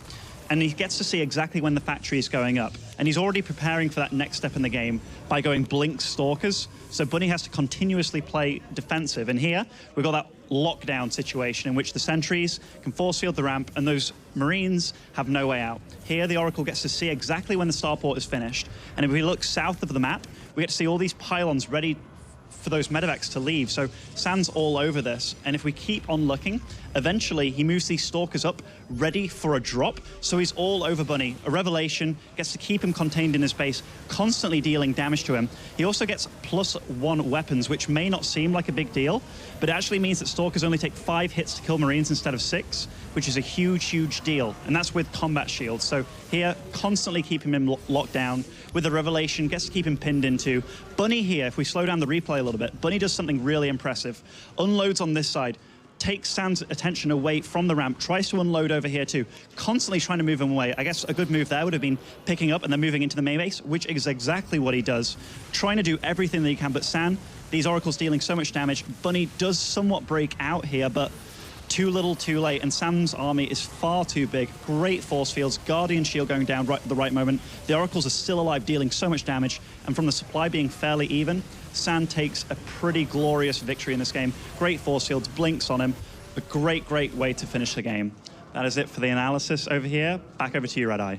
And he gets to see exactly when the factory is going up. And he's already preparing for that next step in the game by going Blink Stalkers. So Bunny has to continuously play defensive. And here, we've got that lockdown situation in which the sentries can force field the ramp and those Marines have no way out. Here, the Oracle gets to see exactly when the starport is finished. And if we look south of the map, we get to see all these pylons ready for those medevacs to leave. So San's all over this, and if we keep on looking, eventually he moves these stalkers up ready for a drop, so he's all over Bunny. A revelation gets to keep him contained in his base, constantly dealing damage to him. He also gets +1 weapons, which may not seem like a big deal, but it actually means that stalkers only take 5 hits to kill Marines instead of 6, which is a huge deal, and that's with combat shields. So here, constantly keeping him locked down. With the revelation, gets to keep him pinned into. Bunny here, if we slow down the replay a little bit, Bunny does something really impressive. Unloads on this side, takes San's attention away from the ramp, tries to unload over here too, constantly trying to move him away. I guess a good move there would have been picking up and then moving into the main base, which is exactly what he does. Trying to do everything that he can, but San, these Oracles dealing so much damage. Bunny does somewhat break out here, but too little, too late, and Sam's army is far too big. Great force fields, Guardian Shield going down right at the right moment. The Oracles are still alive, dealing so much damage, and from the supply being fairly even, San takes a pretty glorious victory in this game. Great force fields, blinks on him, a great, great way to finish the game. That is it for the analysis over here. Back over to you, Red Eye.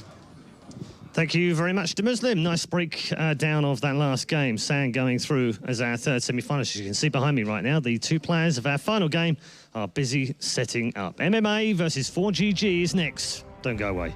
Thank you very much to Muslim. Nice breakdown of that last game. San going through as our third semi-finalist. As you can see behind me right now, the two players of our final game are busy setting up. MMA versus 4GG is next. Don't go away.